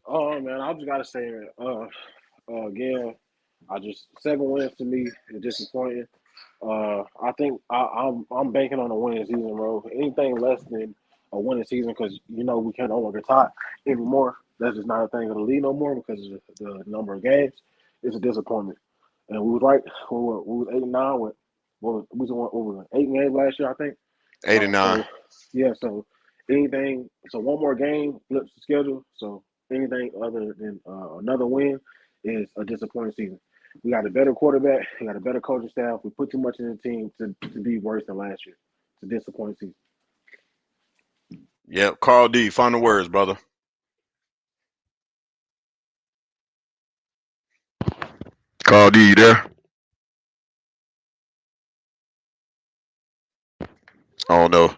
Oh man, I just gotta say, again, I just 7 wins to me is disappointing. I think I'm banking on a winning season, bro. Anything less than a winning season, because we can't no longer tie anymore. That's just not a thing of the league no more because of the number of games. It's a disappointment, and we was right. We was 8-9 with what was it, 8 games last year, I think. 89. So yeah, so one more game flips the schedule. So anything other than another win is a disappointing season. We got a better quarterback. We got a better coaching staff. We put too much in the team to be worse than last year. It's a disappointing season. Yep. Carl D, final words, brother. Carl D, you there? I don't know.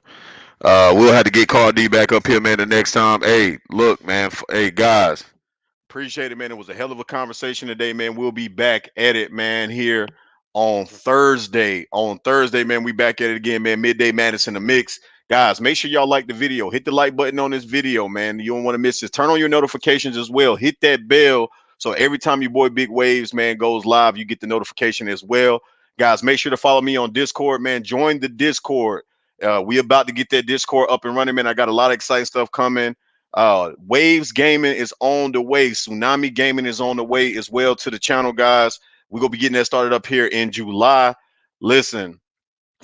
We'll have to get Carl D back up here, man, the next time. Hey, look, man. Hey, guys. Appreciate it, man. It was a hell of a conversation today, man. We'll be back at it, man, here on Thursday. On Thursday, man, we back at it again, man. Midday Madness in the mix. Guys, make sure y'all like the video. Hit the like button on this video, man. You don't want to miss this. Turn on your notifications as well. Hit that bell so every time your boy Big Waves, man, goes live, you get the notification as well. Guys, make sure to follow me on Discord, man. Join the Discord. We about to get that Discord up and running, man. I got a lot of exciting stuff coming. Waves Gaming is on the way. Tsunami Gaming is on the way as well to the channel, guys. We're gonna be getting that started up here in July. Listen,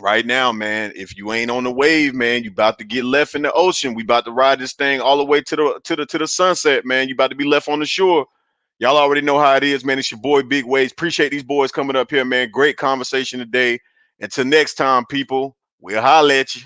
right now, man, if you ain't on the wave, man, you about to get left in the ocean. We about to ride this thing all the way to the sunset, man. You about to be left on the shore. Y'all already know how it is, man. It's your boy Big Waves. Appreciate these boys coming up here, man. Great conversation today. Until next time, people, we'll holler at you.